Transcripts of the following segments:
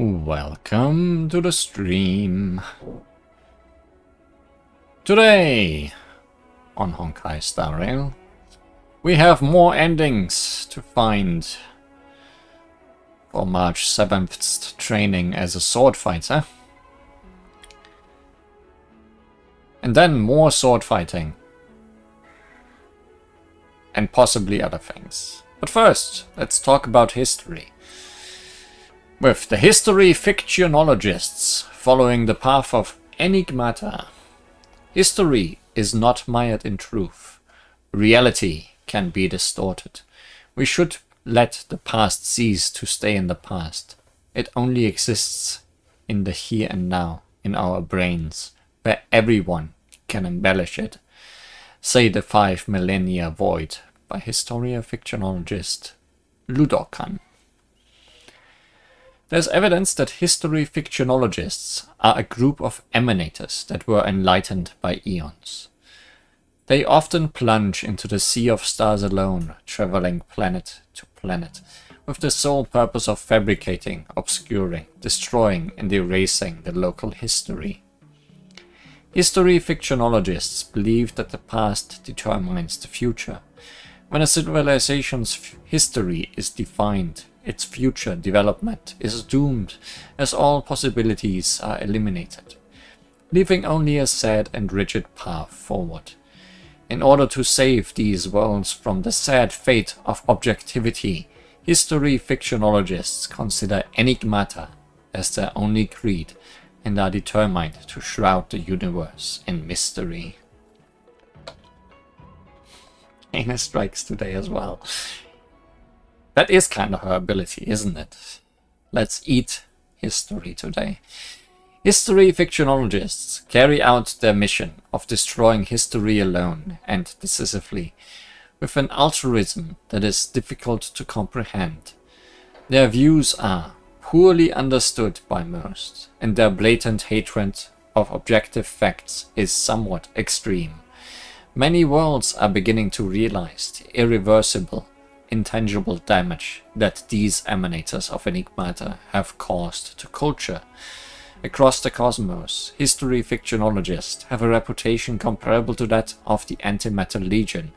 Welcome to the stream. Today on Honkai Star Rail, we have more endings to find for March 7th's training as a sword fighter. And then more sword fighting. And possibly other things. But first, let's talk about history. With the history fictionologists following the path of enigmata. History is not mired in truth. Reality can be distorted. We should let the past cease to stay in the past. It only exists in the here and now, in our brains, where everyone can embellish it. Say the 5 Millennia Void by historia-fictionologist Ludokan. There's evidence that history fictionologists are a group of emanators that were enlightened by eons. They often plunge into the sea of stars alone, traveling planet to planet, with the sole purpose of fabricating, obscuring, destroying, and erasing the local history. History fictionologists believe that the past determines the future. When a civilization's history is defined, its future development is doomed, as all possibilities are eliminated, leaving only a sad and rigid path forward. In order to save these worlds from the sad fate of objectivity, history fictionologists consider enigmata as their only creed and are determined to shroud the universe in mystery. Aina strikes today as well. That is kind of her ability, isn't it? Let's eat history today. History fictionologists carry out their mission of destroying history alone and decisively, with an altruism that is difficult to comprehend. Their views are poorly understood by most, and their blatant hatred of objective facts is somewhat extreme. Many worlds are beginning to realize the irreversible, intangible damage that these emanators of enigmata have caused to culture. Across the cosmos, history fictionologists have a reputation comparable to that of the Antimatter Legion.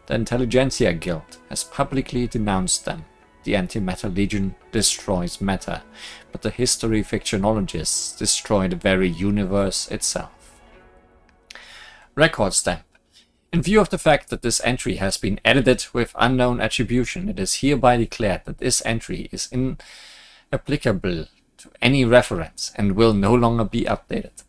The Intelligentsia Guild has publicly denounced them. The Antimatter Legion destroys matter, but the history fictionologists destroy the very universe itself. Record stamp. In view of the fact that this entry has been edited with unknown attribution, it is hereby declared that this entry is inapplicable to any reference and will no longer be updated.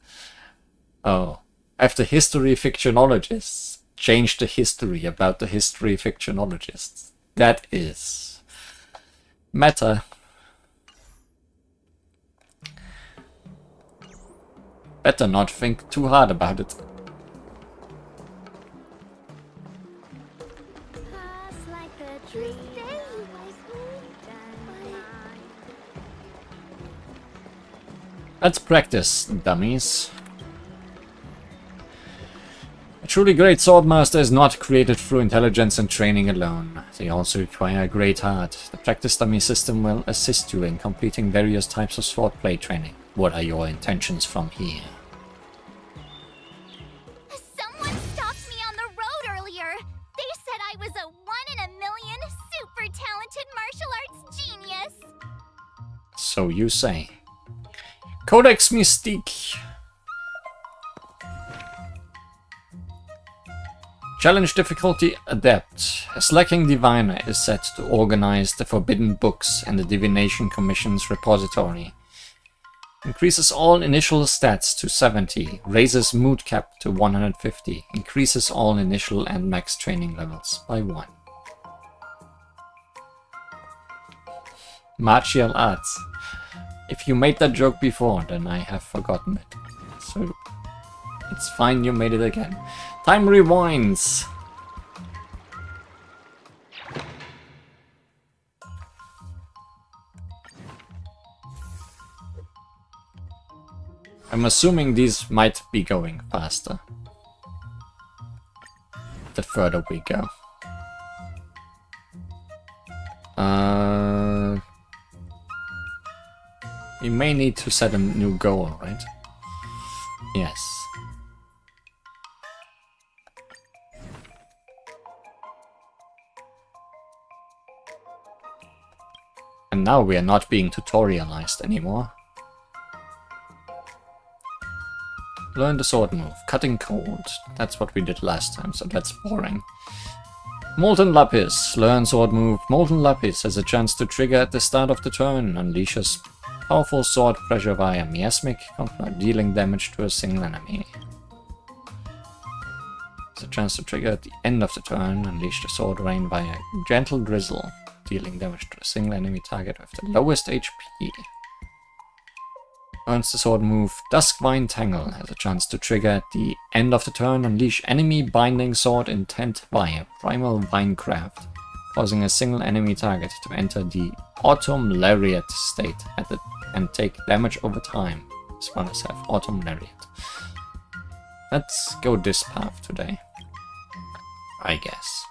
Oh, have the history fictionologists changed the history about the history fictionologists? That is meta. Better not think too hard about it. Let's practice, dummies. A truly great swordmaster is not created through intelligence and training alone. They also require a great heart. The practice dummy system will assist you in completing various types of swordplay training. What are your intentions from here? Someone stopped me on the road earlier. They said I was a 1 in a million super talented martial arts genius. So you say. Codex Mystique. Challenge difficulty adept. A slacking diviner is set to organize the forbidden books and the Divination Commission's repository. Increases all initial stats to 70, raises mood cap to 150, increases all initial and max training levels by 1. Martial arts. If you made that joke before, then I have forgotten it. So, it's fine you made it again. Time rewinds! I'm assuming these might be going faster the further we go. We may need to set a new goal, right? Yes. And now we are not being tutorialized anymore. Learn the sword move. Cutting cold. That's what we did last time, so that's boring. Molten Lapis. Learn sword move. Molten Lapis has a chance to trigger at the start of the turn. Unleashes powerful sword pressure via miasmic, dealing damage to a single enemy. Has a chance to trigger at the end of the turn. Unleash the sword rain via gentle drizzle, dealing damage to a single enemy target with the lowest HP. Earns the sword move Duskvine Tangle, has a chance to trigger at the end of the turn, unleash enemy binding sword intent via primal vinecraft, causing a single enemy target to enter the Autumn Lariat state and take damage over time, as well as have Autumn Lariat. Let's go this path today, I guess.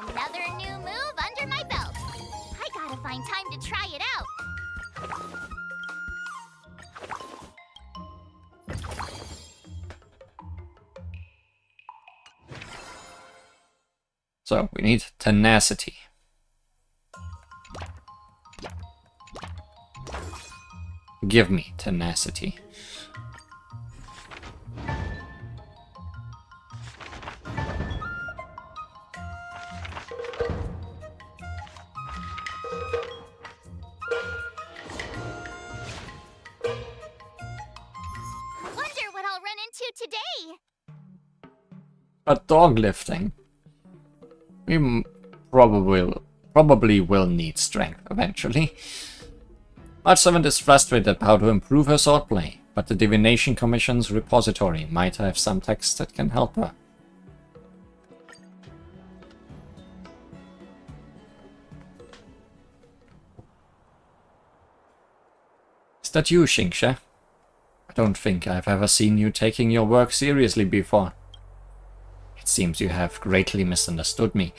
Another new move under my belt. I gotta find time to try it out. So, we need tenacity. Give me tenacity. Wonder what I'll run into today. But dog lifting. We probably will need strength eventually. March 7th is frustrated about how to improve her swordplay, but the Divination Commission's repository might have some text that can help her. Is that you, Xingxia? I don't think I've ever seen you taking your work seriously before. It seems you have greatly misunderstood me.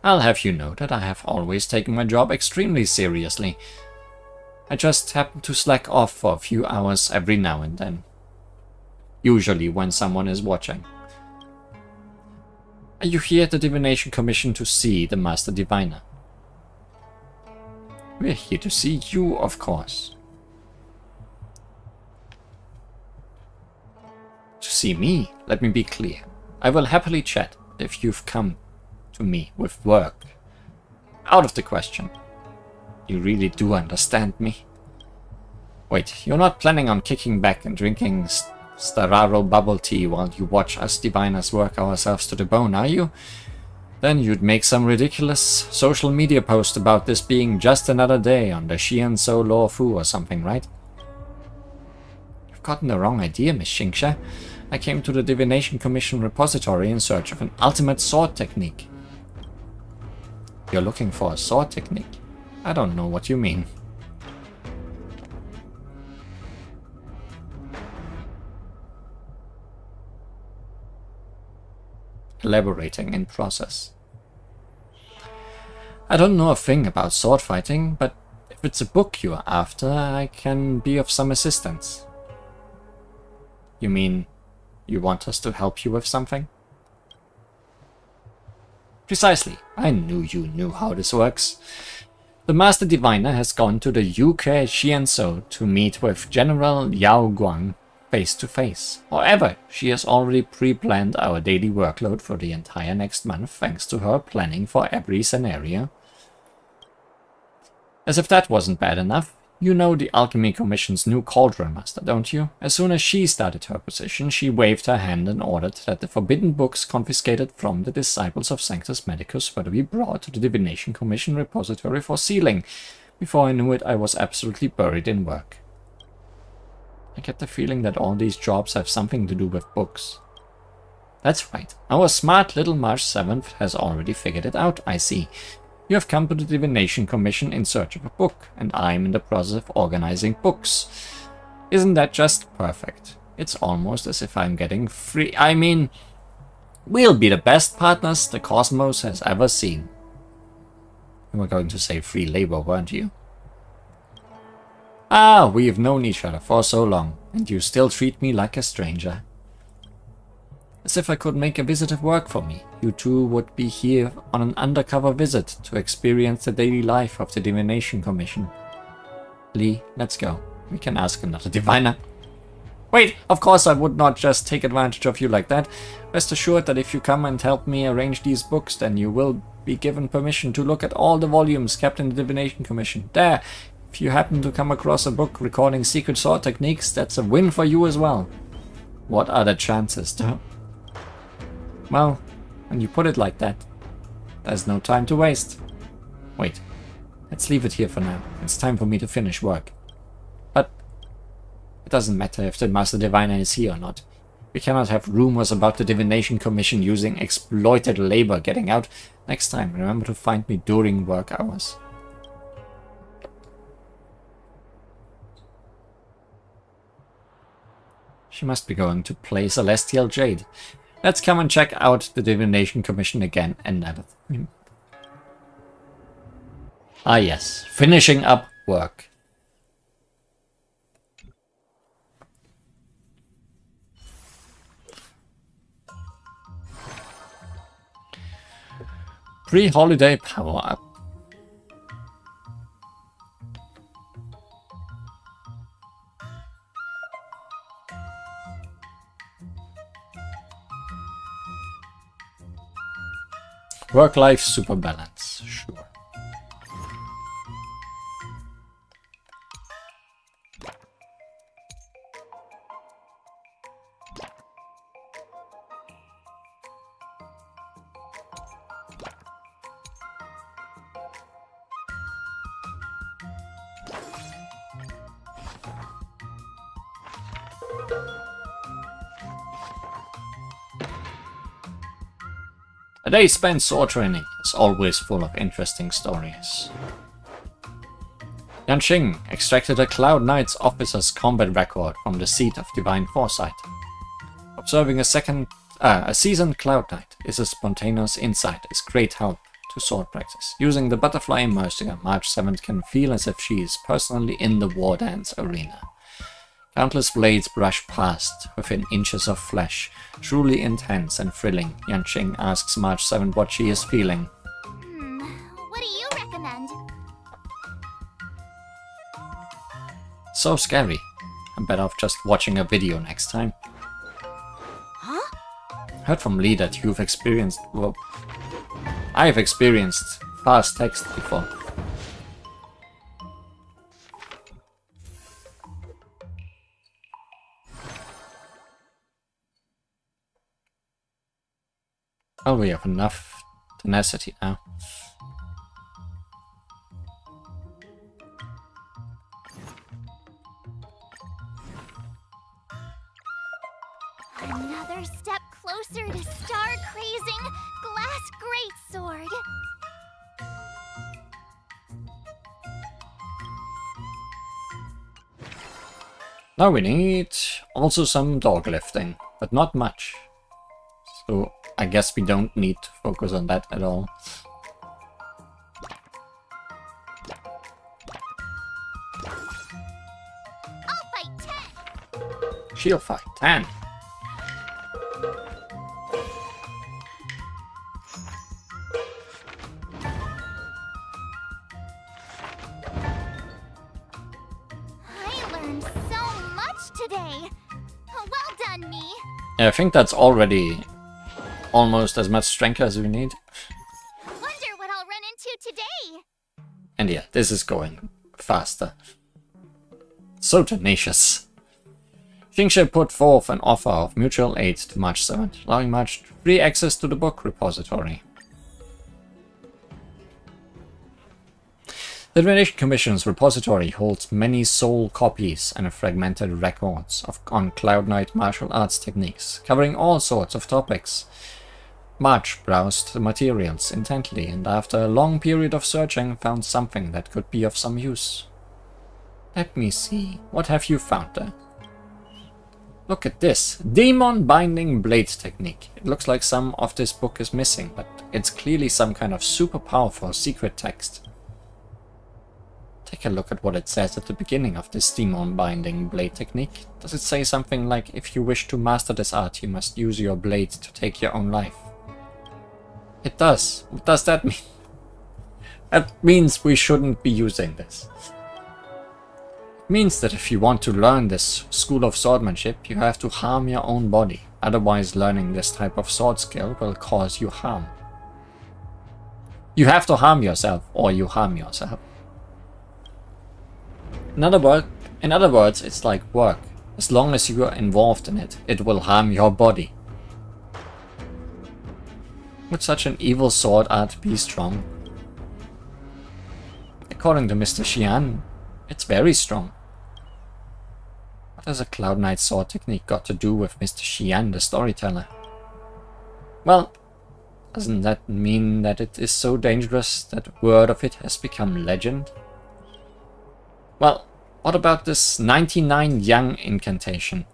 I'll have you know that I have always taken my job extremely seriously. I just happen to slack off for a few hours every now and then. Usually when someone is watching. Are you here at the Divination Commission to see the Master Diviner? We're here to see you, of course. To see me, let me be clear. I will happily chat if you've come to me with work. Out of the question. You really do understand me? Wait, you're not planning on kicking back and drinking Stararo bubble tea while you watch us diviners work ourselves to the bone, are you? Then you'd make some ridiculous social media post about this being just another day on the Xian So Law Fu or something, right? You've gotten the wrong idea, Miss Xingxia. I came to the Divination Commission repository in search of an ultimate sword technique. You're looking for a sword technique? I don't know what you mean. Elaborating in process. I don't know a thing about sword fighting, but if it's a book you are after, I can be of some assistance. You mean you want us to help you with something? Precisely. I knew you knew how this works. The Master Diviner has gone to the UK Xianzhou to meet with General Yao Guang face to face. However, she has already pre-planned our daily workload for the entire next month thanks to her planning for every scenario. As if that wasn't bad enough, you know the Alchemy Commission's new Cauldron Master, don't you? As soon as she started her position, she waved her hand and ordered that the forbidden books confiscated from the disciples of Sanctus Medicus were to be brought to the Divination Commission repository for sealing. Before I knew it, I was absolutely buried in work. I get the feeling that all these jobs have something to do with books. That's right. Our smart little March 7th has already figured it out, I see. You have come to the Divination Commission in search of a book, and I'm in the process of organizing books. Isn't that just perfect? It's almost as if I'm getting free... I mean, we'll be the best partners the cosmos has ever seen. You were going to say free labor, weren't you? Ah, we've known each other for so long, and you still treat me like a stranger. As if I could make a visit work for me, you two would be here on an undercover visit to experience the daily life of the Divination Commission. Lee, let's go. We can ask another diviner. Wait, of course I would not just take advantage of you like that. Rest assured that if you come and help me arrange these books, then you will be given permission to look at all the volumes kept in the Divination Commission. There, if you happen to come across a book recording secret sword techniques, that's a win for you as well. What are the chances, though? Well, when you put it like that, there's no time to waste. Wait, let's leave it here for now. It's time for me to finish work. But it doesn't matter if the Master Diviner is here or not. We cannot have rumors about the Divination Commission using exploited labor getting out. Next time, remember to find me during work hours. She must be going to play Celestial Jade. Let's come and check out the Divination Commission again and never. Ah yes, finishing up work. Pre-holiday power-up. Work-life super balance, sure. A day spent sword training is always full of interesting stories. Yanqing extracted a Cloud Knight's officer's combat record from the seat of divine foresight. Observing a seasoned Cloud Knight is a spontaneous insight is great help to sword practice. Using the butterfly immersinger, March 7th can feel as if she is personally in the war dance arena. Countless blades brush past within inches of flesh. Truly intense and thrilling. Yanqing asks March 7 what she is feeling. What do you recommend? So scary. I'm better off just watching a video next time. Huh? Heard from Lee that you've experienced... well, I've experienced fast text before. Oh, we have enough tenacity now. Another step closer to star-crazing glass greatsword. Now we need also some dog lifting, but not much. So I guess we don't need to focus on that at all. I'll fight 10. She'll fight 10. I learned so much today. Well done, me. Yeah, I think that's already almost as much strength as we need. Wonder what I'll run into today. And yeah, this is going faster. So tenacious. Xingxue put forth an offer of mutual aid to March 7th, allowing March free access to the book repository. The Divination Commission's repository holds many soul copies and fragmented records on Cloud Knight martial arts techniques, covering all sorts of topics. March browsed the materials intently and after a long period of searching found something that could be of some use. Let me see, what have you found there? Look at this, Demon Binding Blade Technique. It looks like some of this book is missing, but it's clearly some kind of super powerful secret text. Take a look at what it says at the beginning of this demon binding blade technique. Does it say something like, if you wish to master this art, you must use your blade to take your own life? It does. What does that mean? That means we shouldn't be using this. It means that if you want to learn this school of swordsmanship, you have to harm your own body. Otherwise, learning this type of sword skill will cause you harm. You have to harm yourself, or you harm yourself. In other words, it's like work. As long as you are involved in it, it will harm your body. Would such an evil sword art be strong? According to Mr. Xian, it's very strong. What has a Cloud Knight sword technique got to do with Mr. Xian, the storyteller? Well, doesn't that mean that it is so dangerous that word of it has become legend? Well, what about this 99 Yang incantation?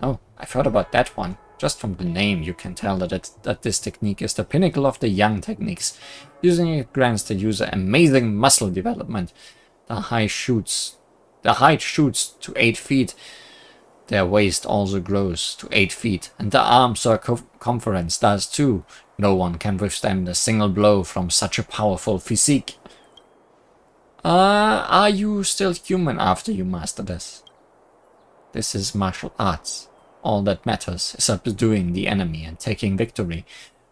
Oh, I've heard about that one. Just from the name you can tell that this technique is the pinnacle of the Yang techniques. Using it grants the user amazing muscle development. The height shoots to 8 feet. Their waist also grows to 8 feet, and the arm circumference does too. No one can withstand a single blow from such a powerful physique. Are you still human after you master this? This is martial arts. All that matters is subduing the enemy and taking victory.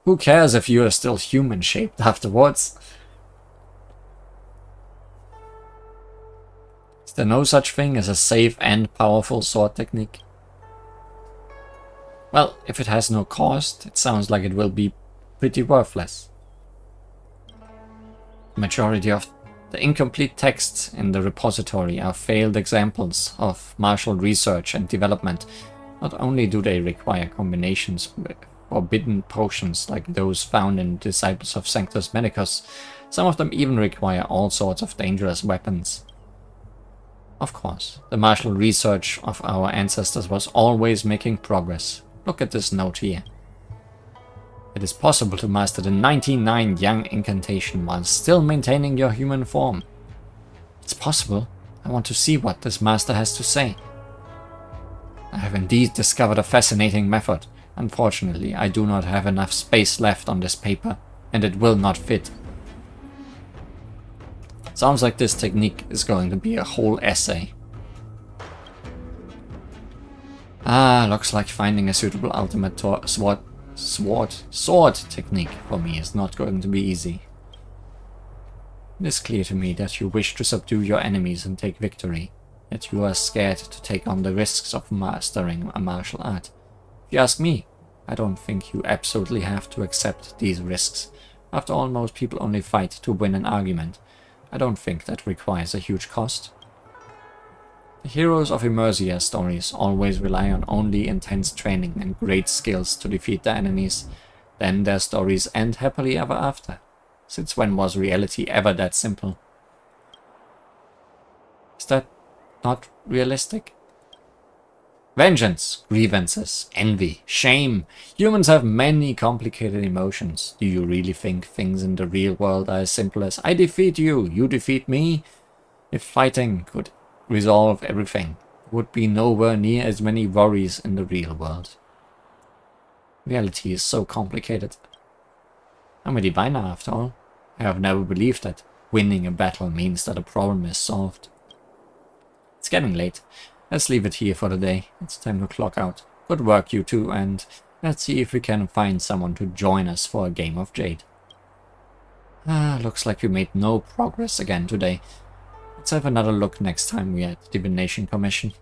Who cares if you are still human-shaped afterwards? Is there no such thing as a safe and powerful sword technique? Well, if it has no cost, it sounds like it will be pretty worthless. The majority of the incomplete texts in the repository are failed examples of martial research and development. Not only do they require combinations with forbidden potions like those found in Disciples of Sanctus Medicus, some of them even require all sorts of dangerous weapons. Of course, the martial research of our ancestors was always making progress. Look at this note here. It is possible to master the 99 Yang incantation while still maintaining your human form. It's possible. I want to see what this master has to say. I have indeed discovered a fascinating method. Unfortunately, I do not have enough space left on this paper, and it will not fit. Sounds like this technique is going to be a whole essay. Looks like finding a suitable ultimate sword technique for me is not going to be easy. It is clear to me that you wish to subdue your enemies and take victory, yet you are scared to take on the risks of mastering a martial art. If you ask me, I don't think you absolutely have to accept these risks. After all, most people only fight to win an argument. I don't think that requires a huge cost. The heroes of Immersia stories always rely on only intense training and great skills to defeat their enemies. Then their stories end happily ever after. Since when was reality ever that simple? Is that not realistic? Vengeance, grievances, envy, shame. Humans have many complicated emotions. Do you really think things in the real world are as simple as I defeat you, you defeat me? If fighting could resolve everything, there would be nowhere near as many worries in the real world. Reality is so complicated. I'm a diviner after all. I have never believed that winning a battle means that a problem is solved. It's getting late. Let's leave it here for the day. It's time to clock out. Good work, you two, and let's see if we can find someone to join us for a game of Jade. Looks like we made no progress again today. Let's have another look next time we're at Divination Commission.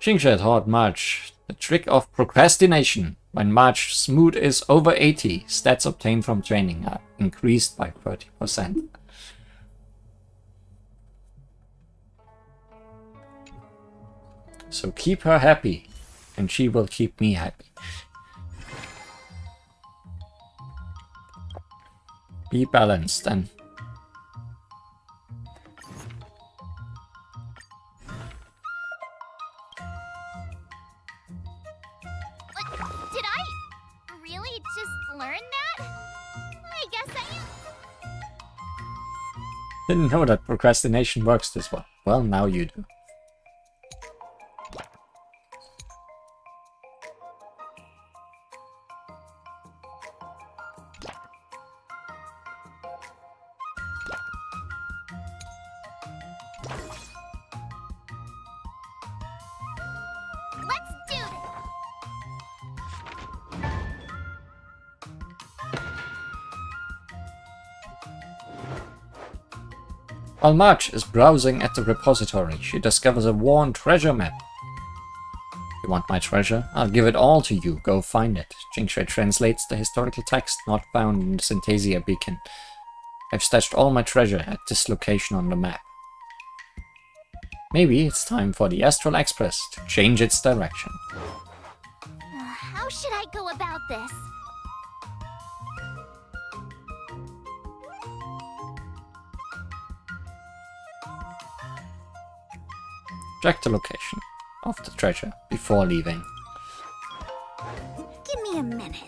Xingxue taught March the trick of procrastination. When March's mood is over 80, stats obtained from training are increased by 30%. So keep her happy, and she will keep me happy. Be balanced and Did I really just learn that? I guess I am Didn't know that procrastination works this well. Well, now you do. Let's do this! While March is browsing at the repository, she discovers a worn treasure map. You want my treasure? I'll give it all to you. Go find it. Jingshui translates the historical text not found in the Synthesia beacon. I've stashed all my treasure at this location on the map. Maybe it's time for the Astral Express to change its direction. How should I go about this? Check the location of the treasure before leaving. Give me a minute.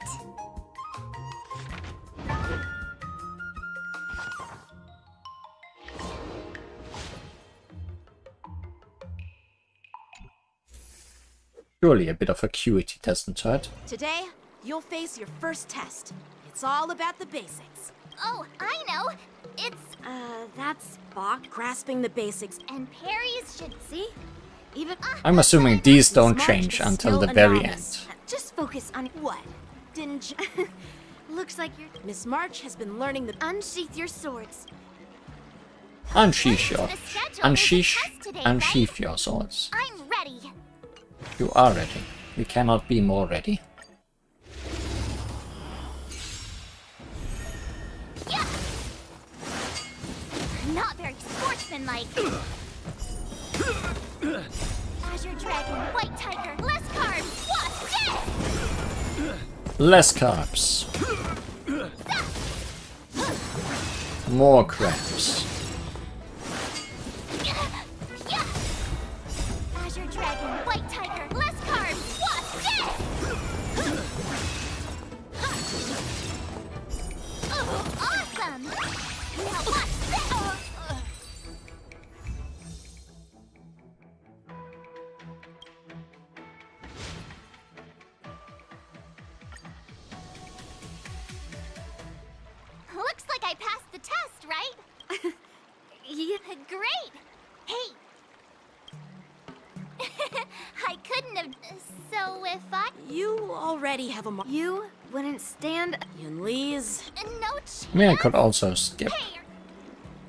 Surely a bit of acuity doesn't hurt. Today, you'll face your first test. It's all about the basics. Oh, I know! It's... That's Bach grasping the basics. And Perry's should... See? Even... I'm assuming these don't March change is until still the a very novice. end. Just focus on what? Didn't you... Looks like you're... Miss March has been learning the... Unsheath your swords. Unsheath your... According to the schedule, there's a test today, Unsheath your swords. I'm ready. You are ready. We cannot be more ready. Yeah! Not very sportsmanlike. Azure Dragon, White Tiger, less carbs, what? Dead! Less carbs. More crabs. Yeah! Azure Dragon, White Tiger, less carbs, what? Dead! Oh, awesome! Now watch this! Looks like I passed the test, right? Yeah. Great! Hey! I couldn't have... So if I... You already have a mark. You wouldn't stand... Yun Li's... No chance? I mean, I could also skip, Hey!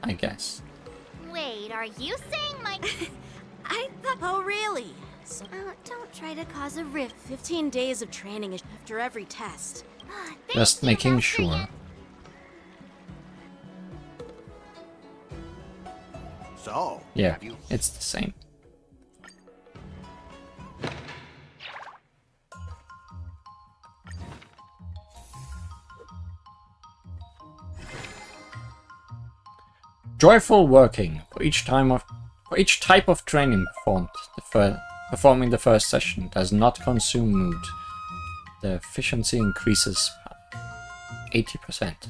I guess. Wait, are you saying my... I thought... Oh, really? So don't try to cause a rift. 15 days of training after every test. Thank Just you, making Master sure. Yin. So, Yeah, have you it's the same. Joyful working for each type of training performed. Performing the first session does not consume mood. The efficiency increases 80%.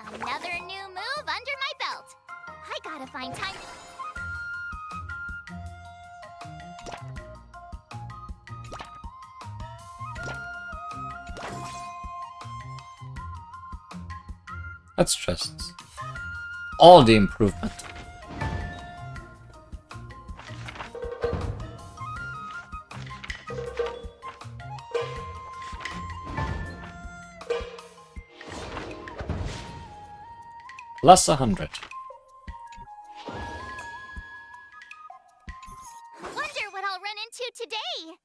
Another new move under my belt. I gotta find time. That's just all the improvement. Plus 100. Wonder what I'll run into today.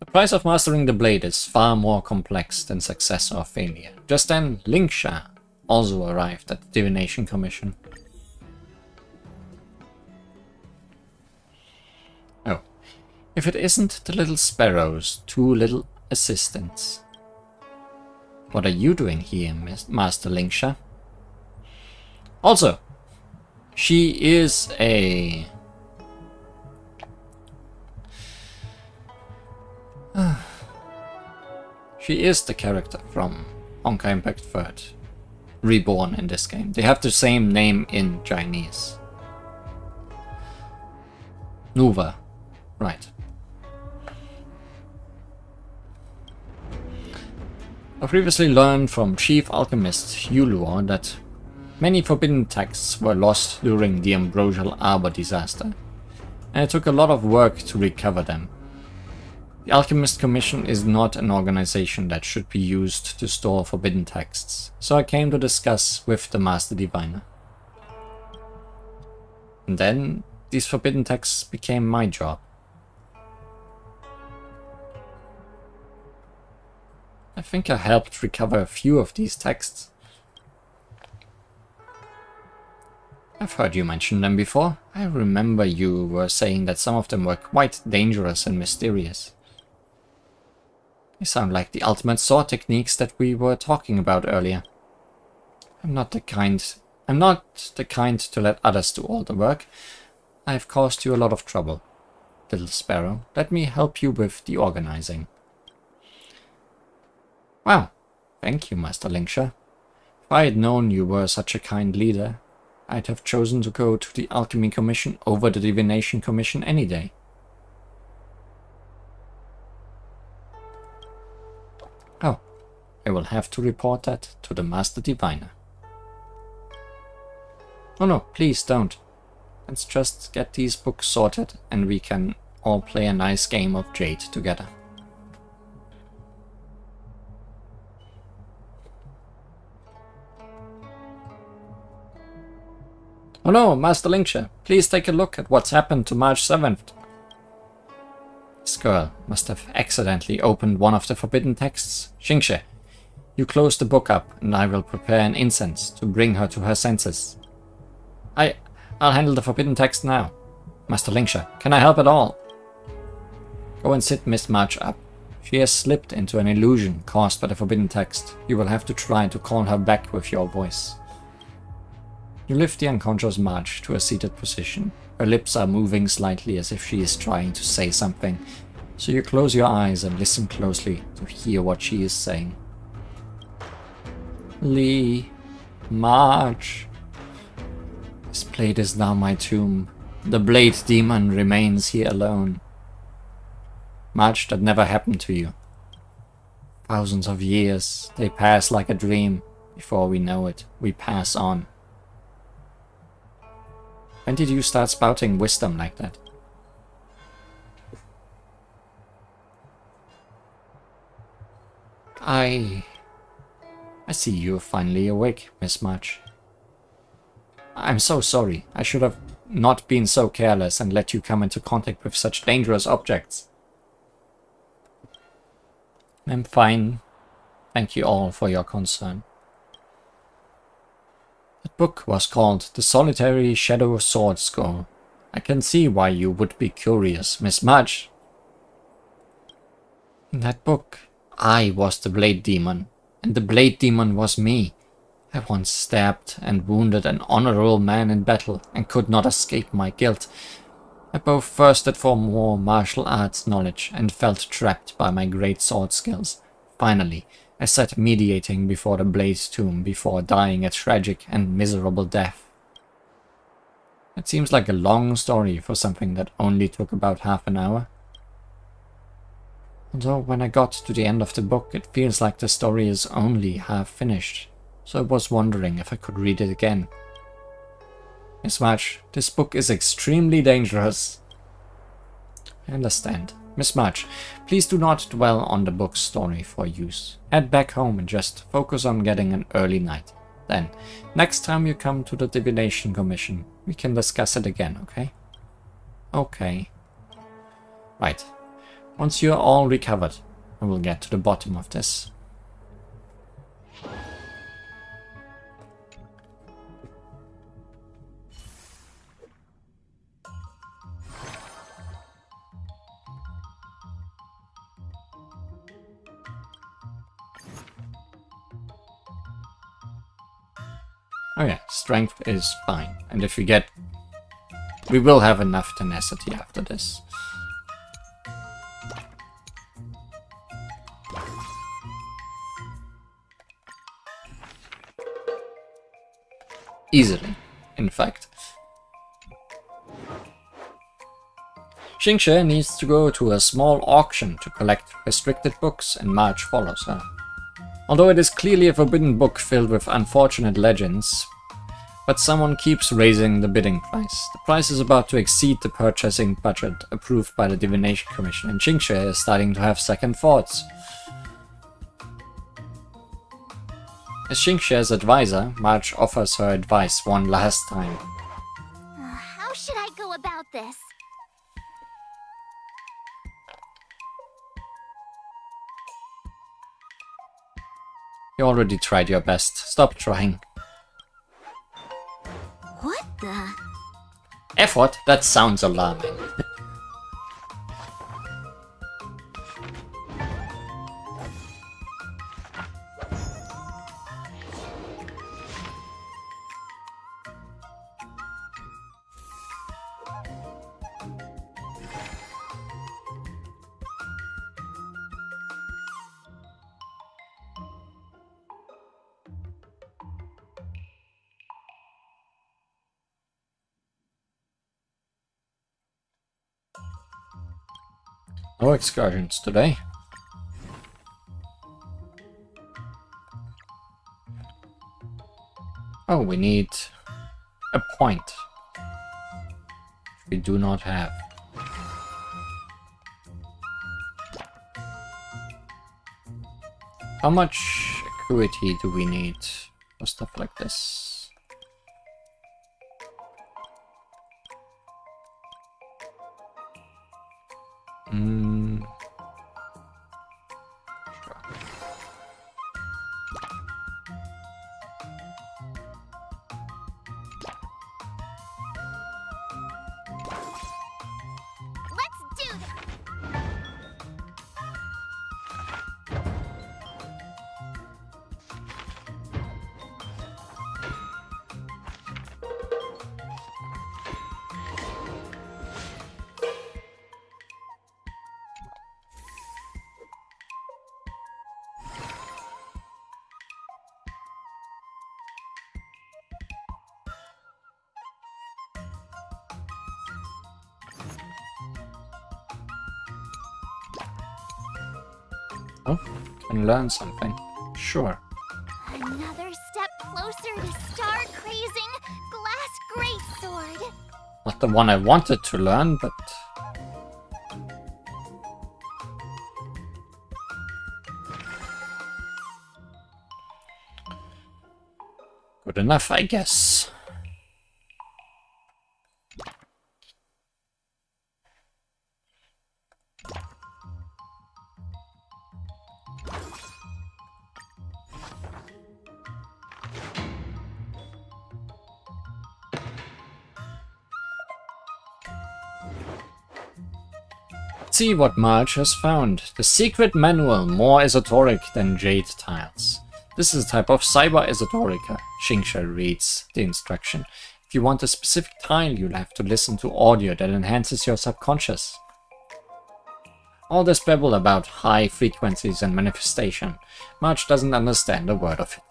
The price of mastering the blade is far more complex than success or failure. Just then, Lingsha also arrived at the Divination Commission. Oh, if it isn't the little sparrow's two little assistants. What are you doing here, Master Lingsha? Also, she is a She is the character from Honkai Impact 3rd, reborn in this game. They have the same name in Chinese. Nuva, right. I previously learned from Chief Alchemist Yuluo that many forbidden texts were lost during the Ambrosial Arbor disaster, and it took a lot of work to recover them. The Alchemist Commission is not an organization that should be used to store forbidden texts, so I came to discuss with the Master Diviner. And then these forbidden texts became my job. I think I helped recover a few of these texts. I've heard you mention them before. I remember you were saying that some of them were quite dangerous and mysterious. They sound like the ultimate sword techniques that we were talking about earlier. I'm not the kind to let others do all the work. I've caused you a lot of trouble. Little Sparrow, let me help you with the organizing. Wow, thank you, Master Linksha. If I had known you were such a kind leader, I'd have chosen to go to the Alchemy Commission over the Divination Commission any day. Oh, I will have to report that to the Master Diviner. Oh no, please don't. Let's just get these books sorted and we can all play a nice game of Jade together. Oh no, Master Linksha, please take a look at what's happened to March 7th. This girl must have accidentally opened one of the forbidden texts. Xingxe, you close the book up and I will prepare an incense to bring her to her senses. I'll handle the forbidden text now. Master Linksha, can I help at all? Go and sit Miss March up. She has slipped into an illusion caused by the forbidden text. You will have to try to call her back with your voice. You lift the unconscious March to a seated position. Her lips are moving slightly as if she is trying to say something, so you close your eyes and listen closely to hear what she is saying. Lee, March. This blade is now my tomb. The blade demon remains here alone. March, that never happened to you. Thousands of years, they pass like a dream. Before we know it, we pass on. When did you start spouting wisdom like that? I see you're finally awake, Miss March. I'm so sorry. I should have not been so careless and let you come into contact with such dangerous objects. I'm fine. Thank you all for your concern. That book was called The Solitary Shadow Sword Scroll. I can see why you would be curious, Miss March. In that book, I was the Blade Demon, and the Blade Demon was me. I once stabbed and wounded an honorable man in battle and could not escape my guilt. I both thirsted for more martial arts knowledge and felt trapped by my great sword skills. Finally, I sat mediating before the Blade's tomb before dying a tragic and miserable death. It seems like a long story for something that only took about half an hour. Although when I got to the end of the book, it feels like the story is only half finished. So I was wondering if I could read it again. Miss March, this book is extremely dangerous. I understand. Miss March, please do not dwell on the book's story for use. Head back home and just focus on getting an early night. Then, next time you come to the Divination Commission, we can discuss it again, okay? Okay. Right. Once you are all recovered, I will get to the bottom of this. Oh yeah, strength is fine. And if we get... we will have enough tenacity after this. Easily, in fact. Xingxue needs to go to a small auction to collect restricted books, and March follows her. Although it is clearly a forbidden book filled with unfortunate legends, but someone keeps raising the bidding price. The price is about to exceed the purchasing budget approved by the Divination Commission, and Xingxue is starting to have second thoughts. As Xingxue's advisor, March offers her advice one last time. How should I go about this? You already tried your best. Stop trying. What the? Effort? That sounds alarming. No excursions today. Oh, we need a point. We do not have. How much acuity do we need for stuff like this? Sure. Let's do this. Oh, can learn something. Sure. Another step closer to star-crazing glass greatsword. Not the one I wanted to learn, but... good enough, I guess. See what March has found. The secret manual, more esoteric than jade tiles. This is a type of cyber esoterica. Xingxue reads the instruction. If you want a specific tile, you'll have to listen to audio that enhances your subconscious. All this babble about high frequencies and manifestation. March doesn't understand a word of it.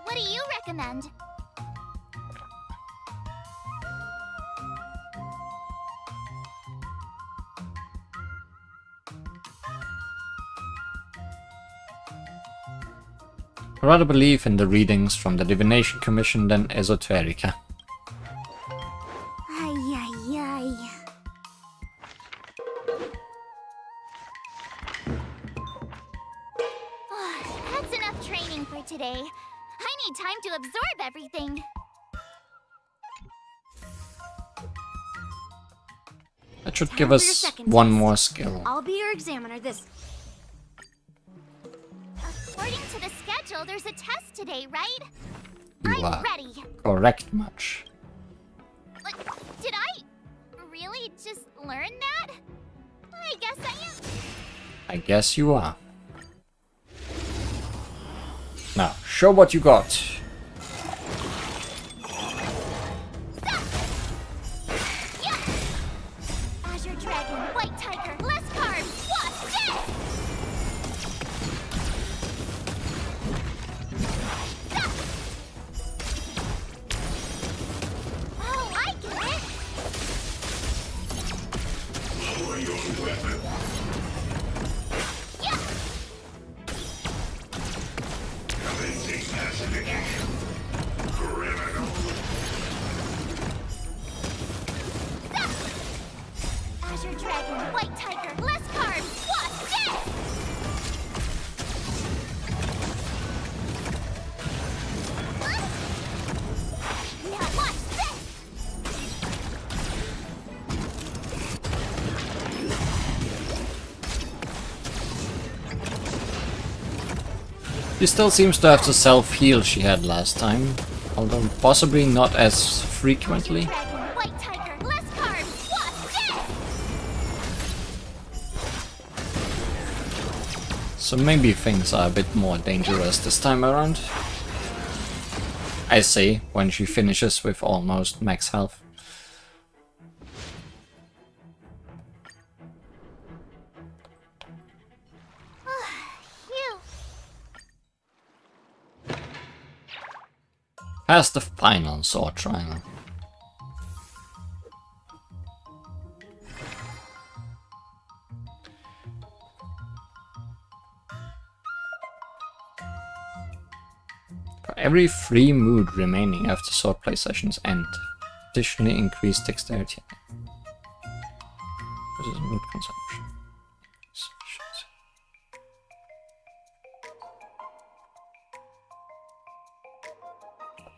What do you recommend? I rather believe in the readings from the Divination Commission than esoterica. Ay, ay, ay. That's enough training for today. I need time to absorb everything. That should Time give for your us second one test. more skill. I'll be your examiner this. According to the schedule, there's a test today, right? You I'm are ready. correct, March. Did I really just learn that? I guess I am. I guess you are. Now, show what you got. Azure Dragon, White Tiger, less carbs. Watch this! Azure Dragon, White Tiger, less carbs, what's this? Now watch this! She still seems to have the self-heal she had last time, although possibly not as frequently. Dragon, White Tiger, less carbs, what's this? So maybe things are a bit more dangerous this time around. I say, when she finishes with almost max health. Phew. Past the final sword trial. For every free mood remaining after swordplay sessions end, additionally increase dexterity. This is mood consumption.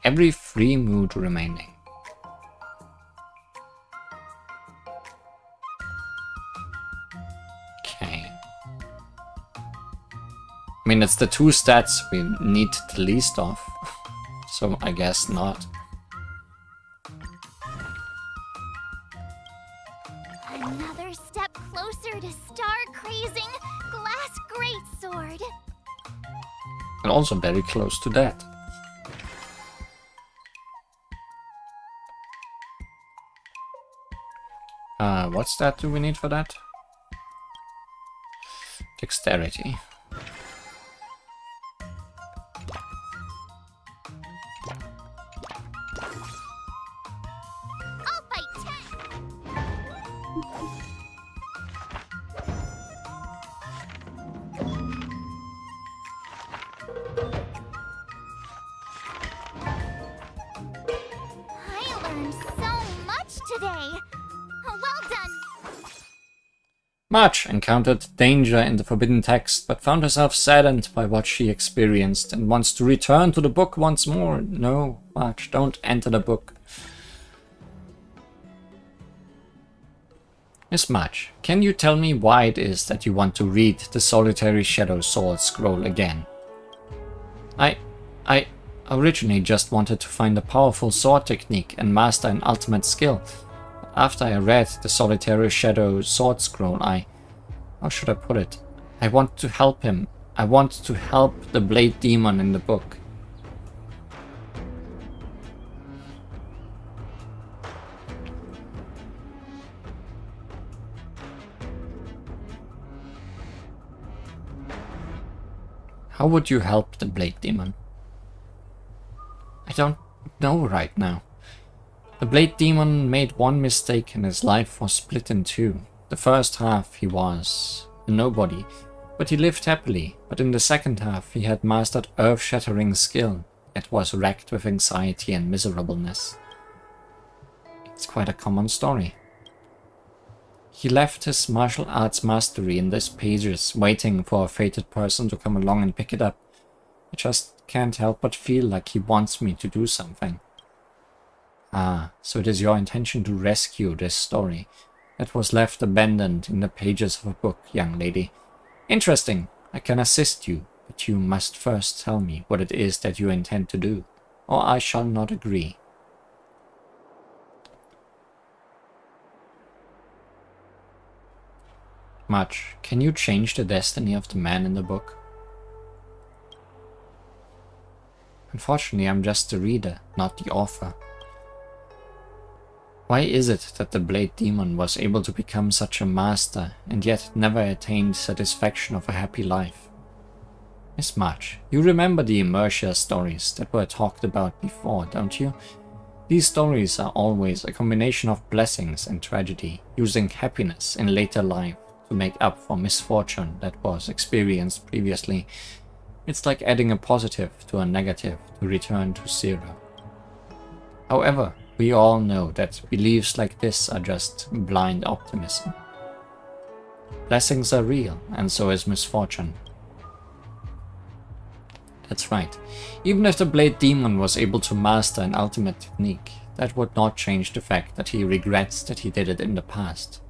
Every free mood remaining. Okay. I mean, it's the two stats we need the least of, so I guess not. Another step closer to star-crazing glass greatsword. And also very close to that. What's that do we need for that? Dexterity. I'll fight 10. I learned so much today. Well done. March encountered danger in the forbidden text, but found herself saddened by what she experienced and wants to return to the book once more. No, March, don't enter the book. Miss March, can you tell me why it is that you want to read the Solitary Shadow Sword Scroll again? I originally just wanted to find a powerful sword technique and master an ultimate skill. After I read the Solitary Shadow Sword Scroll, how should I put it? I want to help him. I want to help the Blade Demon in the book. How would you help the Blade Demon? I don't know right now. The Blade Demon made one mistake and his life was split in two. The first half he was a nobody, but he lived happily. But in the second half he had mastered earth-shattering skill, yet was racked with anxiety and miserableness. It's quite a common story. He left his martial arts mastery in these pages, waiting for a fated person to come along and pick it up. I just can't help but feel like he wants me to do something. Ah, so it is your intention to rescue this story that was left abandoned in the pages of a book, young lady. Interesting. I can assist you, but you must first tell me what it is that you intend to do, or I shall not agree. March, can you change the destiny of the man in the book? Unfortunately, I'm just the reader, not the author. Why is it that the Blade Demon was able to become such a master and yet never attained satisfaction of a happy life? Miss March, you remember the Immersia stories that were talked about before, don't you? These stories are always a combination of blessings and tragedy, using happiness in later life to make up for misfortune that was experienced previously. It's like adding a positive to a negative to return to zero. However, we all know that beliefs like this are just blind optimism. Blessings are real, and so is misfortune. That's right. Even if the Blade Demon was able to master an ultimate technique, that would not change the fact that he regrets that he did it in the past.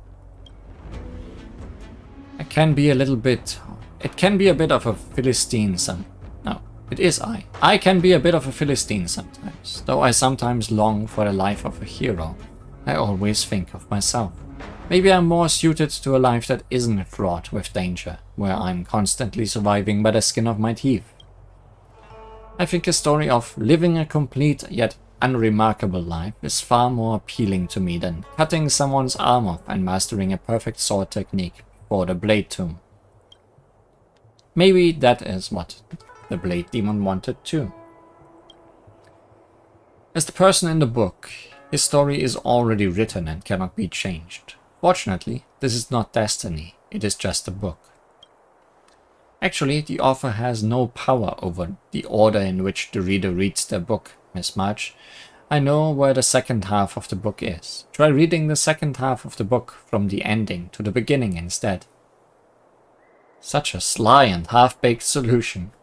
It can be a bit of a Philistine I can be a bit of a Philistine sometimes, though I sometimes long for the life of a hero. I always think of myself. Maybe I'm more suited to a life that isn't fraught with danger, where I'm constantly surviving by the skin of my teeth. I think a story of living a complete yet unremarkable life is far more appealing to me than cutting someone's arm off and mastering a perfect sword technique for the Blade Tomb. Maybe that is what the Blade Demon wanted too. As the person in the book, his story is already written and cannot be changed. Fortunately, this is not destiny, it is just a book. Actually, the author has no power over the order in which the reader reads their book, Miss March. I know where the second half of the book is. Try reading the second half of the book from the ending to the beginning instead. Such a sly and half-baked solution.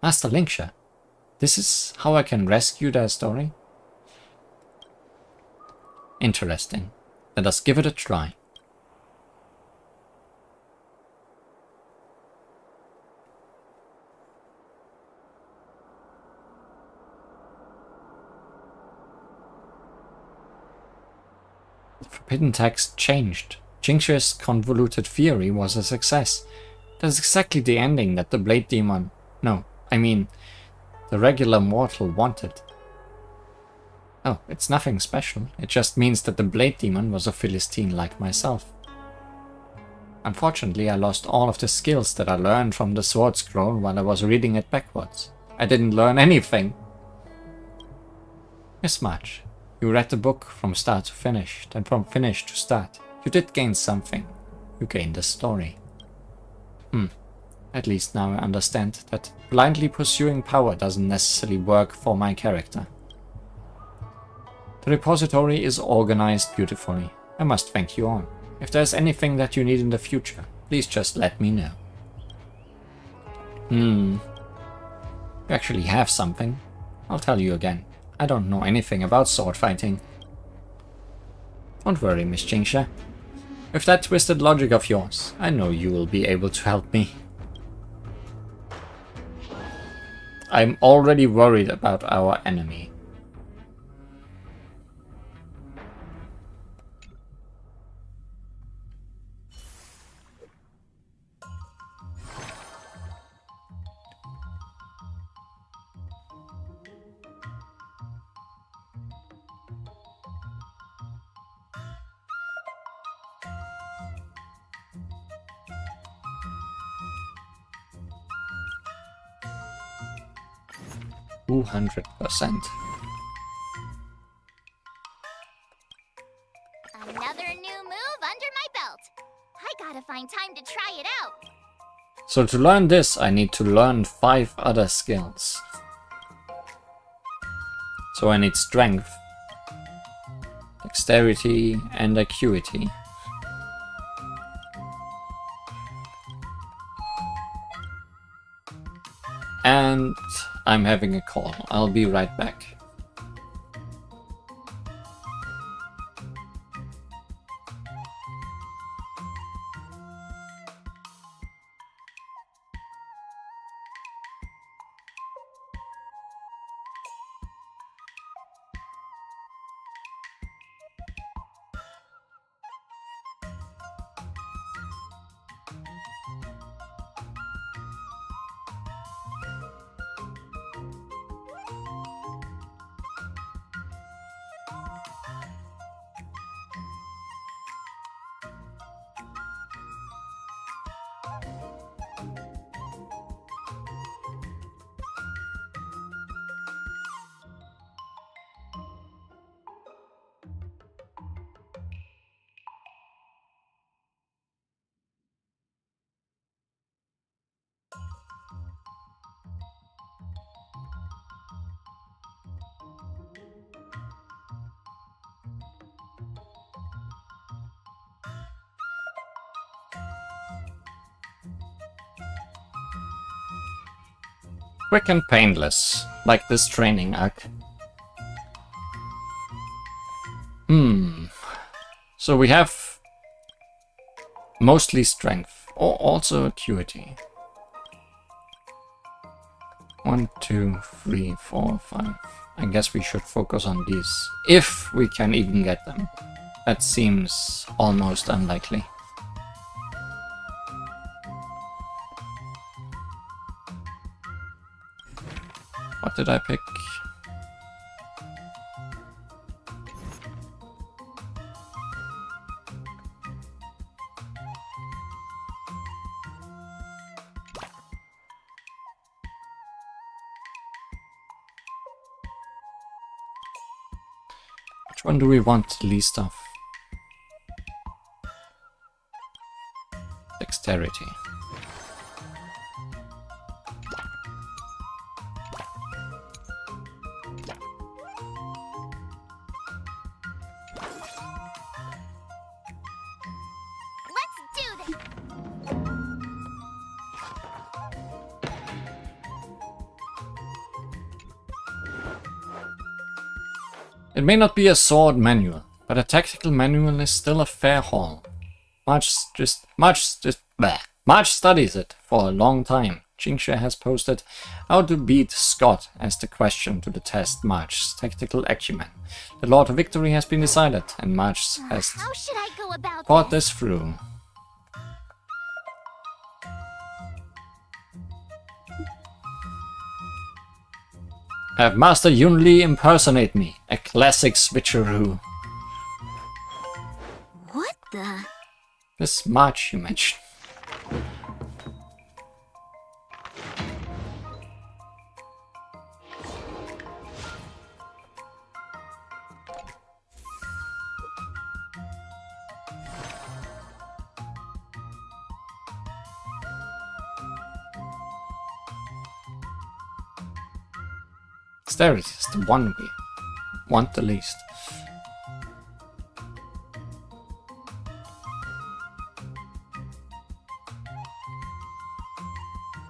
Master Linkshire, this is how I can rescue their story? Interesting. Let us give it a try. The forbidden text changed. Jinxia's convoluted theory was a success. That's exactly the ending that the Blade Demon... No, I mean, the regular mortal wanted. Oh, it's nothing special. It just means that the Blade Demon was a Philistine like myself. Unfortunately, I lost all of the skills that I learned from the Sword Scroll while I was reading it backwards. I didn't learn anything. Miss March, you read the book from start to finish, then from finish to start. You did gain something. You gained a story. At least now I understand that blindly pursuing power doesn't necessarily work for my character. The repository is organized beautifully. I must thank you all. If there's anything that you need in the future, please just let me know. You actually have something. I'll tell you again. I don't know anything about sword fighting. Don't worry, Miss Jinxia. With that twisted logic of yours, I know you will be able to help me. I'm already worried about our enemy. $200%. Another new move under my belt. I gotta find time to try it out. So to learn this, I need to learn 5 other skills. So I need strength, dexterity, and acuity. And I'm having a call. I'll be right back. Quick and painless, like this training arc. So we have mostly strength, or also acuity. 1, 2, 3, 4, 5. I guess we should focus on these, if we can even get them. That seems almost unlikely. What did I pick? Which one do we want the least of? Dexterity. Let's do this! It may not be a sword manual, but a tactical manual is still a fair haul. March studies it for a long time. Jingxue has posted how to beat Scott as the question to the test March's tactical acumen. The Lord of Victory has been decided, and March has How should I go about thought this through. Have Master Yunli impersonate me, a classic switcheroo. What the? This March you mentioned. Dexterity is the one we want the least.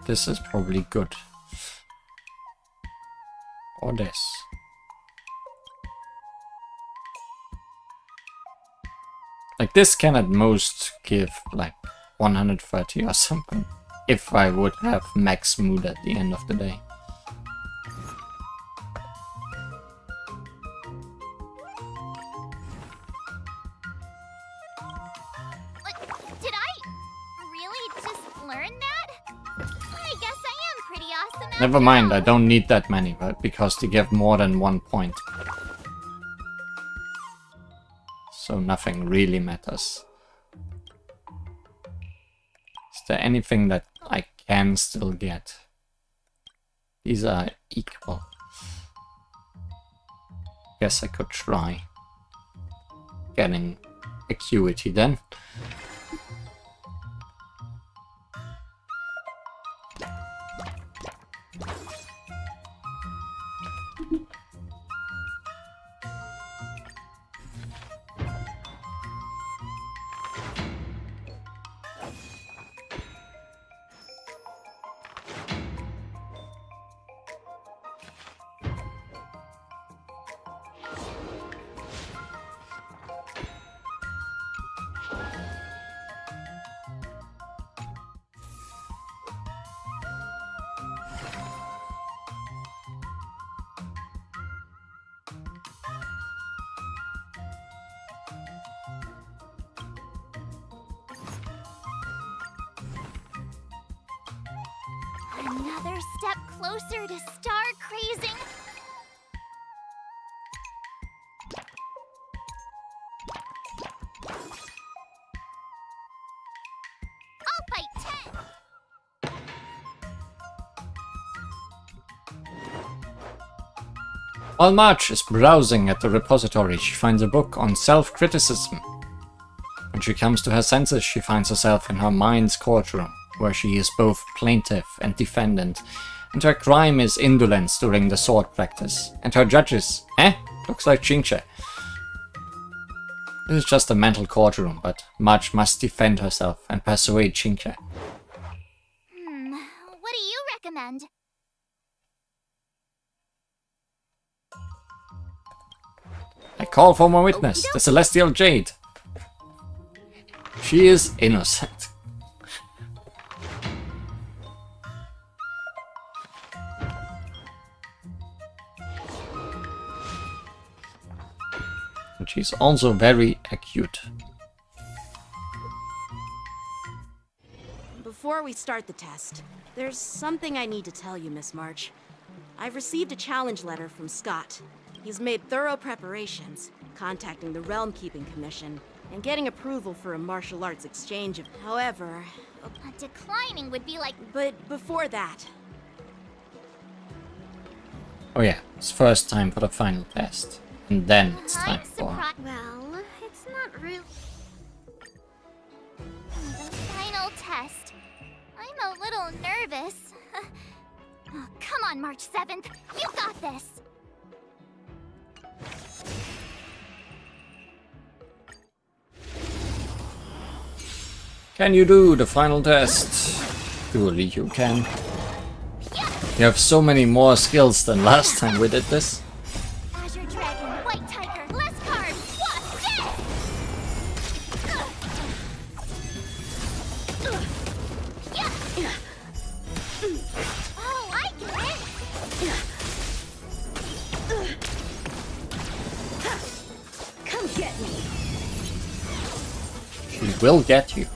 This is probably good. Or this. Like this can at most give like 130 or something. If I would have max mood at the end of the day. Did I really just learn that? I guess I am pretty awesome after Never mind, I all. don't need that many, but because they give more than 1 point. So nothing really matters. Is there anything that I can still get? These are equal. Guess I could try getting acuity then. Another step closer to star crazing. I'll fight 10. While March is browsing at the repository, she finds a book on self-criticism. When she comes to her senses, she finds herself in her mind's courtroom, where she is both plaintiff and defendant, and her crime is indolence during the sword practice, and her judges, looks like Jingxue. This is just a mental courtroom, but March must defend herself and persuade Jingxue. What do you recommend? Call for my witness, the Celestial Jade. She is innocent. And she's also very acute. Before we start the test, there's something I need to tell you, Miss March. I've received a challenge letter from Scott. He's made thorough preparations, contacting the Realm Keeping Commission, and getting approval for a martial arts exchange. However, Declining would be like... but before that, Oh yeah, it's first time for the final test. And then it's time I'm for... surprised. Well, it's not real. The final test. I'm a little nervous. Oh, come on, March 7th. You got this. Can you do the final test? Surely you can. You have so many more skills than last time we did this. Azure Dragon, White Tiger, less carbs, what? Yeah. Oh, I get it. come get me. She will get you.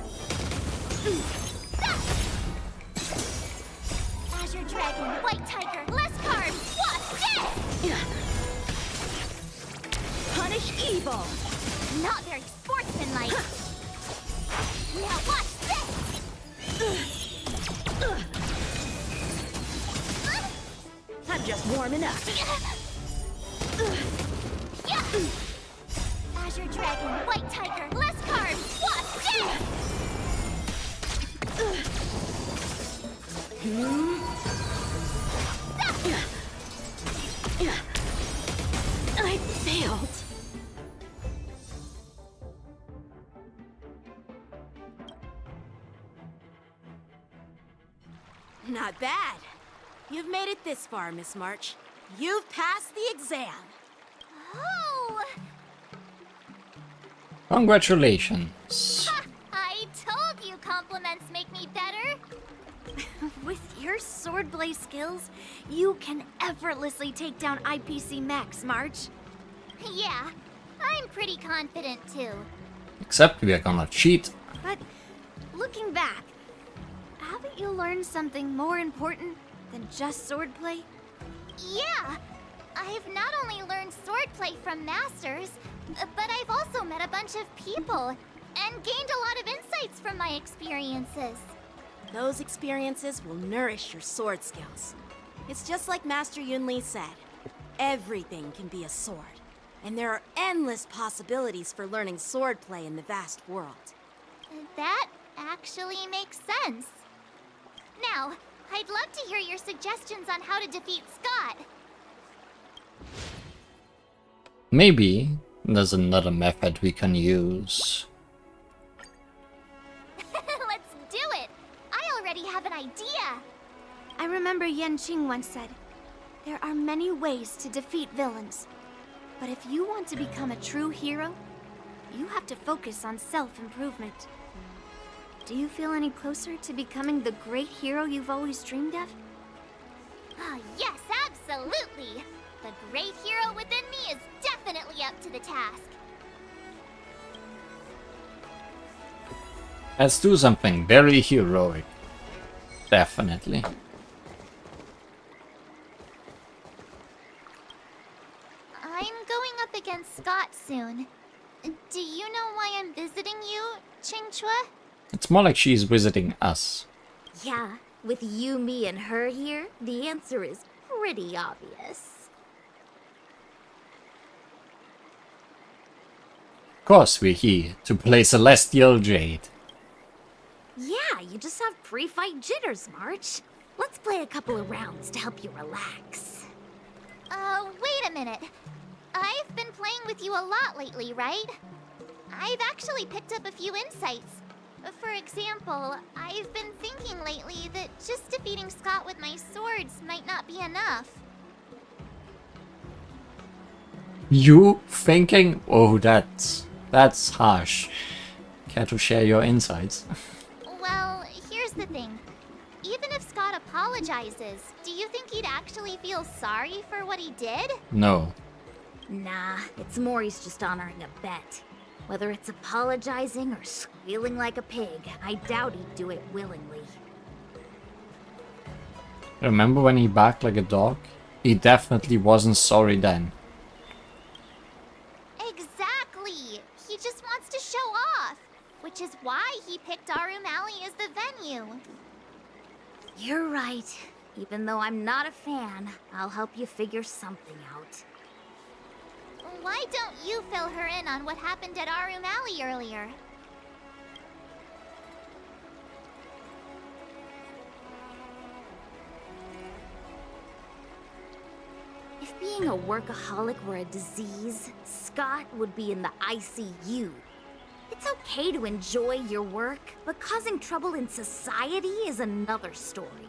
Azure Dragon, White Tiger, less carbs, what? Punish evil. Not very sportsmanlike. Now watch this. I'm just warming up. Yeah. Azure Dragon, White Tiger, less carbs, what? I failed. Not bad. You've made it this far, Miss March. You've passed the exam. Oh! Congratulations. I told you compliments make me better. With your swordplay skills, you can effortlessly take down IPC Max, March. Yeah, I'm pretty confident too. Except we are gonna cheat. But looking back, haven't you learned something more important than just swordplay? Yeah, I've not only learned swordplay from masters, but I've also met a bunch of people and gained a lot of insights from my experiences. Those experiences will nourish your sword skills. It's just like Master Yunli said. Everything can be a sword. And there are endless possibilities for learning swordplay in the vast world. That actually makes sense. Now, I'd love to hear your suggestions on how to defeat Scott. Maybe there's another method we can use. Let's do it! I already have an idea! I remember Yan Qing once said, there are many ways to defeat villains. But if you want to become a true hero, you have to focus on self-improvement. Do you feel any closer to becoming the great hero you've always dreamed of? Oh, yes, absolutely! The great hero within me is definitely up to the task. Let's do something very heroic. Definitely. I'm going up against Scott soon. Do you know why I'm visiting you, Qingchua? It's more like she's visiting us. Yeah, with you, me, and her here, the answer is pretty obvious. Of course we're here to play Celestial Jade. Yeah, you just have pre-fight jitters, March. Let's play a couple of rounds to help you relax. Wait a minute. I've been playing with you a lot lately, right? I've actually picked up a few insights. For example, I've been thinking lately that just defeating Scott with my swords might not be enough. You thinking? Oh, that's harsh. Care to share your insights? Well, here's the thing. Even if Scott apologizes, do you think he'd actually feel sorry for what he did? No. Nah, it's more he's just honoring a bet. Whether it's apologizing or squealing like a pig, I doubt he'd do it willingly. Remember when he barked like a dog? He definitely wasn't sorry then. Exactly! He just wants to show off, which is why he picked Arum Alley as the venue. You're right. Even though I'm not a fan, I'll help you figure something out. Why don't you fill her in on what happened at Arum Alley earlier? If being a workaholic were a disease, Scott would be in the ICU. It's okay to enjoy your work, but causing trouble in society is another story.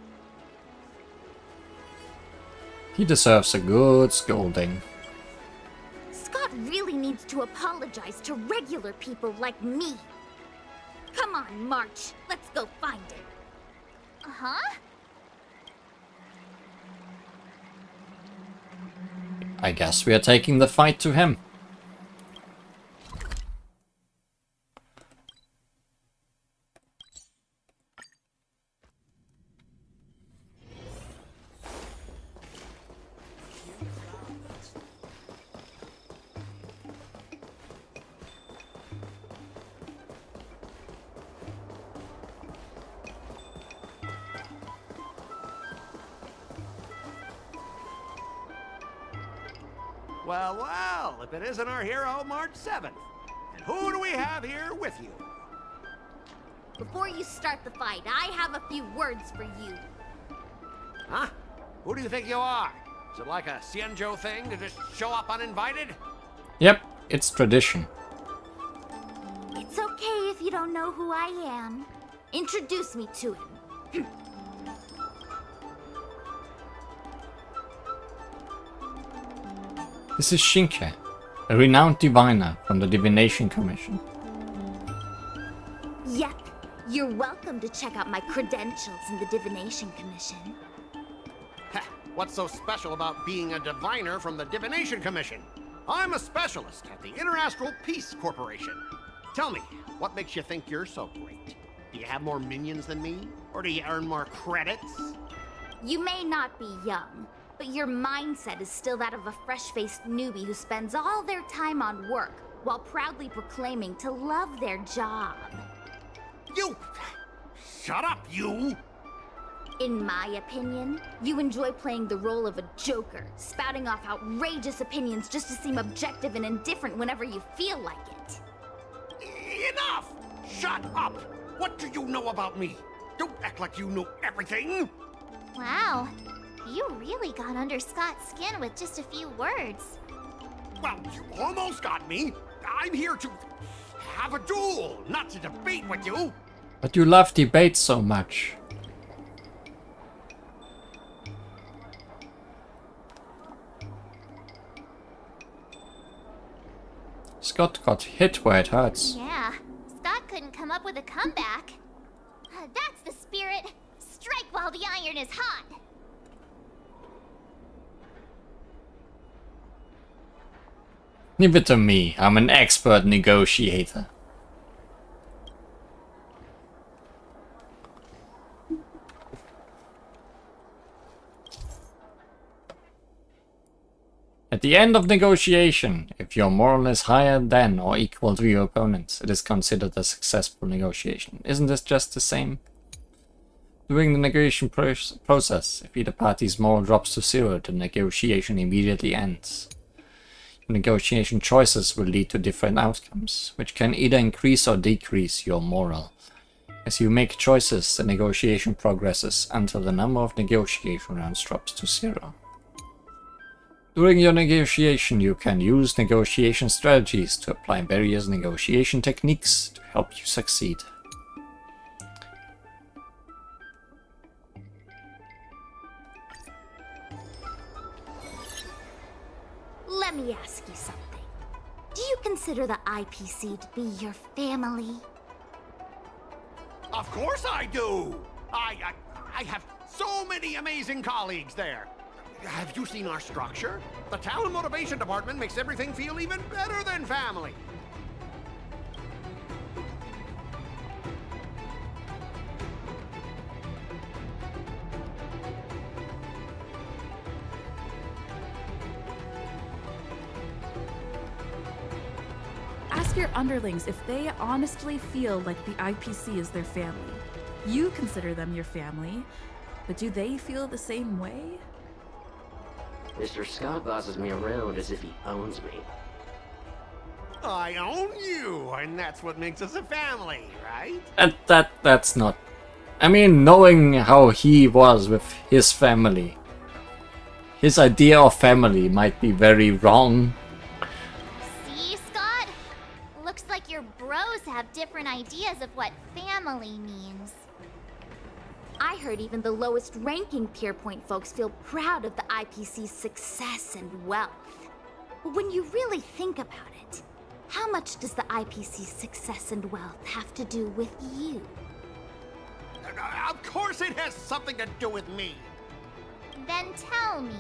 He deserves a good scolding. Scott really needs to apologize to regular people like me. Come on, March. Let's go find it. Huh? I guess we are taking the fight to him. Well, well, if it isn't our hero, March 7th. And who do we have here with you? Before you start the fight, I have a few words for you. Huh? Who do you think you are? Is it like a Xianzhou thing to just show up uninvited? Yep, it's tradition. It's okay if you don't know who I am. Introduce me to him. This is Shinke, a renowned diviner from the Divination Commission. Yep, you're welcome to check out my credentials in the Divination Commission. Heh, what's so special about being a diviner from the Divination Commission? I'm a specialist at the Interastral Peace Corporation. Tell me, what makes you think you're so great? Do you have more minions than me? Or do you earn more credits? You may not be young, but your mindset is still that of a fresh-faced newbie who spends all their time on work while proudly proclaiming to love their job. You! Shut up, you! In my opinion, you enjoy playing the role of a joker, spouting off outrageous opinions just to seem objective and indifferent whenever you feel like it. Enough! Shut up! What do you know about me? Don't act like you know everything! Wow, you really got under Scott's skin with just a few words. Well, you almost got me. I'm here to have a duel, not to debate with you. But you love debate so much. Scott got hit where it hurts. Yeah, Scott couldn't come up with a comeback. That's the spirit. Strike while the iron is hot. Leave it to me, I'm an expert negotiator. At the end of negotiation, if your moral is higher than or equal to your opponent's, it is considered a successful negotiation. Isn't this just the same? During the negotiation process, if either party's moral drops to 0, the negotiation immediately ends. Your negotiation choices will lead to different outcomes, which can either increase or decrease your moral. As you make choices, the negotiation progresses until the number of negotiation rounds drops to 0. During your negotiation, you can use negotiation strategies to apply various negotiation techniques to help you succeed. Let me ask you something. consider the IPC to be your family? Of course I do! I have so many amazing colleagues there. Have you seen our structure? The talent motivation department makes everything feel even better than family. Ask your underlings if they honestly feel like the IPC is their family. You consider them your family, but do they feel the same way? Mr. Scott bosses me around as if he owns me. I own you, and that's what makes us a family, right? And that's not... I mean, knowing how he was with his family, his idea of family might be very wrong. See, Scott? Looks like your bros have different ideas of what family means. I heard even the lowest ranking Pierpoint folks feel proud of the IPC's success and wealth. But when you really think about it, how much does the IPC's success and wealth have to do with you? Of course it has something to do with me. Then tell me,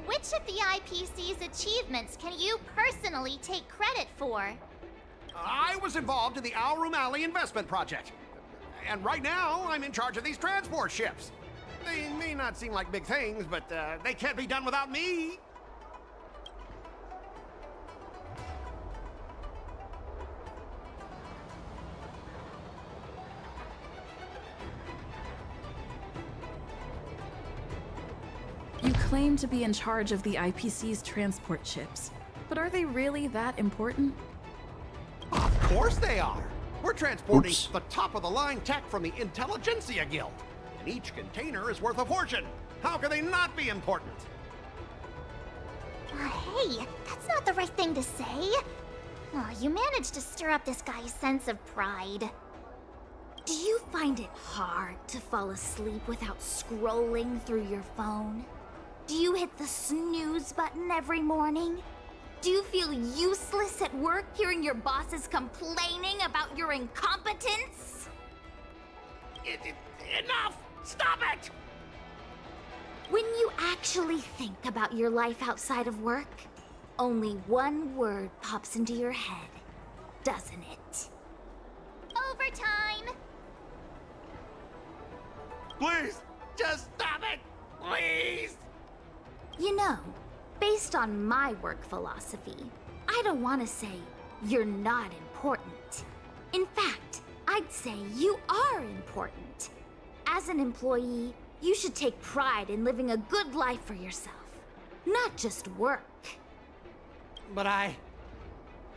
which of the IPC's achievements can you personally take credit for? I was involved in the Alroom Alley investment project. And right now, I'm in charge of these transport ships. They may not seem like big things, but they can't be done without me. You claim to be in charge of the IPC's transport ships, but are they really that important? Of course they are. We're transporting Oops. the top-of-the-line tech from the Intelligentsia Guild. And each container is worth a fortune. How can they not be important? Hey, that's not the right thing to say. Oh, you managed to stir up this guy's sense of pride. Do you find it hard to fall asleep without scrolling through your phone? Do you hit the snooze button every morning? Do you feel useless at work hearing your bosses complaining about your incompetence? Enough! Stop it! When you actually think about your life outside of work, only one word pops into your head, doesn't it? Overtime! Please, just stop it! Please! You know, based on my work philosophy, I don't want to say you're not important. In fact, I'd say you are important. As an employee, you should take pride in living a good life for yourself, not just work. But I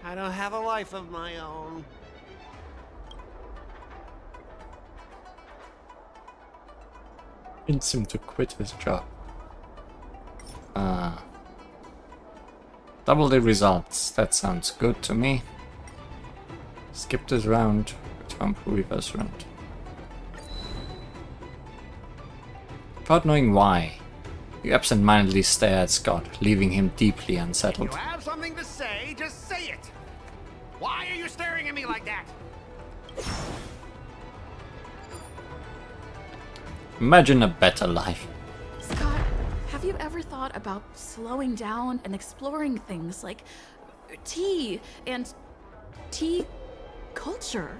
don't have a life of my own. Convince him to quit his job. Double the results. That sounds good to me. Skip this round. Return previous round. Without knowing why, you absentmindedly stare at Scott, leaving him deeply You unsettled. have something to say, just say it! Why are you staring at me like that? Imagine a better life. Scott, have you ever thought about slowing down and exploring things like tea and tea culture?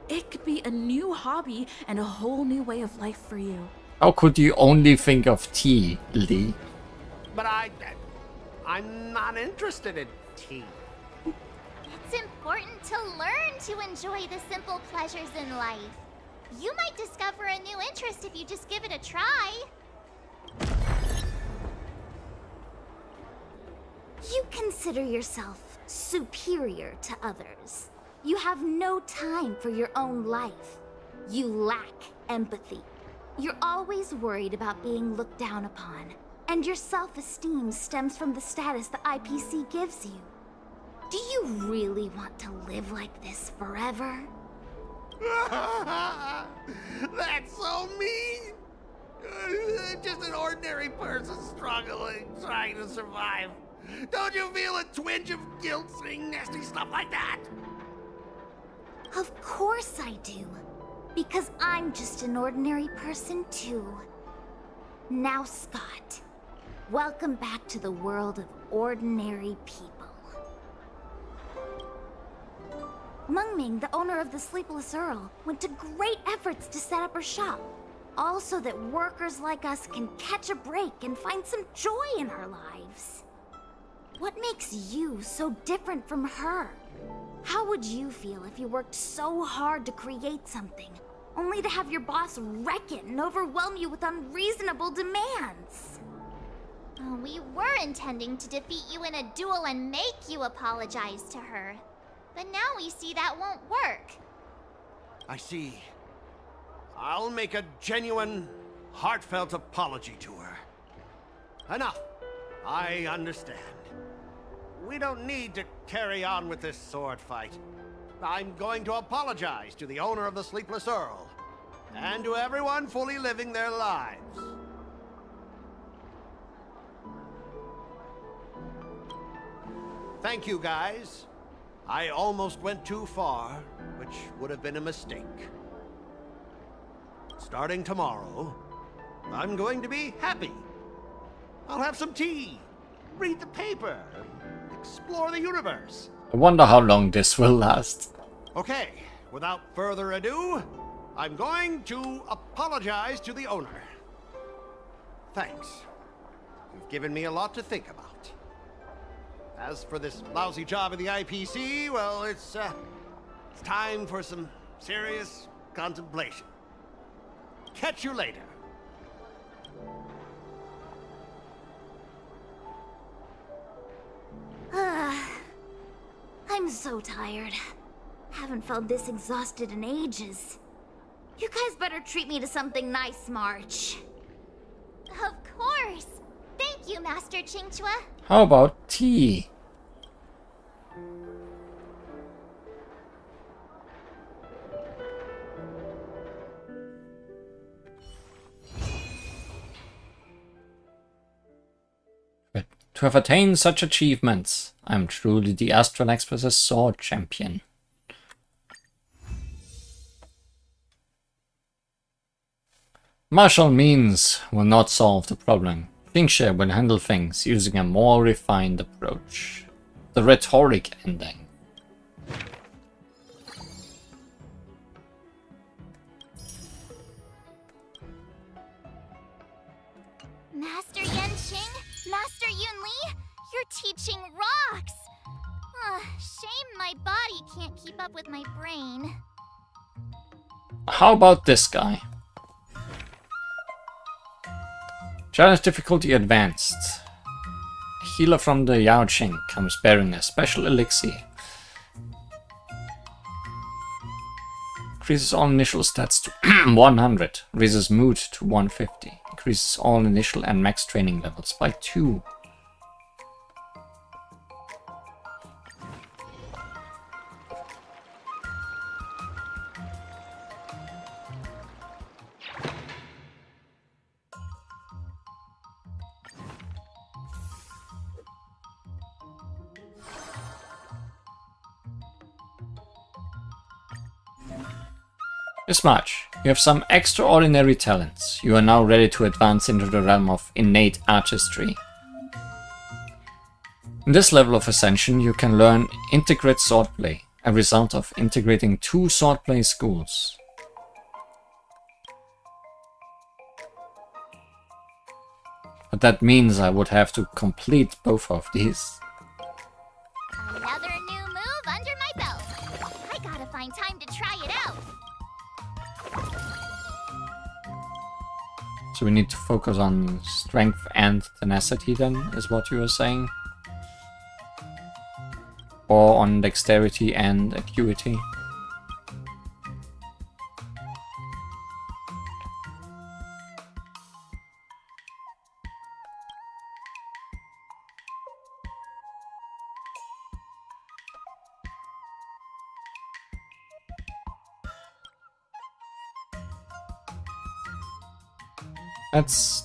It could be a new hobby and a whole new way of life for you. How could you only think of tea, Lee? But I'm not interested in tea. It's important to learn to enjoy the simple pleasures in life. You might discover a new interest if you just give it a try. You consider yourself superior to others. You have no time for your own life. You lack empathy. You're always worried about being looked down upon, and your self-esteem stems from the status the IPC gives you. Do you really want to live like this forever? That's so mean! Just an ordinary person struggling, trying to survive. Don't you feel a twinge of guilt saying nasty stuff like that? Of course I do. Because I'm just an ordinary person too. Now, Scott, welcome back to the world of ordinary people. Mengming, the owner of the Sleepless Earl, went to great efforts to set up her shop. All so that workers like us can catch a break and find some joy in our lives. What makes you so different from her? How would you feel if you worked so hard to create something, only to have your boss wreck it and overwhelm you with unreasonable demands? We were intending to defeat you in a duel and make you apologize to her. But now we see that won't work. I see. I'll make a genuine, heartfelt apology to her. Enough. I understand. We don't need to carry on with this sword fight. I'm going to apologize to the owner of the Sleepless Earl, and to everyone fully living their lives. Thank you, guys. I almost went too far, which would have been a mistake. Starting tomorrow, I'm going to be happy. I'll have some tea, read the paper, explore the universe. I wonder how long this will last. Okay, without further ado, I'm going to apologize to the owner. Thanks. You've given me a lot to think about. As for this lousy job in the IPC, well, it's time for some serious contemplation. Catch you later. I'm so tired. Haven't felt this exhausted in ages. You guys better treat me to something nice, March. Of course. Thank you, Master Qingchua. How about tea? But to have attained such achievements, I'm truly the Astral Express's sword champion. Martial means will not solve the problem. Xingxue will handle things using a more refined approach. The rhetoric ending. Master Yanqing, Master Yunli, your teaching rocks. Shame my body can't keep up with my brain. How about this guy? Challenge difficulty advanced. A healer from the Yaoqing comes bearing a special elixir. Increases all initial stats to 100. Raises mood to 150. Increases all initial and max training levels by 2. This much. You have some extraordinary talents. You are now ready to advance into the realm of innate artistry. In this level of ascension, you can learn integrate swordplay, a result of integrating 2 swordplay schools. But that means I would have to complete both of these. Another new move under my belt. I gotta find time to try it out. So we need to focus on strength and tenacity then, is what you were saying? Or on dexterity and acuity?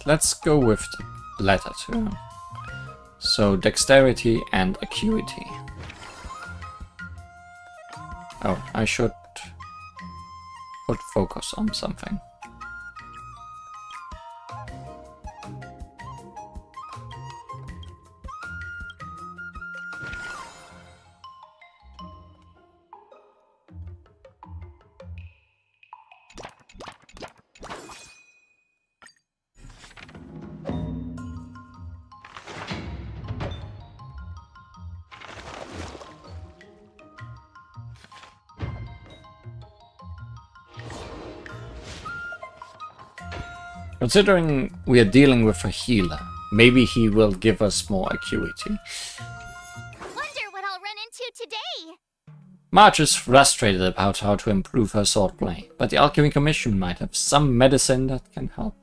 Let's go with the latter two. So dexterity and acuity. Oh, I should put focus on something. Considering we are dealing with a healer, maybe he will give us more acuity. Wonder what I'll run into today. Marge is frustrated about how to improve her swordplay, but the Alchemy Commission might have some medicine that can help.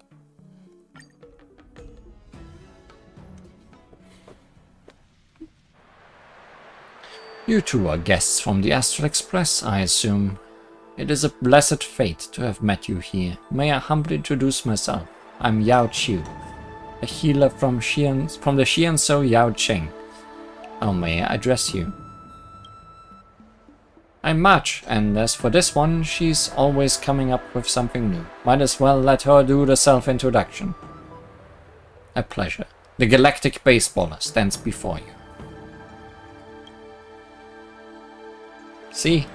You two are guests from the Astral Express, I assume. It is a blessed fate to have met you here. May I humbly introduce myself. I'm Yao Qiu, a healer from the Xianzhou Yao Cheng. How may I address you? I'm March, and as for this one, she's always coming up with something new. Might as well let her do the self-introduction. A pleasure. The Galactic Baseballer stands before you. See?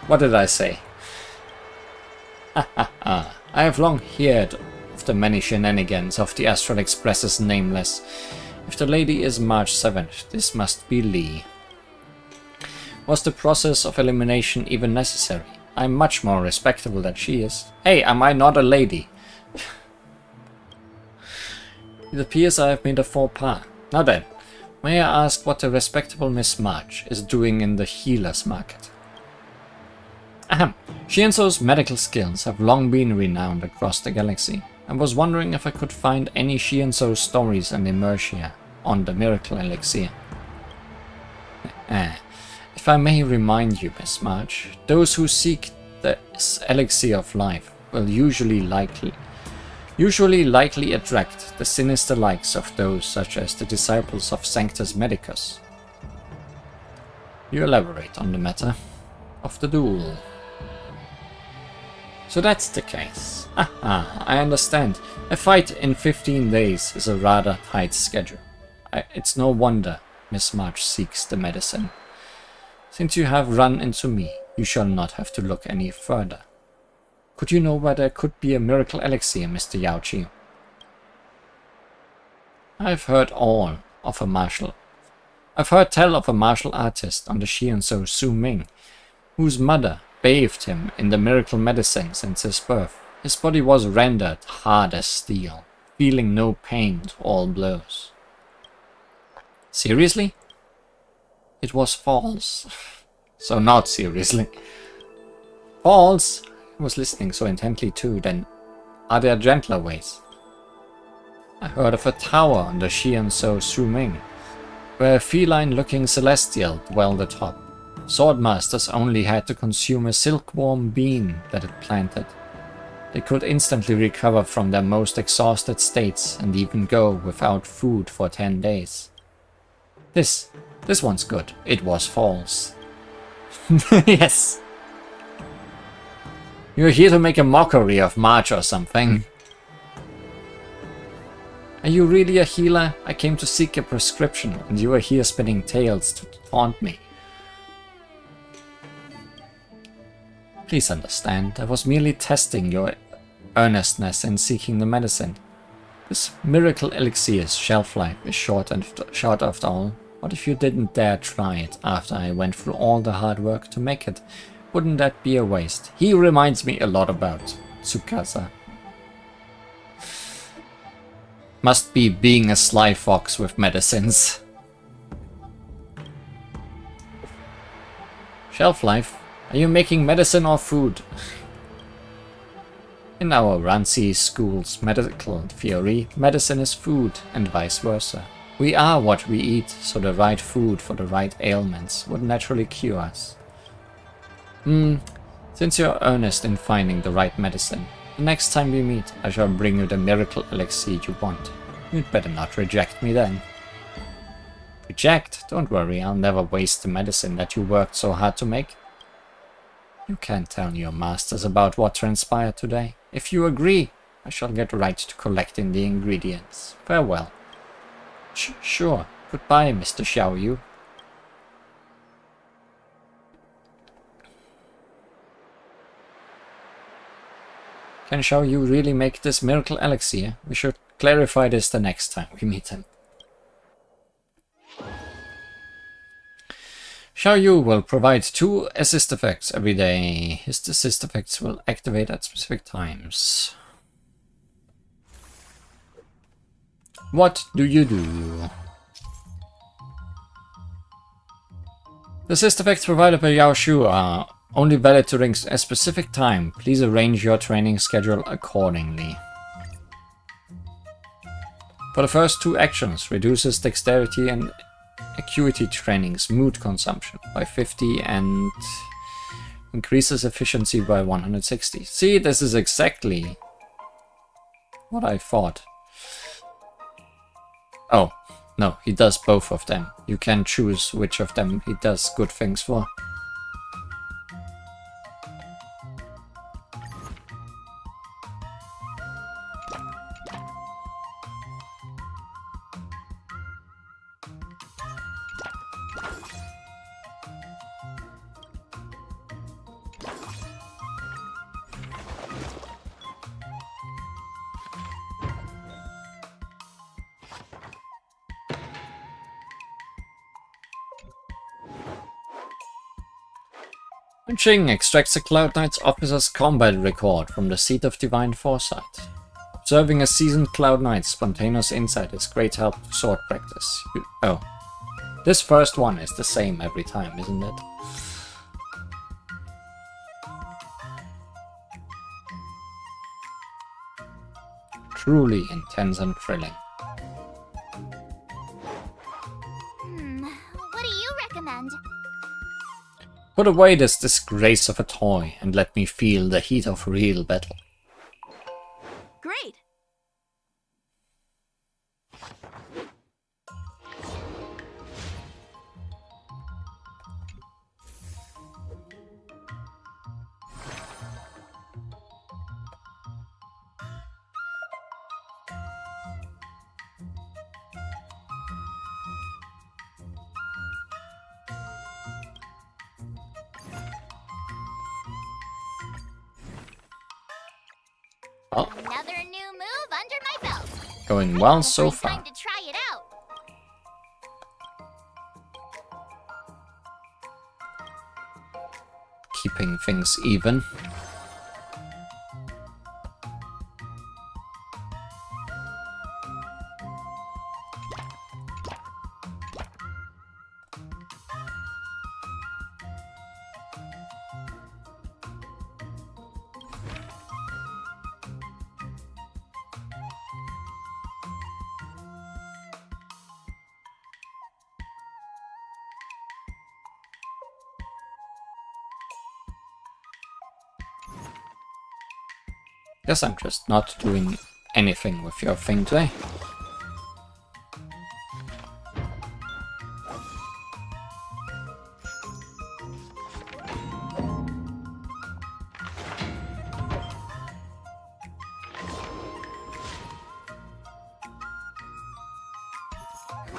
What did I say? I have long heard of the many shenanigans of the Astral Express's Nameless. If the lady is March 7th, this must be Lee. Was the process of elimination even necessary? I'm much more respectable than she is. Hey, am I not a lady? It appears I have made a faux pas. Now then, may I ask what the respectable Miss March is doing in the healer's market? Ahem. Xianzhou's medical skills have long been renowned across the galaxy. I was wondering if I could find any Xianzhou stories and inertia on the miracle elixir. If I may remind you, Miss March, those who seek this elixir of life will usually likely attract the sinister likes of those such as the disciples of Sanctus Medicus. You elaborate on the matter of the duel. So that's the case. I understand. A fight in 15 days is a rather tight schedule. It's no wonder Miss March seeks the medicine. Since you have run into me, you shall not have to look any further. Could you know where there could be a miracle elixir, Mr. Yao Qiu? I've heard tell of a martial artist on the Xianzhou Su Ming, whose mother bathed him in the miracle medicine since his birth. His body was rendered hard as steel, feeling no pain to all blows. Seriously? It was false. So not seriously. False? I was listening so intently too, then are there gentler ways? I heard of a tower on the Xianzhou Su Ming, where a feline-looking celestial dwelled atop. Swordmasters only had to consume a silkworm bean that it planted. They could instantly recover from their most exhausted states and even go without food for 10 days. This one's good. It was false. Yes. You're here to make a mockery of March or something. Are you really a healer? I came to seek a prescription, and you are here spinning tales to taunt me. Please understand, I was merely testing your earnestness in seeking the medicine. This miracle elixir's shelf life is short after all. What if you didn't dare try it after I went through all the hard work to make it? Wouldn't that be a waste? He reminds me a lot about Tsukasa. Must be being a sly fox with medicines. Shelf life? Are you making medicine or food? In our Ranzi school's medical theory, medicine is food and vice versa. We are what we eat, so the right food for the right ailments would naturally cure us. Since you're earnest in finding the right medicine, the next time we meet, I shall bring you the miracle elixir you want. You'd better not reject me then. Reject? Don't worry, I'll never waste the medicine that you worked so hard to make. You can tell your masters about what transpired today. If you agree, I shall get right to collecting the ingredients. Farewell. Sure. Goodbye, Mr. Xiaoyu. Can Xiaoyu really make this miracle elixir? We should clarify this the next time we meet him. Xiaoyu will provide 2 assist effects every day. His assist effects will activate at specific times. What do you do? The assist effects provided by Yao Shu are only valid during a specific time. Please arrange your training schedule accordingly. For the first 2 actions, reduces dexterity and acuity training's mood consumption by 50 and increases efficiency by 160. See, this is exactly what I thought. Oh, no, he does both of them. You can choose which of them he does good things for. Ching extracts a Cloud Knight's officer's combat record from the Seat of Divine Foresight. Observing a seasoned Cloud Knight's spontaneous insight is great help to sword practice. Oh. This first one is the same every time, isn't it? Truly intense and thrilling. What do you recommend? Put away this disgrace of a toy and let me feel the heat of real battle. Great! Well, Another new move under my belt. going well so far. Time to try it out. Keeping things even. Guess I'm just not doing anything with your thing today.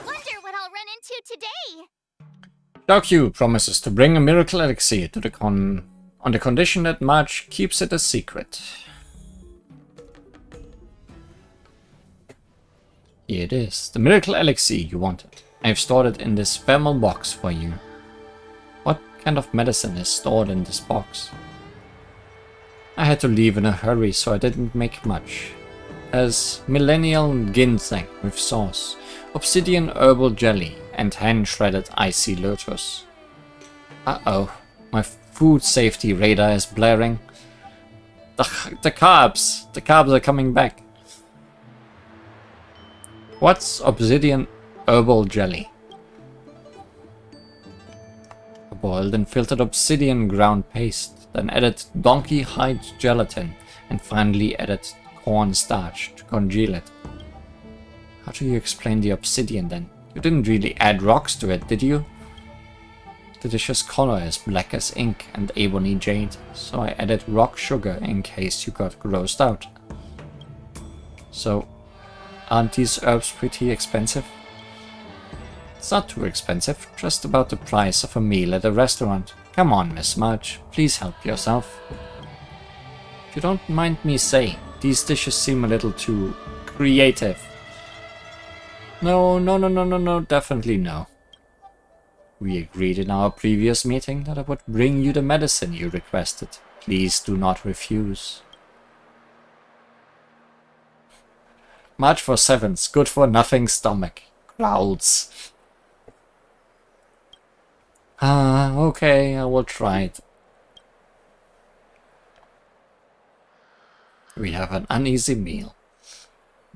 Wonder what I'll run into today. Xiaoyu promises to bring a miracle elixir to the on the condition that March keeps it a secret. Here it is, the miracle elixir you wanted. I have stored it in this thermal box for you. What kind of medicine is stored in this box? I had to leave in a hurry, so I didn't make much. There's millennial ginseng with sauce, obsidian herbal jelly, and hand-shredded icy lotus. Uh-oh, my food safety radar is blaring. The carbs are coming back. What's obsidian herbal jelly? Boiled and filtered obsidian ground paste, then added donkey hide gelatin, and finally added corn starch to congeal it. How do you explain the obsidian then? You didn't really add rocks to it, did you? The dish's color is black as ink and ebony jade, so I added rock sugar in case you got grossed out. So, aren't these herbs pretty expensive? It's not too expensive, just about the price of a meal at a restaurant. Come on, Miss March, please help yourself. If you don't mind me saying, these dishes seem a little too creative. No, definitely no. We agreed in our previous meeting that I would bring you the medicine you requested. Please do not refuse. March for sevens, good for nothing stomach. Growls. Okay, I will try it. We have an uneasy meal.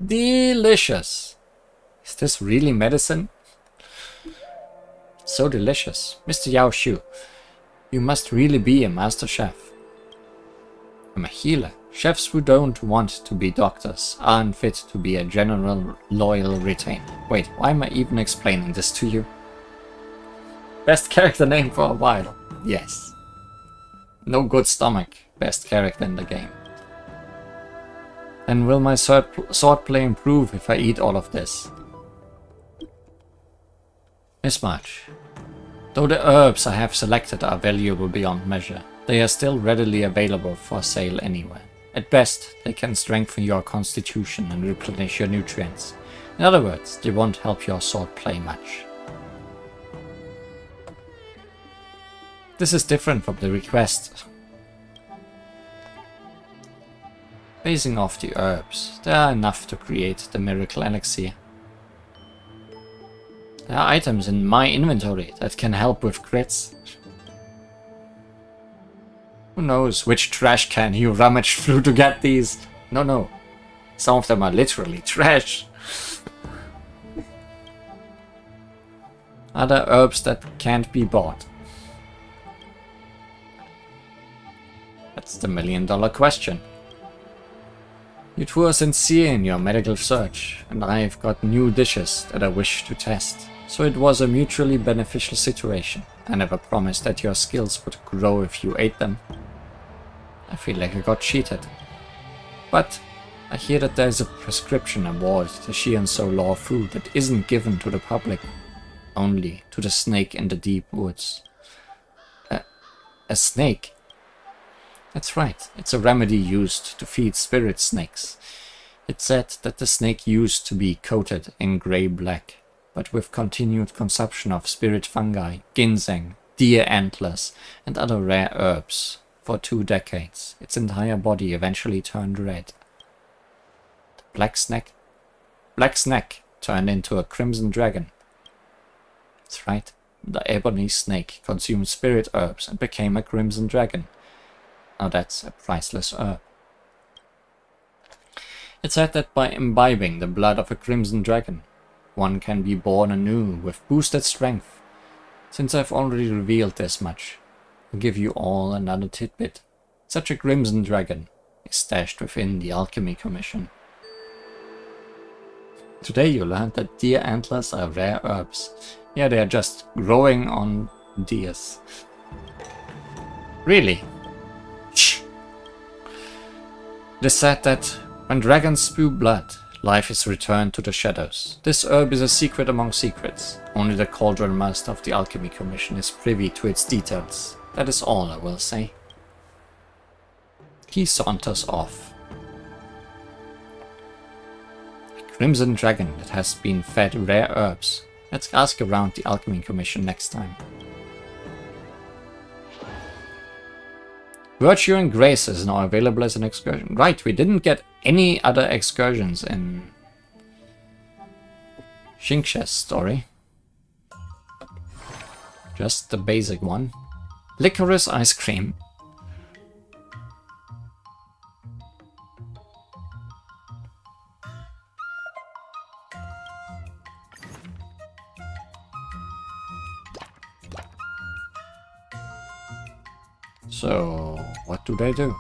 Delicious. Is this really medicine? So delicious. Mr. Yao Shu, you must really be a master chef. I'm a healer. Chefs who don't want to be doctors aren't fit to be a general loyal retainer. Wait, why am I even explaining this to you? Best character name for a while. Yes. No good stomach. Best character in the game. And will my swordplay improve if I eat all of this? Miss March, though the herbs I have selected are valuable beyond measure, they are still readily available for sale anywhere. At best, they can strengthen your constitution and replenish your nutrients. In other words, they won't help your swordplay much. This is different from the request. Basing off the herbs, there are enough to create the miracle elixir. There are items in my inventory that can help with crits. Who knows which trash can you rummaged through to get these? No. Some of them are literally trash. Are there herbs that can't be bought? That's the million-dollar question. You two are sincere in your medical search, and I've got new dishes that I wish to test. So it was a mutually beneficial situation. I never promised that your skills would grow if you ate them. I feel like I got cheated. But I hear that there's a prescription award to Shianso Law food that isn't given to the public. Only to the snake in the deep woods. A snake? That's right, it's a remedy used to feed spirit snakes. It's said that the snake used to be coated in grey-black, but with continued consumption of spirit fungi, ginseng, deer antlers, and other rare herbs for 2 decades, its entire body eventually turned red. The black snake turned into a crimson dragon. That's right, the ebony snake consumed spirit herbs and became a crimson dragon. Now that's a priceless herb. It's said that by imbibing the blood of a crimson dragon, one can be born anew with boosted strength. Since I've already revealed this much, I'll give you all another tidbit. Such a crimson dragon is stashed within the Alchemy Commission. Today you learned that deer antlers are rare herbs. Yeah, they are just growing on deers. Really? Shh. It is said that when dragons spew blood, life is returned to the shadows. This herb is a secret among secrets. Only the Cauldron Master of the Alchemy Commission is privy to its details. That is all I will say. He saunters off. A crimson dragon that has been fed rare herbs. Let's ask around the Alchemy Commission next time. Virtue and Grace is now available as an excursion. Right, we didn't get any other excursions in Xingqia's story. Just the basic one. Licorice ice cream. So, what do they do?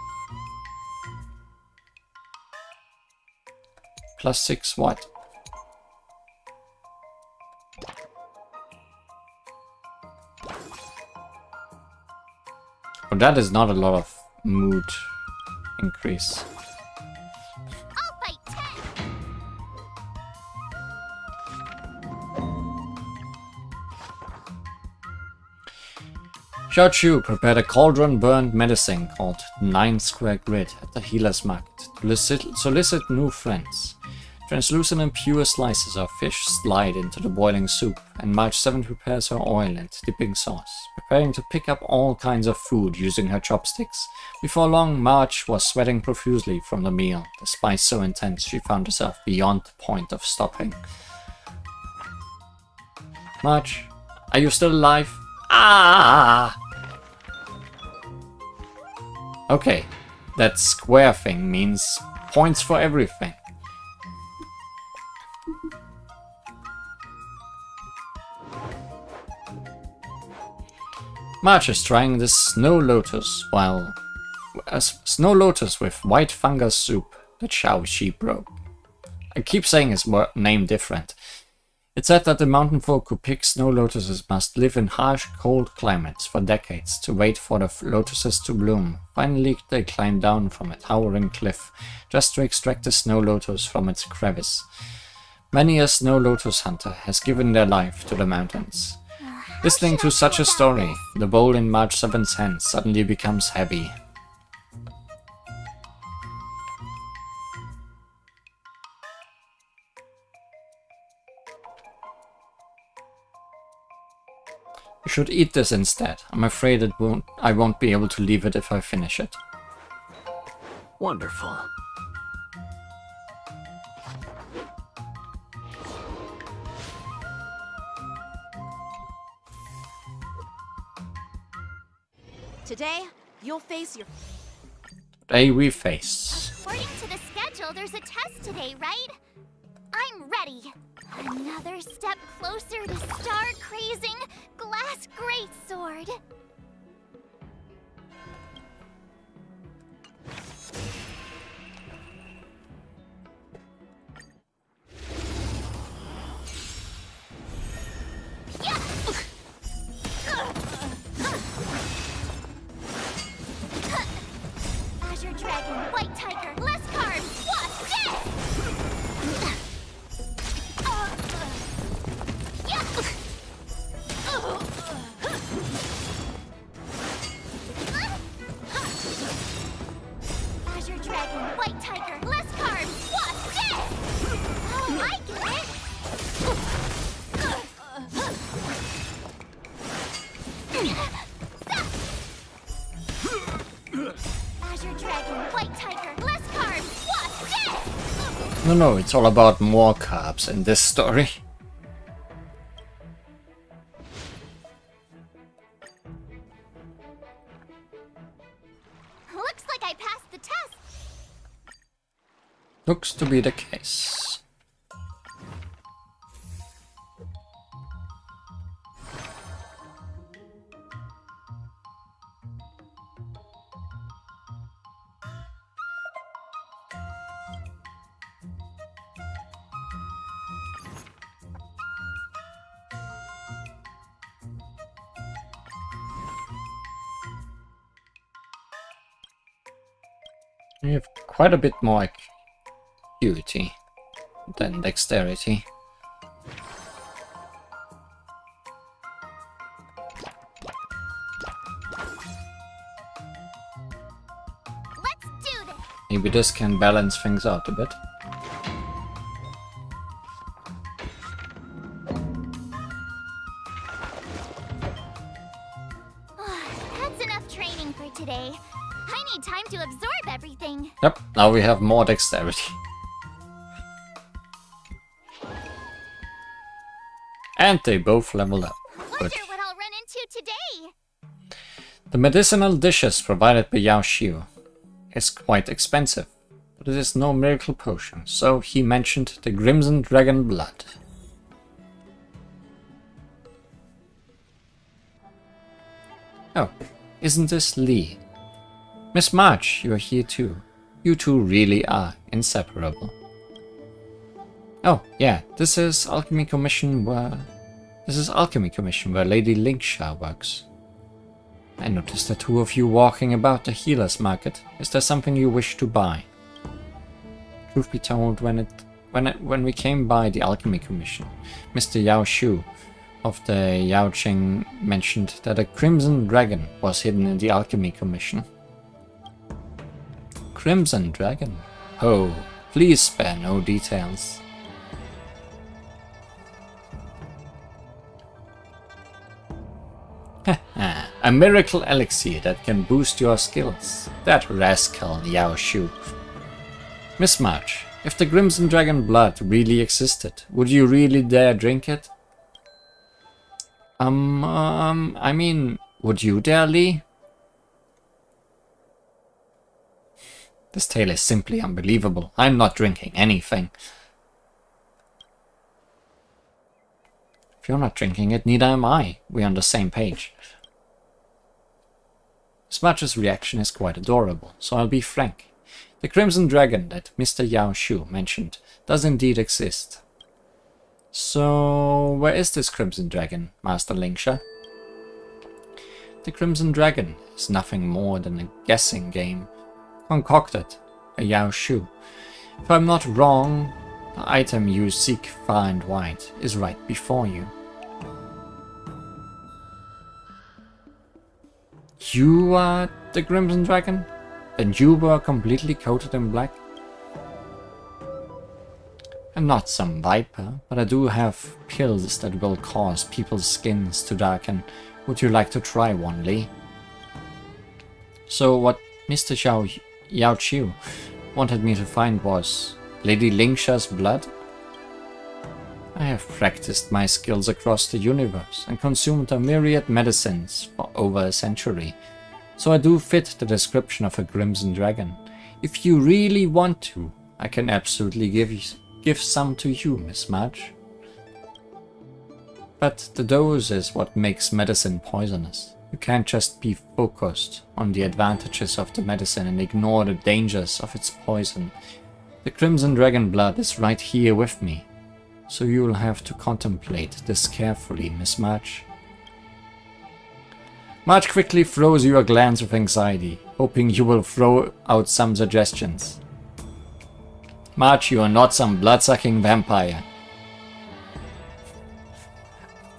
+6 what? that is not a lot of mood increase. I'll fight 10. Xiao Chu prepared a cauldron-burned medicine called 9 Square Grid at the healer's market to solicit new friends. Translucent and pure slices of fish slide into the boiling soup, and March 7 prepares her oil and dipping sauce, preparing to pick up all kinds of food using her chopsticks. Before long, March was sweating profusely from the meal, the spice so intense she found herself beyond the point of stopping. March, are you still alive? Ah! Okay, that square thing means points for everything. March is trying this snow lotus while a snow lotus with white fungus soup that Xiao Xi broke. I keep saying his name different. It said that the mountain folk who pick snow lotuses must live in harsh, cold climates for decades to wait for the lotuses to bloom. Finally, they climb down from a towering cliff just to extract the snow lotus from its crevice. Many a snow lotus hunter has given their life to the mountains. Listening to such a story, the bowl in March 7's hand suddenly becomes heavy. You should eat this instead. I'm afraid I won't be able to leave it if I finish it. Wonderful. Today, you'll face your... Today we face. According to the schedule, there's a test today, right? I'm ready. Another step closer to star-crazing glass greatsword. Azure Dragon, White Tiger, less cards, what's Azure Dragon, White Tiger, less cards, what's this? Oh, I get it! Azure Dragon, White Tiger, less cards, what's this? No, it's all about more carbs in this story. Looks like I passed the test. Looks to be the case. You have quite a bit more acuity than dexterity. Let's do this. Maybe this can balance things out a bit. That's enough training for today. I need time to absorb everything. Yep, now we have more dexterity. And they both level up. Wonder what I'll run into today. The medicinal dishes provided by Yao Xiu is quite expensive, but it is no miracle potion, so he mentioned the Crimson Dragon Blood. Oh, isn't this Lee? Miss March, you are here too. You two really are inseparable. Oh, yeah, this is Alchemy Commission where Lady Linksha works. I noticed the two of you walking about the healer's market. Is there something you wish to buy? Truth be told, when we came by the Alchemy Commission, Mr. Yao Shu of the Yaoqing mentioned that a Crimson Dragon was hidden in the Alchemy Commission. Crimson Dragon? Oh, please spare no details. A miracle elixir that can boost your skills. That rascal Yao Shu. Miss March, if the Crimson Dragon blood really existed, would you really dare drink it? I mean, would you dare, Lee? This tale is simply unbelievable. I'm not drinking anything. If you're not drinking it, neither am I. We're on the same page. Miss March's reaction is quite adorable, so I'll be frank. The Crimson Dragon that Mr. Yao Shu mentioned does indeed exist. So, where is this Crimson Dragon, Master Lingsha? The Crimson Dragon is nothing more than a guessing game concocted by Yao Shu. If I'm not wrong, the item you seek far and wide is right before you. You are the Crimson Dragon? Then you were completely coated in black? I'm not some viper, but I do have pills that will cause people's skins to darken. Would you like to try one, Lee? So what Mr. Yao Chiu wanted me to find was Lady Lingsha's blood? I have practiced my skills across the universe and consumed a myriad medicines for over a century, so I do fit the description of a Crimson Dragon. If you really want to, I can absolutely give some to you, Miss March. But the dose is what makes medicine poisonous. You can't just be focused on the advantages of the medicine and ignore the dangers of its poison. The Crimson Dragon blood is right here with me, so you'll have to contemplate this carefully, Miss March. March quickly throws you a glance of anxiety, hoping you will throw out some suggestions. March, you are not some blood-sucking vampire.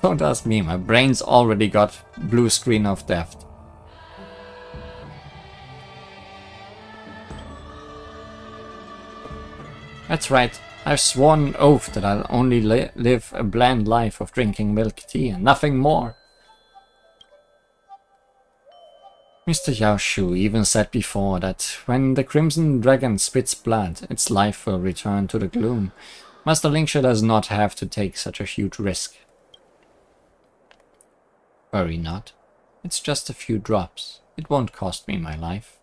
Don't ask me, my brain's already got blue screen of death. That's right, I've sworn an oath that I'll only live a bland life of drinking milk tea and nothing more. Mr. Yao Shu even said before that when the Crimson Dragon spits blood, its life will return to the gloom. Master Lingsha does not have to take such a huge risk. Worry not. It's just a few drops. It won't cost me my life.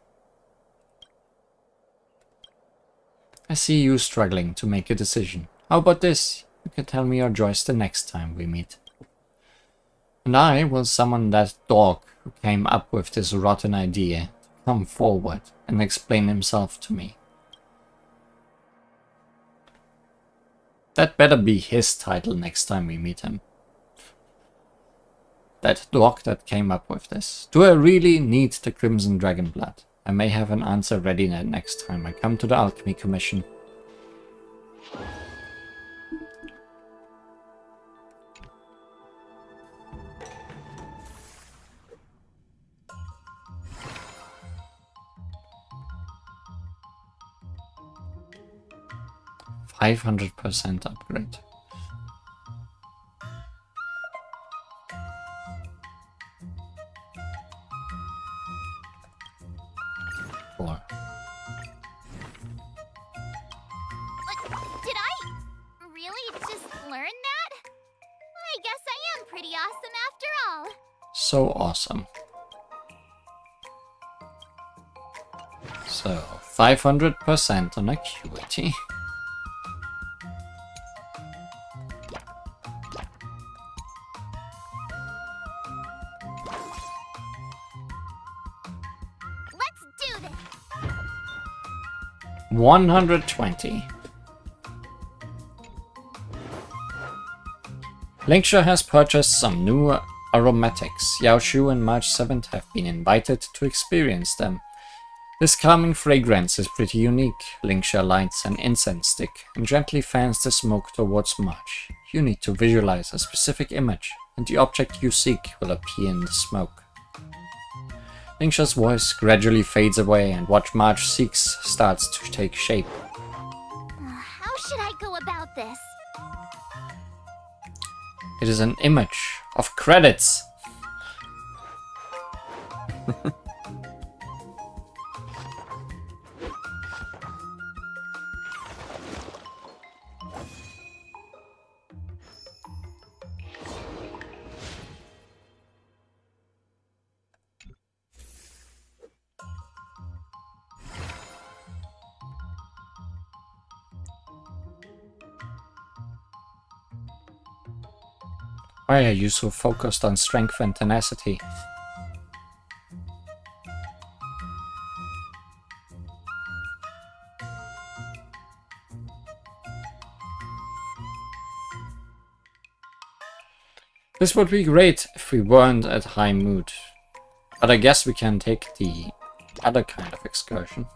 I see you struggling to make a decision. How about this? You can tell me your choice the next time we meet. And I will summon that dog who came up with this rotten idea to come forward and explain himself to me. That better be his title next time we meet him. That dog that came up with this. Do I really need the Crimson Dragon blood? I may have an answer ready next time I come to the Alchemy Commission. %500 upgrade. Four. Did I really just learn that? I guess I am pretty awesome after all. So awesome. So, 500% on acuity. Let's do this. 120. Lingsha has purchased some new aromatics. Yao Shu and March 7th have been invited to experience them. This calming fragrance is pretty unique. Linkshare lights an incense stick and gently fans the smoke towards March. You need to visualize a specific image, and the object you seek will appear in the smoke. Linkshare's voice gradually fades away, and what March seeks starts to take shape. How should I go about this? It is an image of credits. Why are you so focused on strength and tenacity? This would be great if we weren't at high mood, but I guess we can take the other kind of excursion.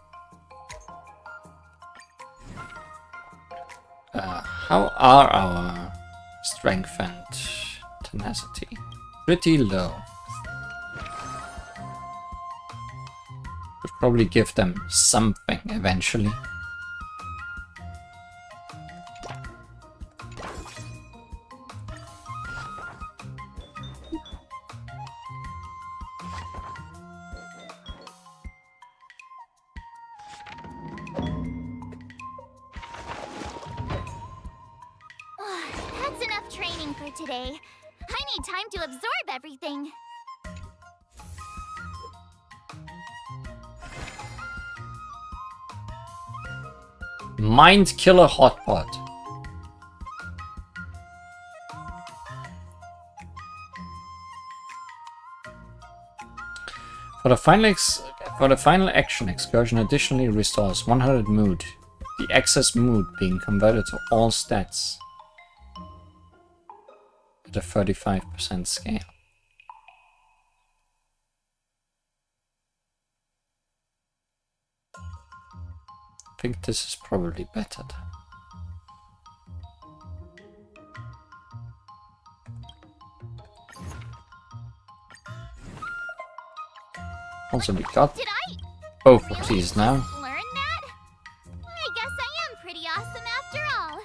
How are our strength and tenacity? Pretty low. Would probably give them something eventually. That's enough training for today. I need time to absorb everything. Mind Killer Hotpot. For the final action, excursion additionally restores 100 mood, the excess mood being converted to all stats at a 35% scale. I think this is probably better. Also, we got both of these now. Learn that? I guess I am pretty awesome after all.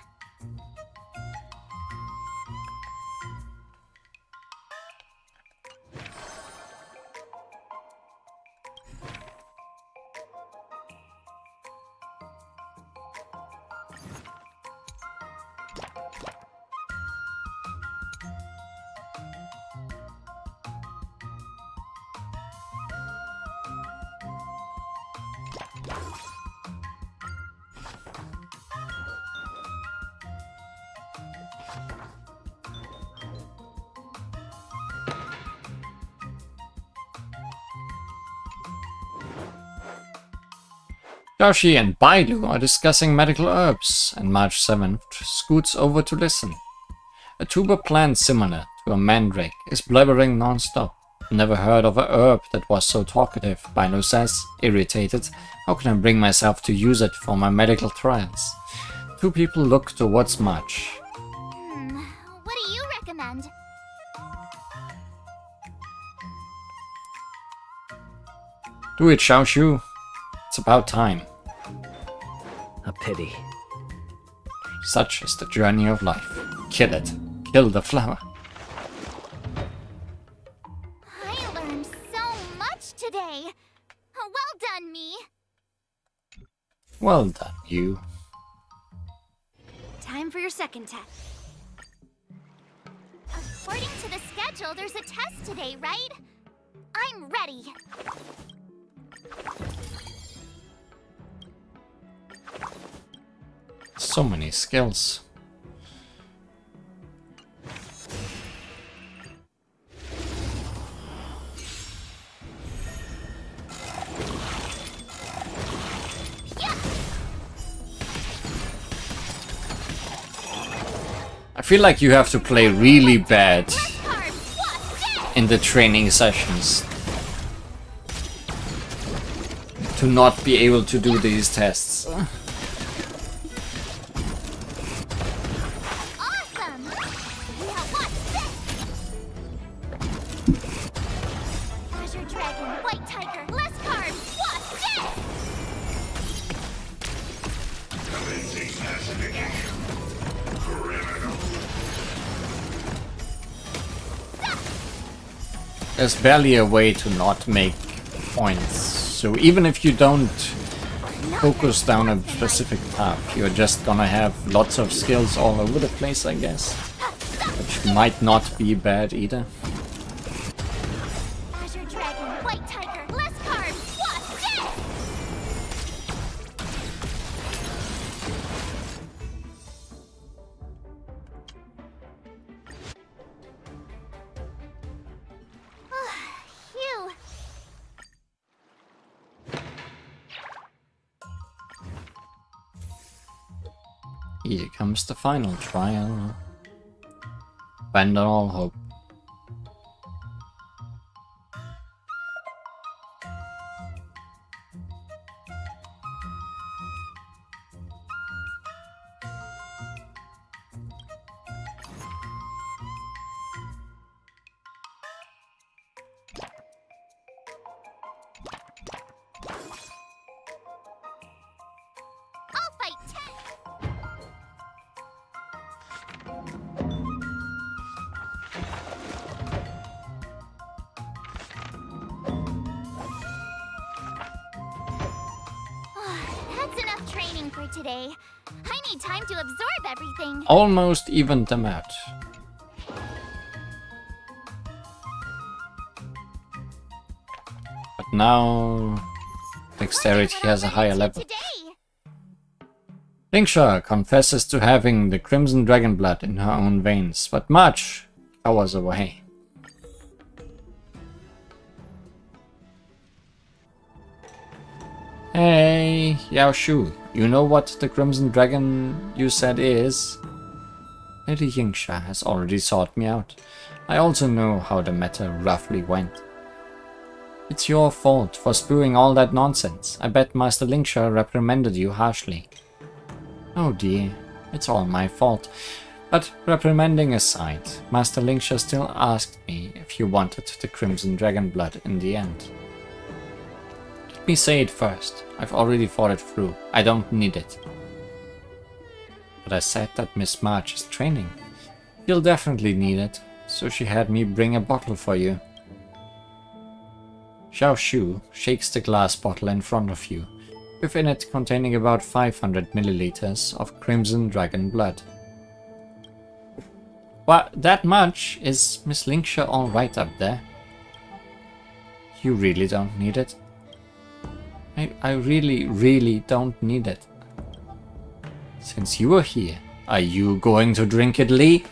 Yoshi and Bailu are discussing medical herbs, and March 7th scoots over to listen. A tuber plant similar to a mandrake is blabbering non-stop. Never heard of a herb that was so talkative, Bailu says, irritated. How can I bring myself to use it for my medical trials? Two people look towards March. What do you recommend? Do it, Xiaoshu. It's about time. A pity. Such is the journey of life. Kill it. Kill the flower. I learned so much today. Well done, me. Well done, you. Time for your second test. According to the schedule, there's a test today, right? I'm ready. So many skills. I feel like you have to play really bad in the training sessions to not be able to do these tests. Awesome! Now watch this! Azure Dragon, White Tiger, less carbs, watch this! There's barely a way to not make points. So even if you don't focus down a specific path, you're just gonna have lots of skills all over the place, I guess. Which might not be bad either. Azure Dragon, White Tiger, less carbs, watch this! Phew. Here comes the final trial. Abandon all hope. I'll fight 10! That's enough training for today. I need time to absorb everything. Almost evened them out. But now dexterity has a higher level. Today. Lingsha confesses to having the crimson dragon blood in her own veins, but March cowers away. Hey, Yao Shu, you know what the crimson dragon you said is? Lady Yingsha has already sought me out. I also know how the matter roughly went. It's your fault for spewing all that nonsense. I bet Master Lingsha reprimanded you harshly. Oh dear, it's all my fault. But reprimanding aside, Master Lingsha still asked me if you wanted the Crimson Dragon blood in the end. Let me say it first. I've already thought it through. I don't need it. But I said that Miss March is training. You'll definitely need it, so she had me bring a bottle for you. Xiao Shu shakes the glass bottle in front of you, within it containing about 500 milliliters of Crimson Dragon blood. Well, that much? Is Miss Lingsha alright up there? You really don't need it. I really don't need it. Since you are here, are you going to drink it, Lee?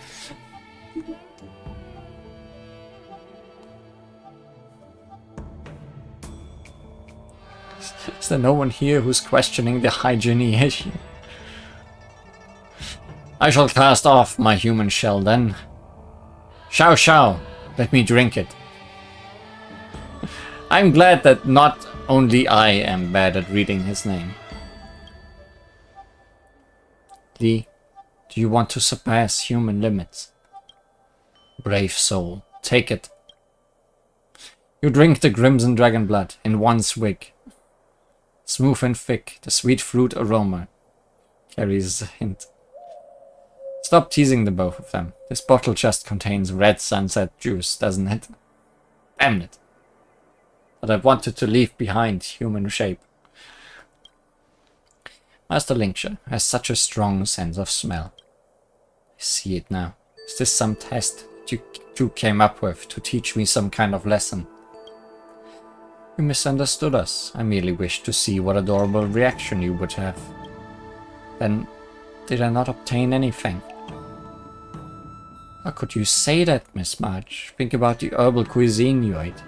Is there no one here who's questioning the hygiene issue? I shall cast off my human shell then. Xiao Xiao, let me drink it. I'm glad that not only I am bad at reading his name. Lee, do you want to surpass human limits? Brave soul, take it. You drink the Crimson Dragon blood in one swig. Smooth and thick, the sweet fruit aroma carries a hint. Stop teasing the both of them. This bottle just contains red sunset juice, doesn't it? Damn it. But I wanted to leave behind human shape. Master Lingsha has such a strong sense of smell. I see it now. Is this some test you two came up with to teach me some kind of lesson? You misunderstood us. I merely wished to see what adorable reaction you would have. Then, did I not obtain anything? How could you say that, Miss March? Think about the herbal cuisine you ate.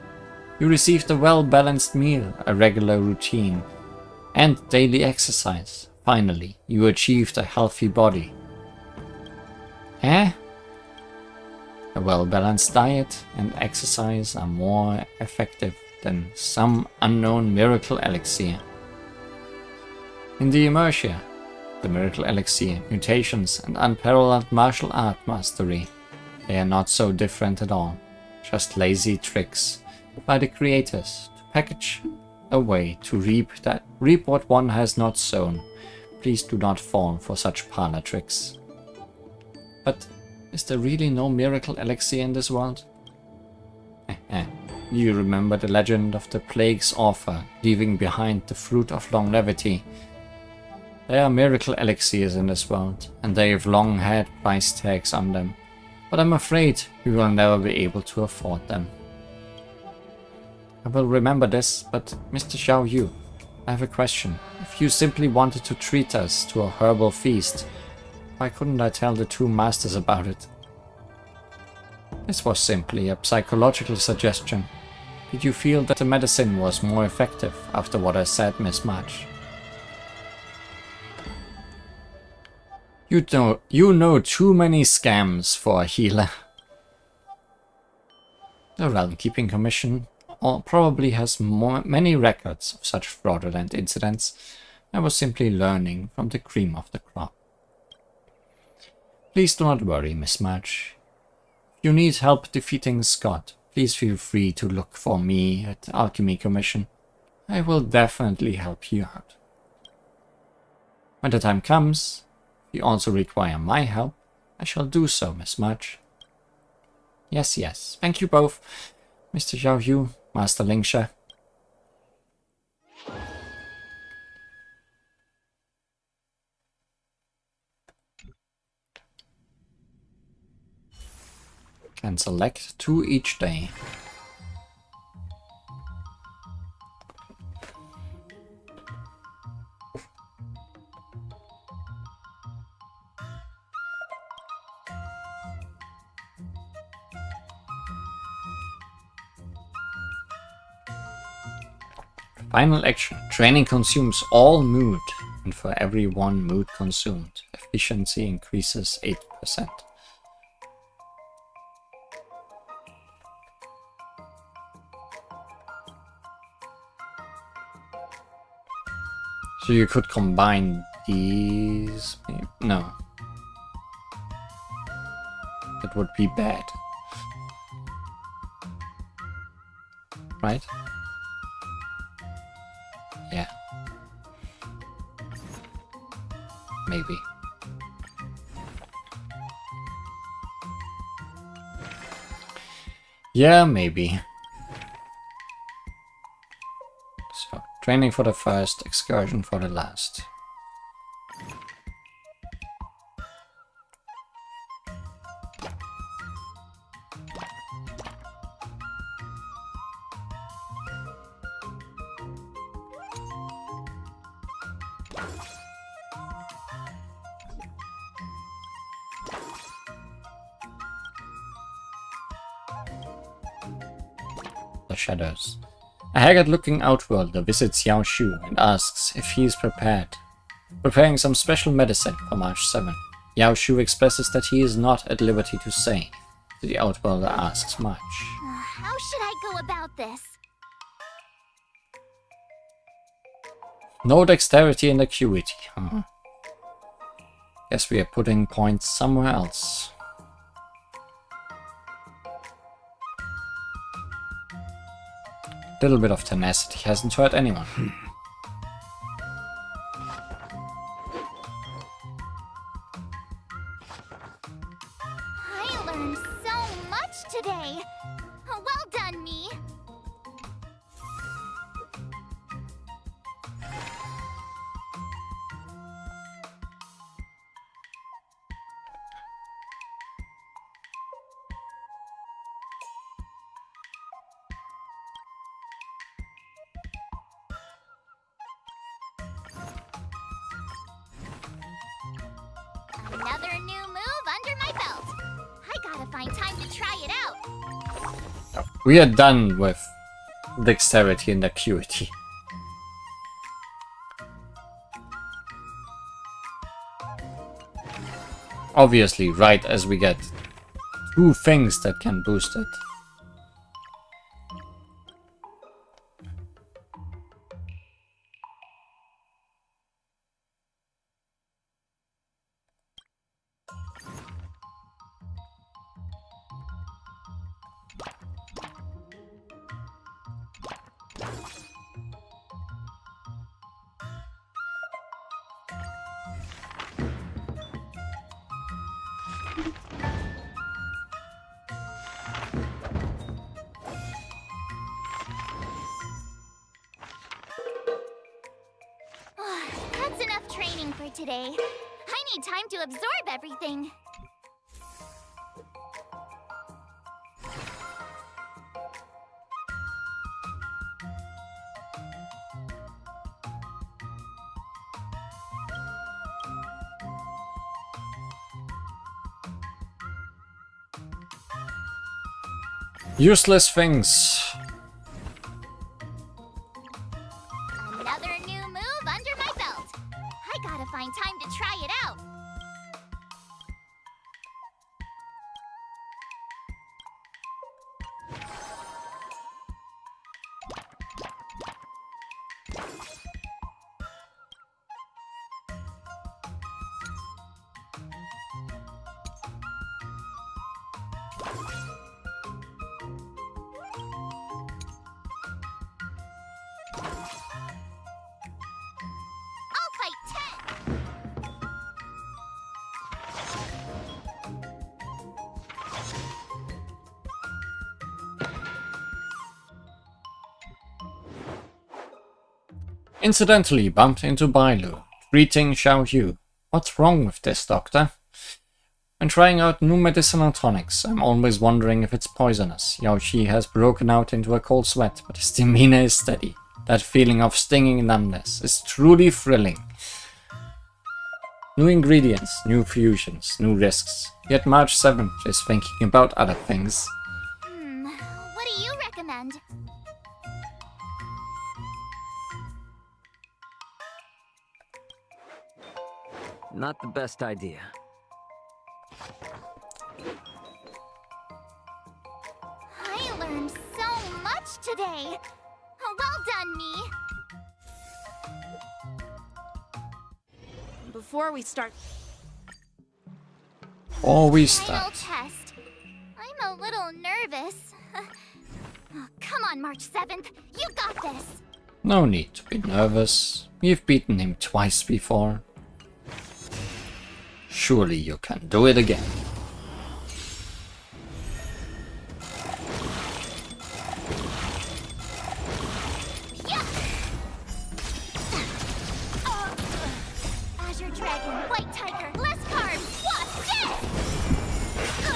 You received a well-balanced meal, a regular routine, and daily exercise. Finally, you achieved a healthy body. Eh? A well-balanced diet and exercise are more effective than some unknown miracle elixir. In the inertia, the miracle elixir, mutations, and unparalleled martial art mastery, they are not so different at all. Just lazy tricks by the creators to package a way to reap what one has not sown. Please do not fall for such parlor tricks. But is there really no miracle elixir in this world? You remember the legend of the plague's author leaving behind the fruit of longevity. There are miracle elixirs in this world, and they have long had price tags on them. But I'm afraid we will never be able to afford them. I will remember this, but Mr. Xiao Yu, I have a question. If you simply wanted to treat us to a herbal feast, why couldn't I tell the two masters about it? This was simply a psychological suggestion. Did you feel that the medicine was more effective after what I said, Miss March? You know too many scams for a healer. The Realm Keeping Commission probably has many records of such fraudulent incidents. I was simply learning from the cream of the crop. Please do not worry, Miss March. If you need help defeating Scott, please feel free to look for me at the Alchemy Commission. I will definitely help you out. When the time comes, if you also require my help, I shall do so, Miss March. Yes, yes. Thank you both, Mr. Xiao Yu, Master Lingsha. Can select 2 each day. Final action. Training consumes all mood, and for every 1 mood consumed, efficiency increases 8%. So you could combine these... No. That would be bad. Right? Yeah. Maybe. Yeah, maybe. So, training for the first, excursion for the last. Shadows. A haggard-looking outworlder visits Yao Shu and asks if he is preparing some special medicine for March 7. Yao Shu expresses that he is not at liberty to say. The outworlder asks much. How should I go about this? No dexterity and acuity. Guess we are putting points somewhere else. Little bit of tenacity hasn't hurt anyone. I learned so much today. Well done, me. Another new move under my belt. I gotta find time to try it out. We are done with dexterity and acuity. Obviously, right as we get 2 things that can boost it. That's enough training for today. I need time to absorb everything. Useless things. Another new move under my belt. I gotta find time to try it out. I'll fight 10. Incidentally bumped into Bailu. Greeting Xiao Yu. What's wrong with this, doctor? When trying out new medicinal tonics, I'm always wondering if it's poisonous. Yao Xi has broken out into a cold sweat, but his demeanor is steady. That feeling of stinging numbness is truly thrilling. New ingredients, new fusions, new risks. Yet March 7th is thinking about other things. What do you recommend? Not the best idea. I learned so much today. Well done, me. Before we start, Or we Final start. test. I'm a little nervous. Oh, come on, March 7th. You got this. No need to be nervous. You've beaten him twice before. Surely you can do it again. Azure Dragon, White Tiger, less carbs, what's this?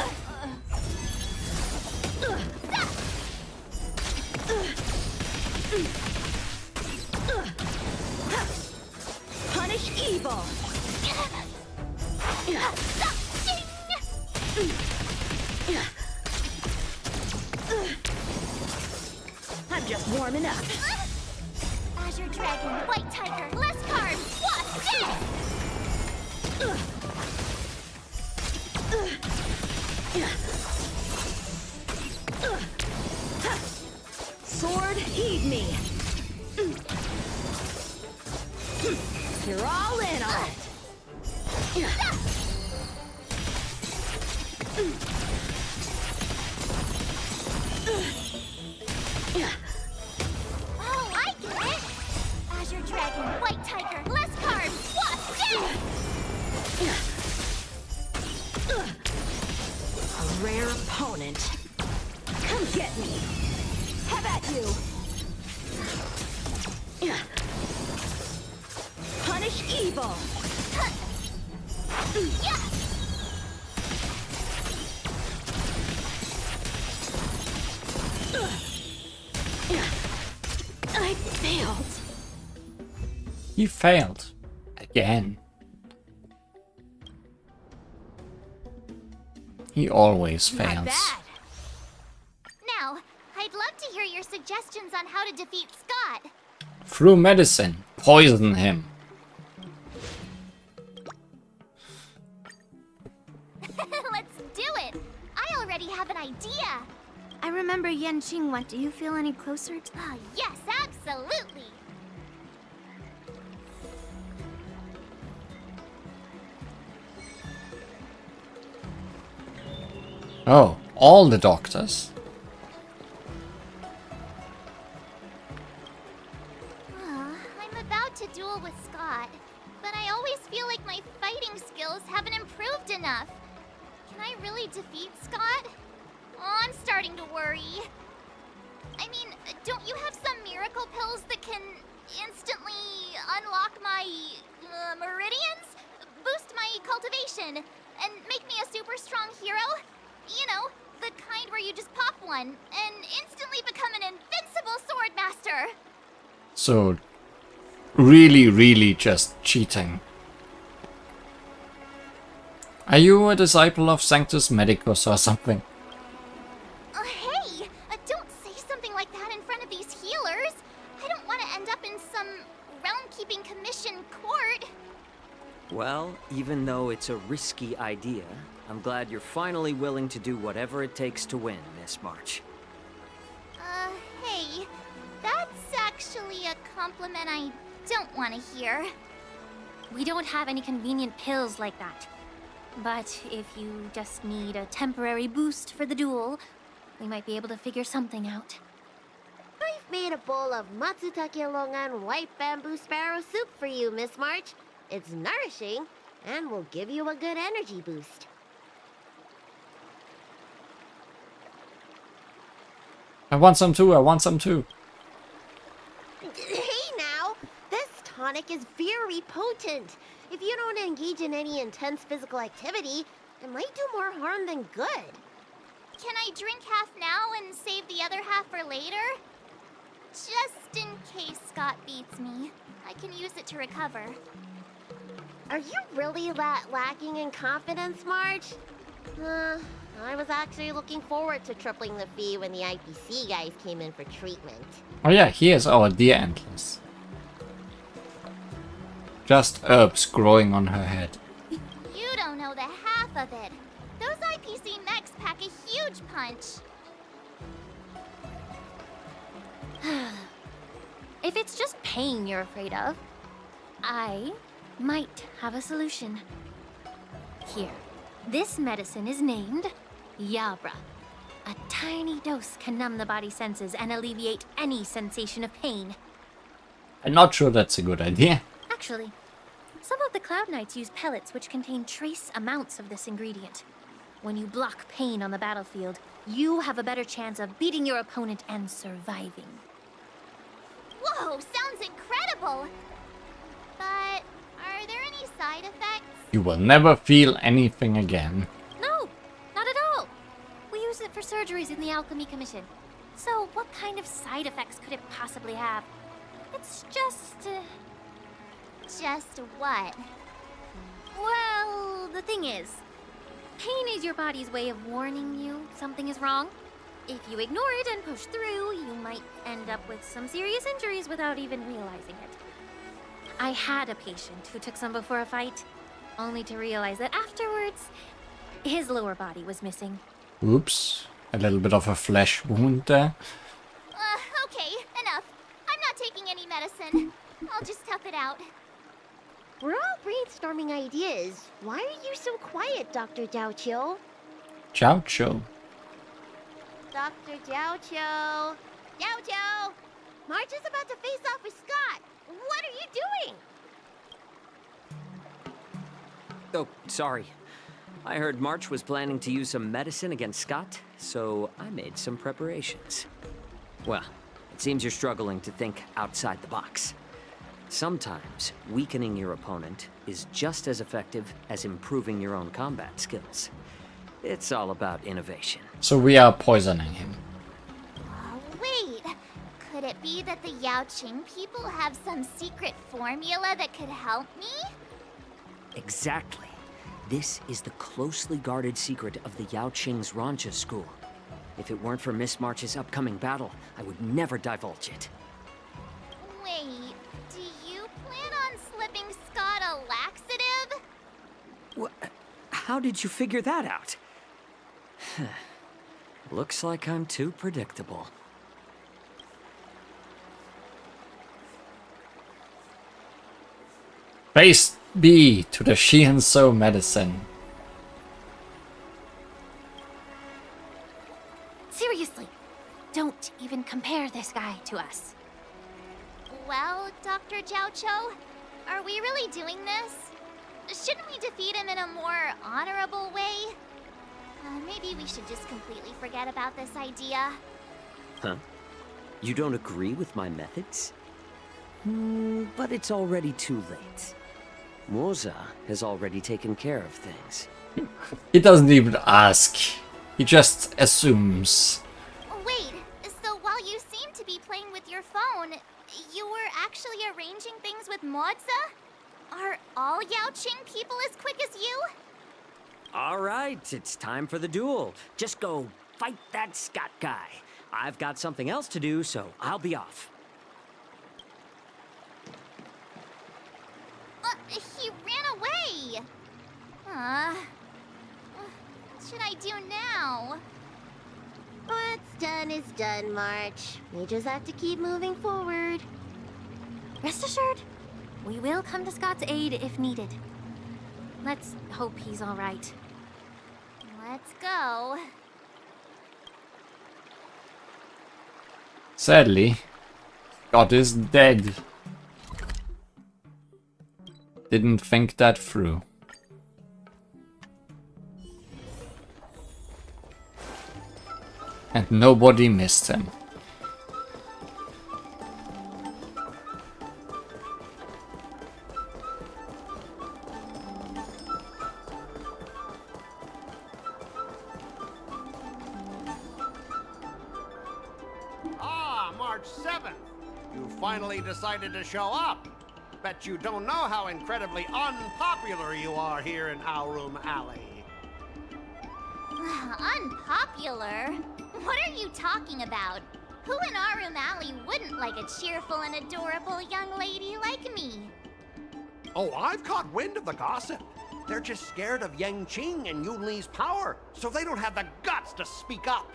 punish evil. I'm just warming up. Azure Dragon, White Tiger, less carbs, what's Sword, heed me. You're all in on it. Oh, I get it! Azure Dragon, White Tiger, less carbs, what's A rare opponent. Come get me. Have at you. Punish evil. I failed. He failed. Again. He always Not fails. bad. Now, I'd love to hear your suggestions on how to defeat Scott. Through medicine. Poison him. Let's do it! I already Yanqing went, do you feel any closer to... Oh, yes, absolutely. Oh, all the doctors. I'm about to duel with Scott, but I always feel like my fighting skills haven't improved enough. Can I really defeat Scott? Oh, I'm starting to worry. I mean, don't you have some miracle pills that can instantly unlock my meridians? Boost my cultivation, and make me a super strong hero? You know, the kind where you just pop one and instantly become an invincible sword master. So, really just cheating. Are you a disciple of Sanctus Medicus or something? Hey, don't say something like that in front of these healers. I don't want to end up in some realm-keeping commission court. Well, even though it's a risky idea, I'm glad you're finally willing to do whatever it takes to win, Miss March. Hey, that's actually a compliment I don't want to hear. We don't have any convenient pills like that. But if you just need a temporary boost for the duel, we might be able to figure something out. I've made a bowl of Matsutake Longan white bamboo sparrow soup for you, Miss March. It's nourishing and will give you a good energy boost. I want some too. Hey now, this tonic is very potent. If you don't engage in any intense physical activity, it might do more harm than good. Can I drink half now and save the other half for later? Just in case Scott beats me, I can use it to recover. Are you really that lacking in confidence, Marge? I was actually looking forward to tripling the fee when the IPC guys came in for treatment. Oh yeah, here's our deer antlers. Just herbs growing on her head. You don't know the half of it. Those IPC mechs pack a huge punch. If it's just pain you're afraid of, I might have a solution. Here, this medicine is named Yabra. A tiny dose can numb the body's senses and alleviate any sensation of pain. I'm not sure that's a good idea. Actually, some of the Cloud Knights use pellets which contain trace amounts of this ingredient. When you block pain on the battlefield, you have a better chance of beating your opponent and surviving. Whoa, sounds incredible! But are there any side effects? You will never feel anything again. No, not at all. We use it for surgeries in the Alchemy Commission. So what kind of side effects could it possibly have? It's just... Just what? Well, the thing is, pain is your body's way of warning you something is wrong. If you ignore it and push through, you might end up with some serious injuries without even realizing it. I had a patient who took some before a fight, only to realize that afterwards, his lower body was missing. Oops, a little bit of a flesh wound there. Okay, enough. I'm not taking any medicine. I'll just tough it out. We're all brainstorming ideas. Why are you so quiet, Dr. Jiao? Ciao, Cho. Dr. Jiao. Marge is about to face off with Scott. What are you doing? Oh, sorry. I heard March was planning to use some medicine against Scott, so I made some preparations. Well, it seems you're struggling to think outside the box. Sometimes, weakening your opponent is just as effective as improving your own combat skills. It's all about innovation. So we are poisoning him. Wait, could it be that the Yaoqing people have some secret formula that could help me? Exactly. This is the closely guarded secret of the Yaoqing's Rancha school. If it weren't for Miss March's upcoming battle, I would never divulge it. Wait, do you plan on slipping Scott a laxative? How did you figure that out? Looks like I'm too predictable. Praise be to the Shihanso medicine. Seriously, don't even compare this guy to us. Well, Dr. Jiaocho, are we really doing this? Shouldn't we defeat him in a more honorable way? Maybe we should just completely forget about this idea. Huh? You don't agree with my methods? But it's already too late. Moza has already taken care of things. He doesn't even ask. He just assumes. Wait, so while you seem to be playing with your phone, you were actually arranging things with Moza? Are all Yaoqing people as quick as you? Alright, it's time for the duel. Just go fight that Scott guy. I've got something else to do, so I'll be off. He ran away! What should I do now? What's done is done, March. We just have to keep moving forward. Rest assured, we will come to Scott's aid if needed. Let's hope he's all right. Let's go. Sadly, Scott is dead. Didn't think that through. And nobody missed him. Ah, March 7th. You finally decided to show up. Bet you don't know how incredibly unpopular you are here in Aurum Alley. Unpopular? What are you talking about? Who in Aurum Alley wouldn't like a cheerful and adorable young lady like me? Oh, I've caught wind of the gossip. They're just scared of Yangqing and Yunli's power, so they don't have the guts to speak up.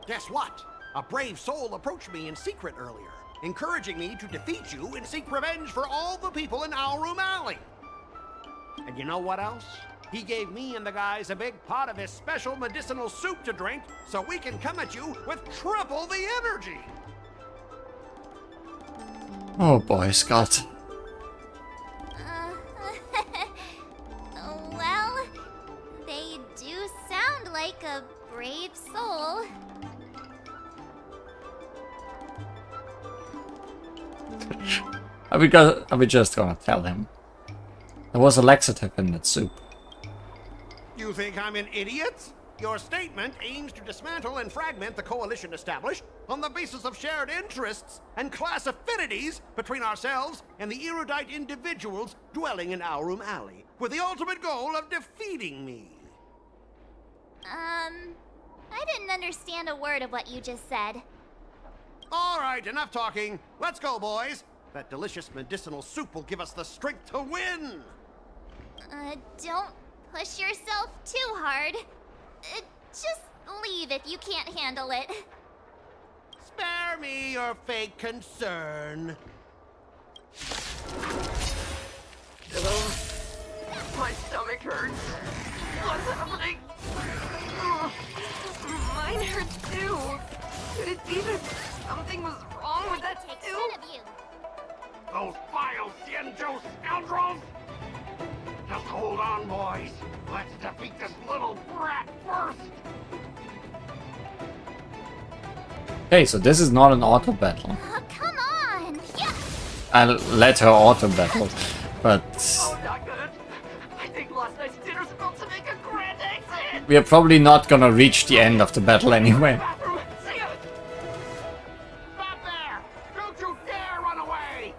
Guess what? A brave soul approached me in secret earlier, encouraging me to defeat you and seek revenge for all the people in Aurum Alley. And you know what else? He gave me and the guys a big pot of his special medicinal soup to drink so we can come at you with triple the energy. Oh boy, Scott. Well, they do sound like a brave soul. Are we just gonna tell him? There was a laxative in that soup. You think I'm an idiot? Your statement aims to dismantle and fragment the coalition established on the basis of shared interests and class affinities between ourselves and the erudite individuals dwelling in Aurum Alley, with the ultimate goal of defeating me. I didn't understand a word of what you just said. All right, enough talking. Let's go, boys. That delicious medicinal soup will give us the strength to win. Don't push yourself too hard. Just leave if you can't handle it. Spare me your fake concern. My stomach hurts. What's happening? Oh, mine hurts too. Could it be that something was wrong with that stew? Instead of you. Those vile Xianzhou scoundrels! Just hold on, boys. Let's defeat this little brat first. Okay, so this is not an auto battle. Oh, come on! Yeah. I'll let her auto battle, but Oh, not good. I think last night's dinner's about to make a grand exit. we are probably not gonna reach the end of the battle anyway. Bathroom. See ya. Stop there! Don't you dare run away!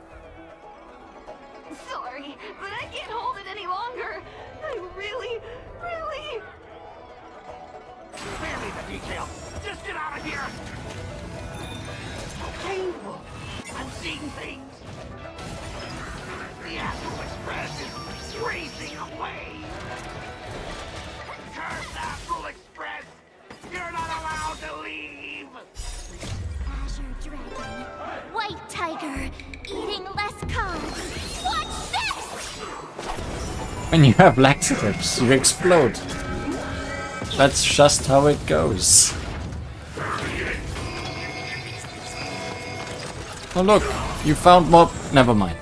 Sorry, but I can't hold it any longer. I really. Spare me the details. Just get out of here. So painful. I'm seeing things. The Astral Express is racing away. Curse Astral Express! You're not better. Eating less carbs. Watch this! When you have laxatives, you explode. That's just how it goes. Oh look, you found more. Never mind.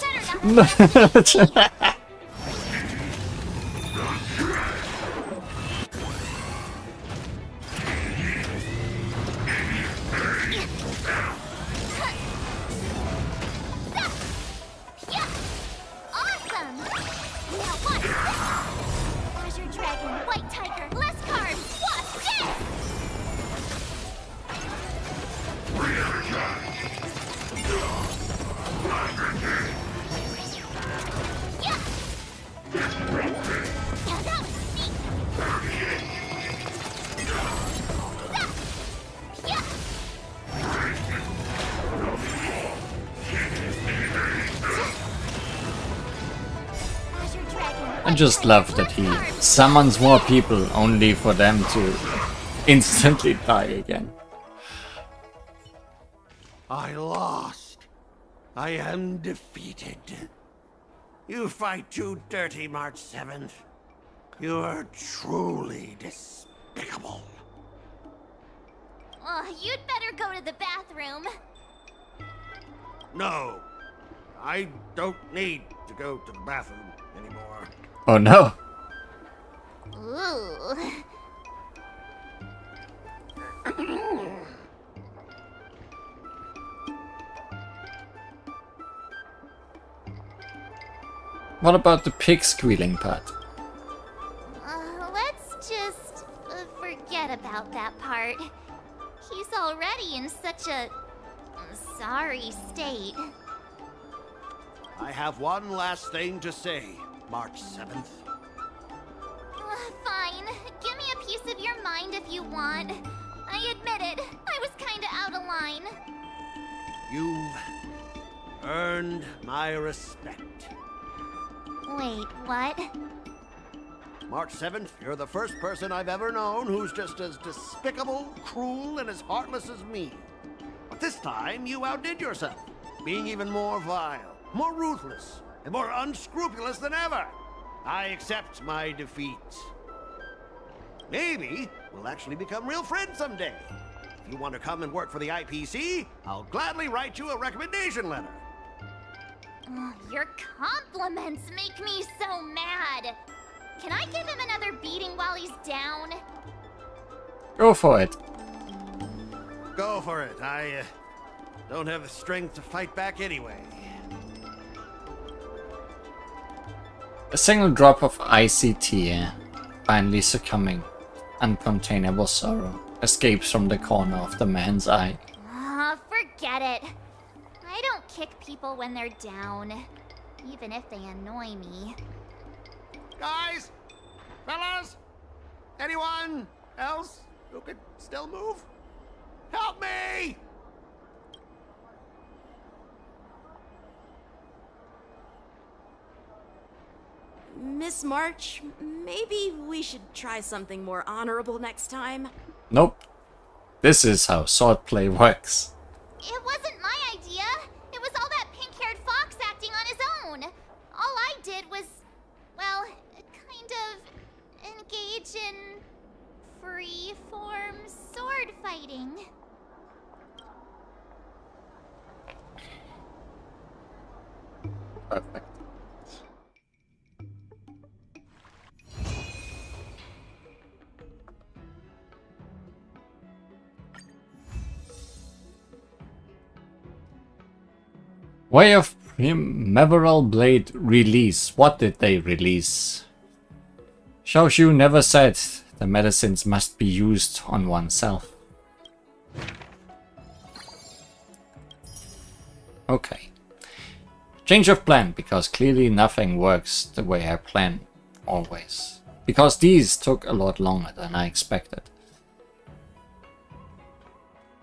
Awesome! Now watch this! Azure Dragon, White Tiger, less carbs. Watch this! Yeah! Now that was neat! Yeah! Azure Dragon, I just love that he summons more people only for them to instantly die again. I lost. I am defeated. You fight too dirty, March 7th. You are truly despicable. Oh, you'd better go to the bathroom. No, I don't need to go to the bathroom anymore. Oh no. Ooh. What about the pig squealing part? Let's just forget about that part. He's already in such a sorry state. I have one last thing to say, March 7th. Fine. Give me a piece of your mind if you want. I admit it. I was kinda out of line. You've earned my respect. Wait, what? March 7th, you're the first person I've ever known who's just as despicable, cruel, and as heartless as me. But this time, you outdid yourself, being even more vile, more ruthless, and more unscrupulous than ever. I accept my defeat. Maybe we'll actually become real friends someday. If you want to come and work for the IPC, I'll gladly write you a recommendation letter. Your compliments make me so mad. Can I give him another beating while he's down? Go for it. Go for it. I don't have the strength to fight back anyway. A single drop of icy tear, finally succumbing, uncontainable sorrow, escapes from the corner of the man's eye. Forget it. I don't kick people when they're down, even if they annoy me. Guys, fellas, anyone else who could still move? Help me! Miss March, maybe we should try something more honorable next time. Nope. This is how swordplay works. It wasn't my idea. It was all that pink-haired fox acting on his own. All I did was, well, kind of engage in free-form sword fighting. Perfect. Way of Primaveral Blade release. What did they release? Xiaoshu never said the medicines must be used on oneself. Okay. Change of plan, because clearly nothing works the way I plan always. Because these took a lot longer than I expected.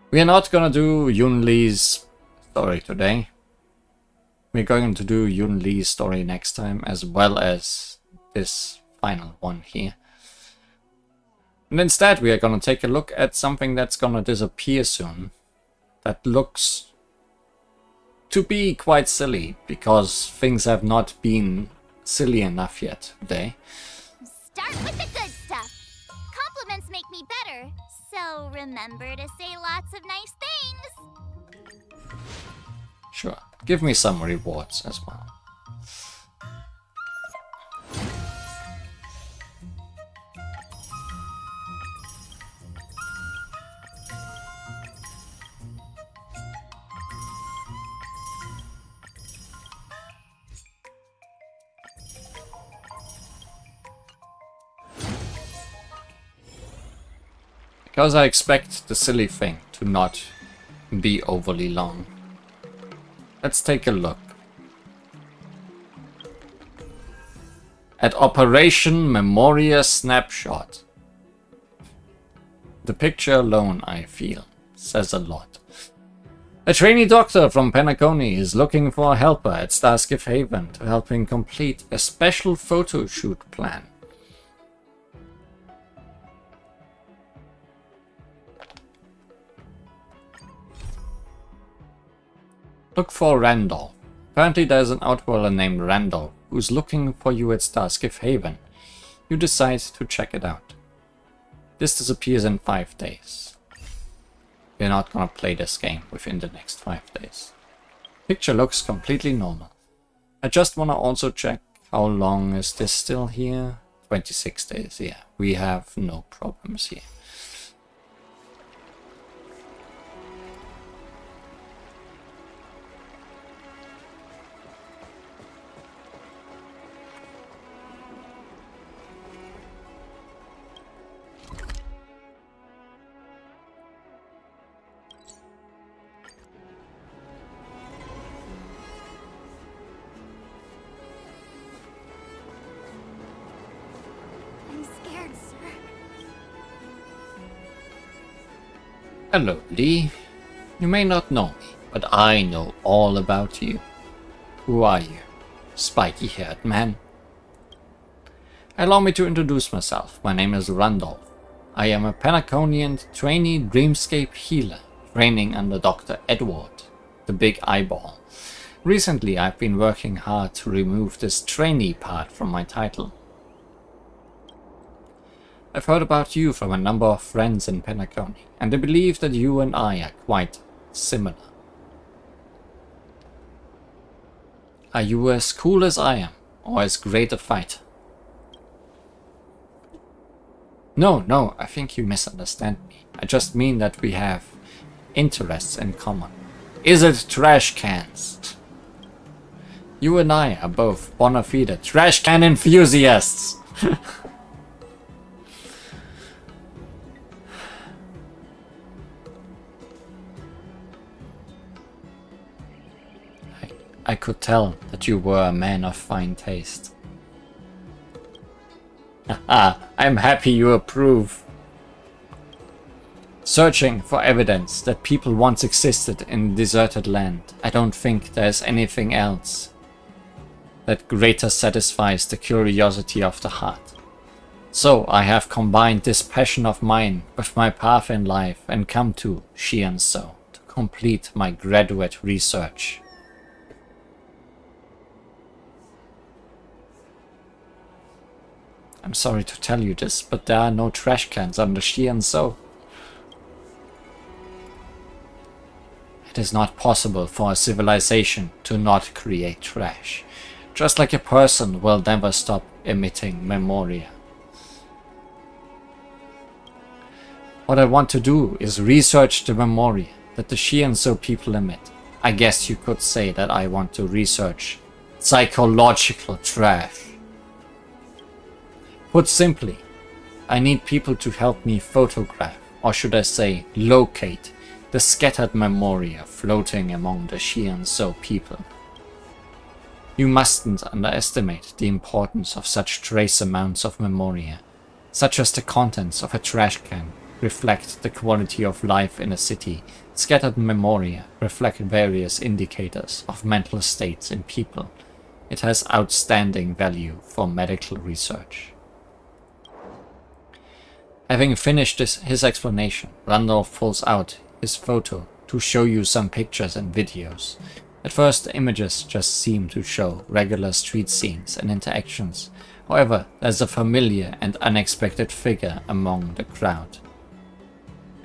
We are not gonna do Yun Li's story today. We're going to do Yun Li's story next time, as well as this final one here. And instead we are going to take a look at something that's going to disappear soon. That looks to be quite silly, because things have not been silly enough yet today. Start with the good stuff. Compliments make me better, so remember to say lots of nice things. Sure, give me some rewards as well. Because I expect the silly thing to not be overly long. Let's take a look at Operation Memoria Snapshot. The picture alone, I feel, says a lot. A trainee doctor from Penacony is looking for a helper at Starskiff Haven to help him complete a special photo shoot plan. Look for Randolph. Apparently there's an Outworlder named Randolph who's looking for you at Starskiff Haven. You decide to check it out. This disappears in 5 days. We're not gonna play this game within the next 5 days. Picture looks completely normal. I just wanna also check how long is this still here? 26 days, yeah. We have no problems here. Hello, Lee. You may not know me, but I know all about you. Who are you? Spiky-haired man. Allow me to introduce myself. My name is Randolph. I am a Penaconian trainee dreamscape healer, training under Dr. Edward, the Big Eyeball. Recently, I've been working hard to remove this trainee part from my title. I've heard about you from a number of friends in Penacony, and I believe that you and I are quite similar. Are you as cool as I am, or as great a fighter? No, I think you misunderstand me. I just mean that we have interests in common. Is it trash cans? You and I are both bona fide trash can enthusiasts! I could tell that you were a man of fine taste. Haha, I'm happy you approve. Searching for evidence that people once existed in a deserted land, I don't think there's anything else that greater satisfies the curiosity of the heart. So I have combined this passion of mine with my path in life and come to Shianso to complete my graduate research. I'm sorry to tell you this, but there are no trash cans on the Shianso. It is not possible for a civilization to not create trash, just like a person will never stop emitting memoria. What I want to do is research the memoria that the Shianso people emit. I guess you could say that I want to research psychological trash. Put simply, I need people to help me photograph, or should I say locate, the scattered memoria floating among the Shianso people. You mustn't underestimate the importance of such trace amounts of memoria, such as the contents of a trash can reflect the quality of life in a city. Scattered memoria reflect various indicators of mental states in people. It has outstanding value for medical research. Having finished his explanation, Randolph pulls out his photo to show you some pictures and videos. At first, the images just seem to show regular street scenes and interactions. However, there's a familiar and unexpected figure among the crowd.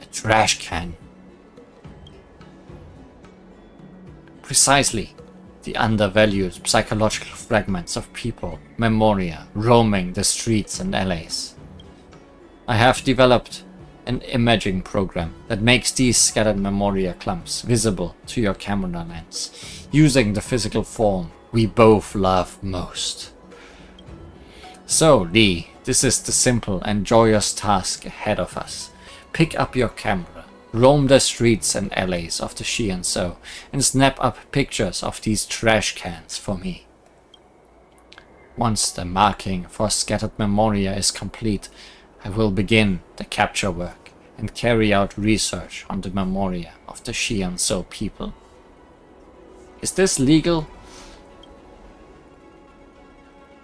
A trash can. Precisely, the undervalued psychological fragments of people, memoria, roaming the streets and alleys. I have developed an imaging program that makes these scattered memoria clumps visible to your camera lens, using the physical form we both love most. So, Lee, this is the simple and joyous task ahead of us. Pick up your camera, roam the streets and alleys of the Shianso, and snap up pictures of these trash cans for me. Once the marking for scattered memoria is complete, I will begin the capture work and carry out research on the memoria of the Shianso people. Is this legal?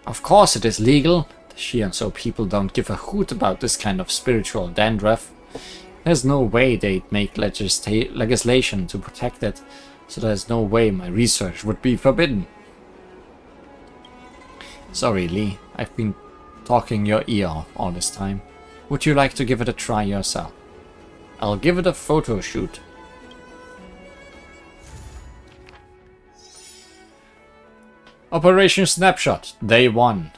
Of course it is legal. The Shianso people don't give a hoot about this kind of spiritual dandruff. There's no way they'd make legislation to protect it, so there's no way my research would be forbidden. Sorry, Lee, I've been talking your ear off all this time. Would you like to give it a try yourself? I'll give it a photo shoot. Operation Snapshot, Day 1.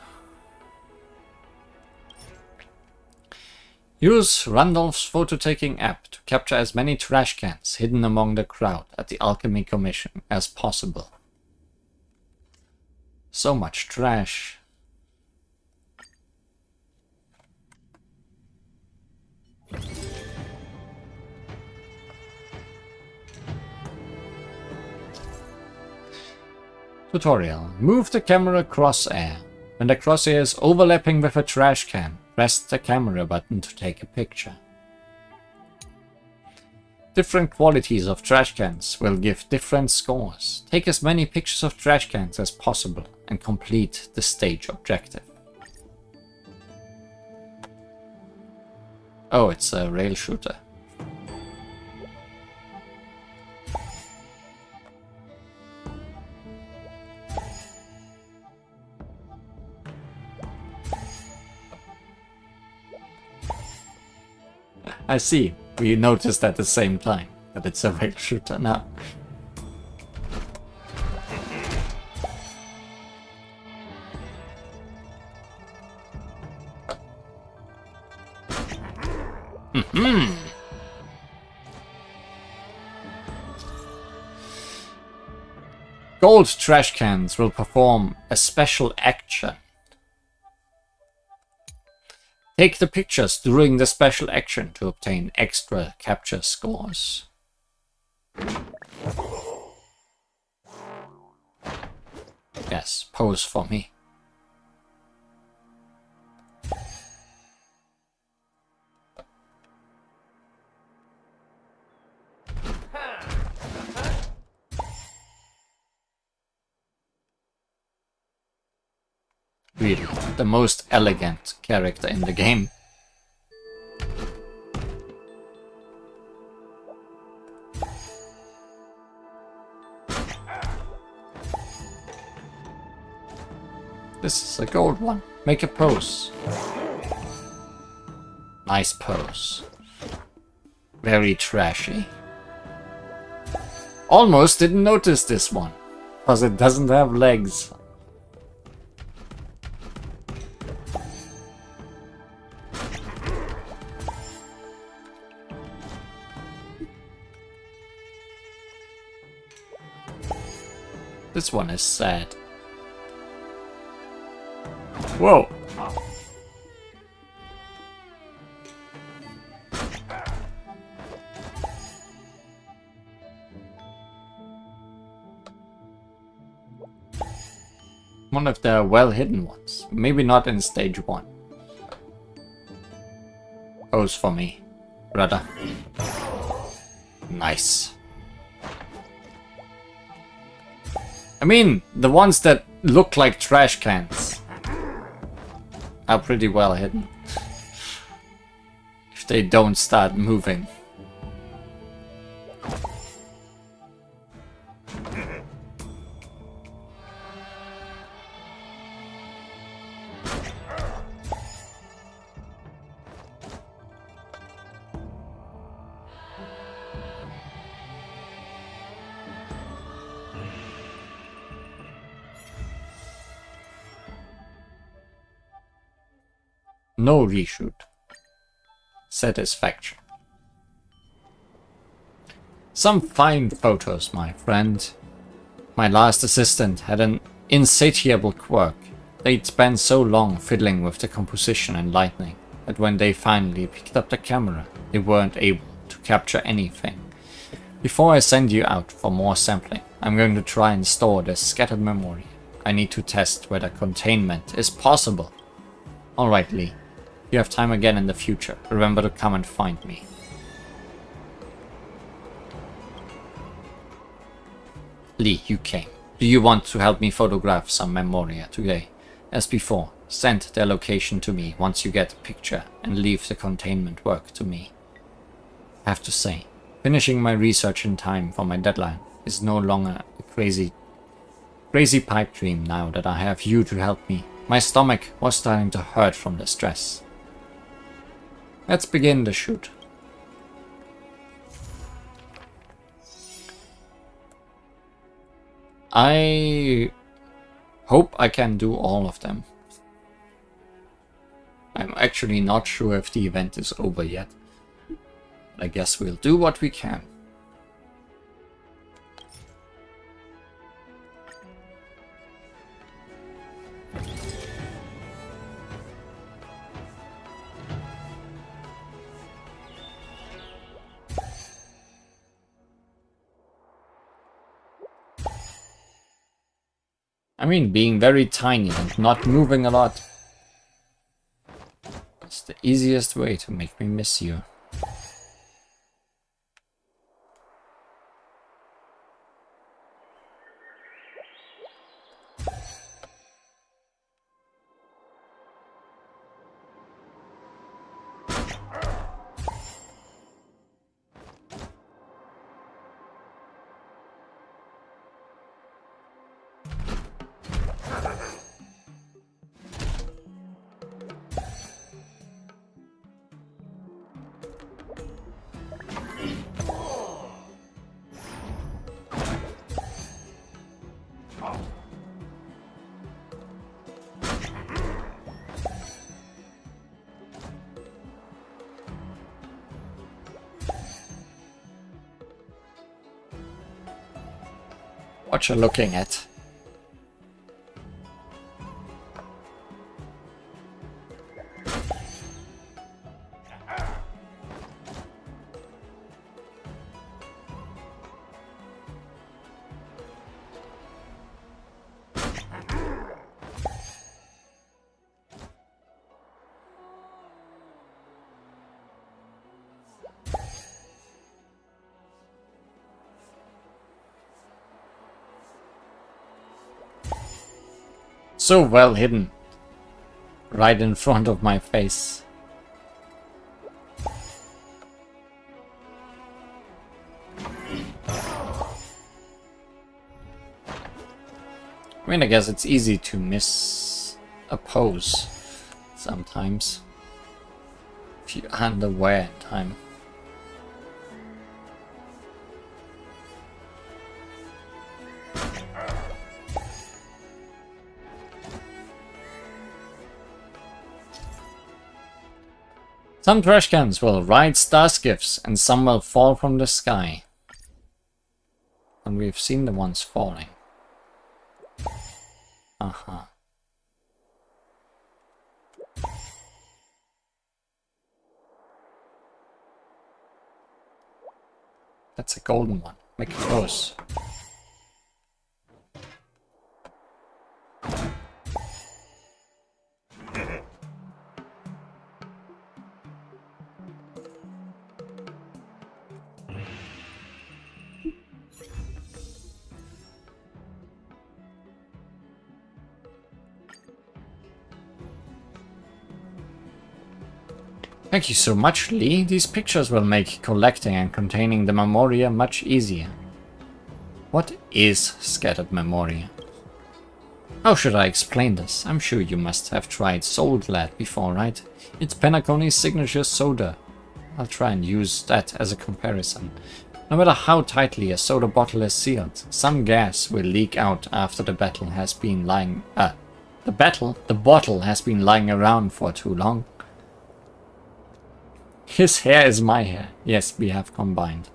Use Randolph's photo-taking app to capture as many trash cans hidden among the crowd at the Alchemy Commission as possible. So much trash. Tutorial. Move the camera crosshair. When the crosshair is overlapping with a trash can, press the camera button to take a picture. Different qualities of trash cans will give different scores. Take as many pictures of trash cans as possible and complete the stage objective. Oh, it's a rail shooter. I see. We noticed at the same time that it's a rail shooter now. Gold trash cans will perform a special action. Take the pictures during the special action to obtain extra capture scores. Yes, pose for me. Really, the most elegant character in the game. This is a gold one. Make a pose. Nice pose. Very trashy. Almost didn't notice this one, because it doesn't have legs. This one is sad. Whoa! One of the well-hidden ones. Maybe not in stage 1. Pose for me, brother. Nice. I mean, the ones that look like trash cans are pretty well hidden. If they don't start moving. No reshoot. Satisfaction. Some fine photos, my friend. My last assistant had an insatiable quirk. They'd spent so long fiddling with the composition and lighting that when they finally picked up the camera, they weren't able to capture anything. Before I send you out for more sampling, I'm going to try and store this scattered memory. I need to test whether containment is possible. Alright, Lee. If you have time again in the future, remember to come and find me. Lee, you came. Do you want to help me photograph some memoria today? As before, send their location to me once you get a picture and leave the containment work to me. I have to say, finishing my research in time for my deadline is no longer a crazy pipe dream now that I have you to help me. My stomach was starting to hurt from the stress. Let's begin the shoot. I hope I can do all of them. I'm actually not sure if the event is over yet. I guess we'll do what we can. I mean, being very tiny and not moving a lot is the easiest way to make me miss you. What you're looking at. So well hidden. Right in front of my face. I mean, I guess it's easy to miss a pose sometimes if you aren't aware in time. Some trash cans will ride star skiffs and some will fall from the sky. And we've seen the ones falling. Uh-huh. That's a golden one. Make it close. Thank you so much, Lee. These pictures will make collecting and containing the memoria much easier. What is scattered memoria? How should I explain this? I'm sure you must have tried Soul Glad before, right? It's Penacony's signature soda. I'll try and use that as a comparison. No matter how tightly a soda bottle is sealed, some gas will leak out after the bottle has been lying around for too long. His hair is my hair. Yes, we have combined.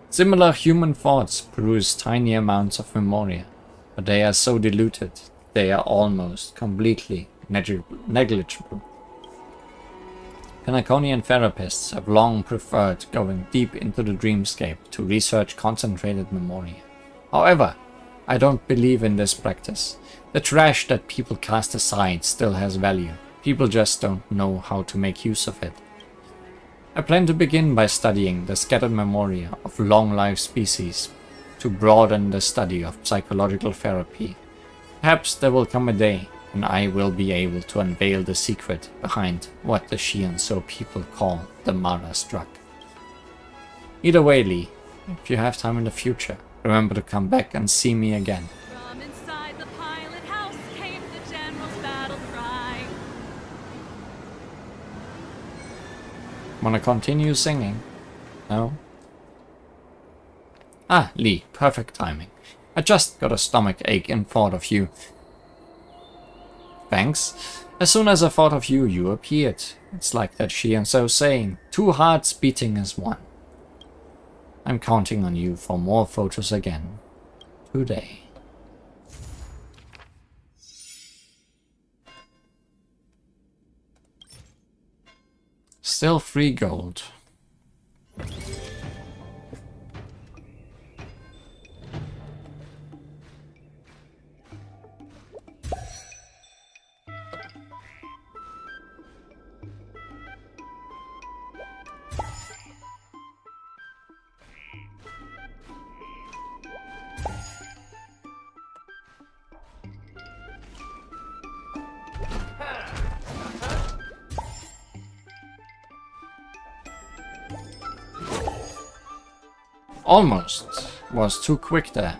Similar human thoughts produce tiny amounts of memoria, but they are so diluted they are almost completely negligible. Penaconian therapists have long preferred going deep into the dreamscape to research concentrated memoria. However, I don't believe in this practice. The trash that people cast aside still has value. People just don't know how to make use of it. I plan to begin by studying the scattered memoria of long-lived species to broaden the study of psychological therapy. Perhaps there will come a day when I will be able to unveil the secret behind what the Shianso people call the Mara Struck. Either way, Lee, if you have time in the future, remember to come back and see me again. From inside the pilot house came the general's battle cry. Wanna continue singing? No? Ah, Lee, perfect timing. I just got a stomach ache in thought of you. Thanks. As soon as I thought of you, you appeared. It's like that Shianso saying, 2 hearts beating as one. I'm counting on you for more photos again. Today. Still 3 gold. Almost was too quick there.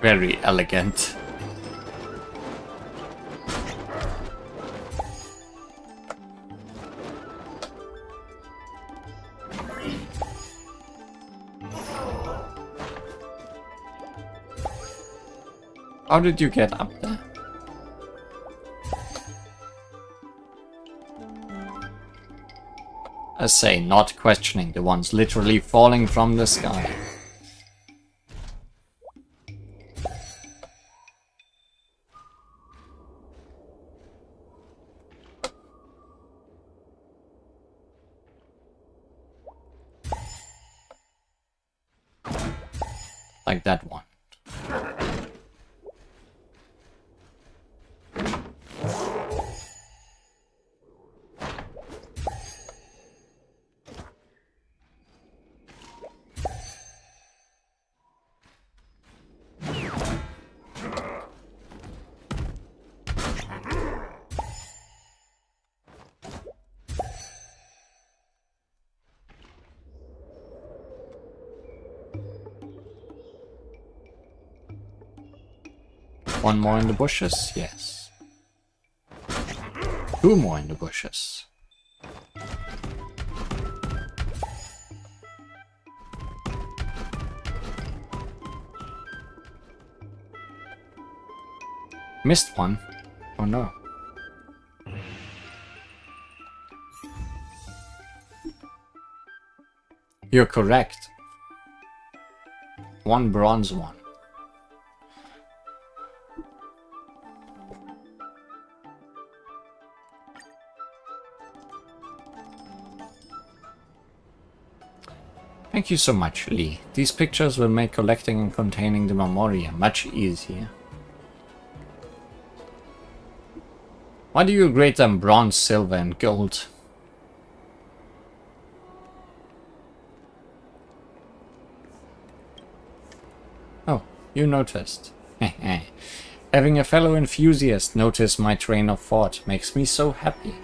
Very elegant. How did you get up there? I say, not questioning the ones literally falling from the sky. Like that one. One more in the bushes? Yes. 2 more in the bushes. Missed one. Oh no. You're correct. 1 bronze one. Thank you so much, Lee. These pictures will make collecting and containing the memoria much easier. Why do you grade them bronze, silver and gold? Oh, you noticed. Having a fellow enthusiast notice my train of thought makes me so happy.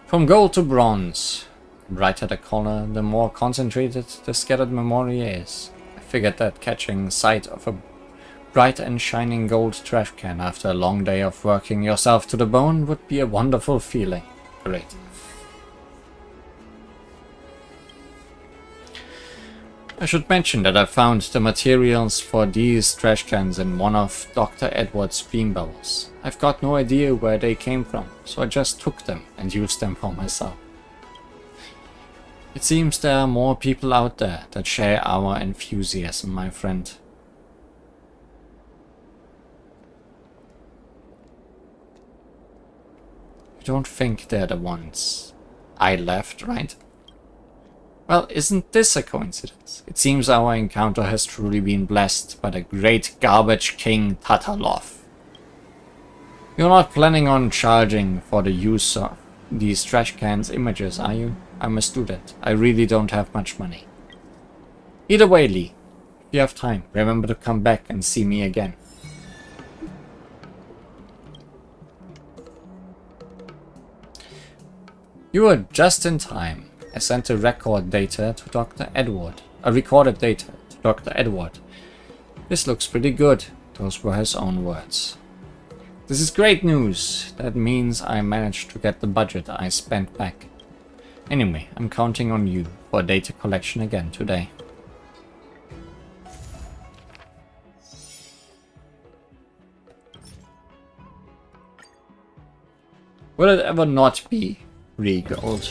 From gold to bronze. The brighter the color, the more concentrated the scattered memoria is. I figured that catching sight of a bright and shining gold trash can after a long day of working yourself to the bone would be a wonderful feeling. Great. I should mention that I found the materials for these trash cans in one of Dr. Edward's beam bubbles. I've got no idea where they came from, so I just took them and used them for myself. It seems there are more people out there that share our enthusiasm, my friend. You don't think they're the ones I left, right? Well, isn't this a coincidence? It seems our encounter has truly been blessed by the great garbage king Tatalov. You're not planning on charging for the use of these trash cans images, are you? I'm a student. I really don't have much money. Either way, Lee, if you have time, remember to come back and see me again. You were just in time. I sent a recorded data to Dr. Edward. This looks pretty good. Those were his own words. This is great news. That means I managed to get the budget I spent back. Anyway, I'm counting on you for data collection again today. Will it ever not be re-gold?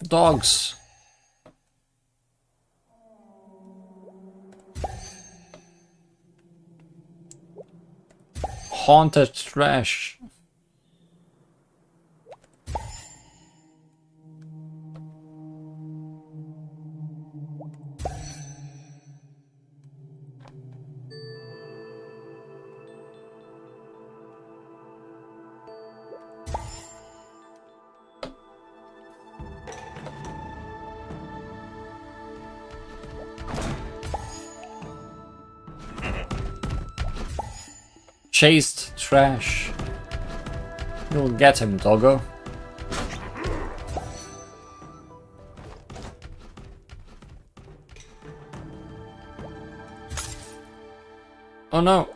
Dogs. Haunted trash. Chased trash. You'll get him, doggo. Oh no.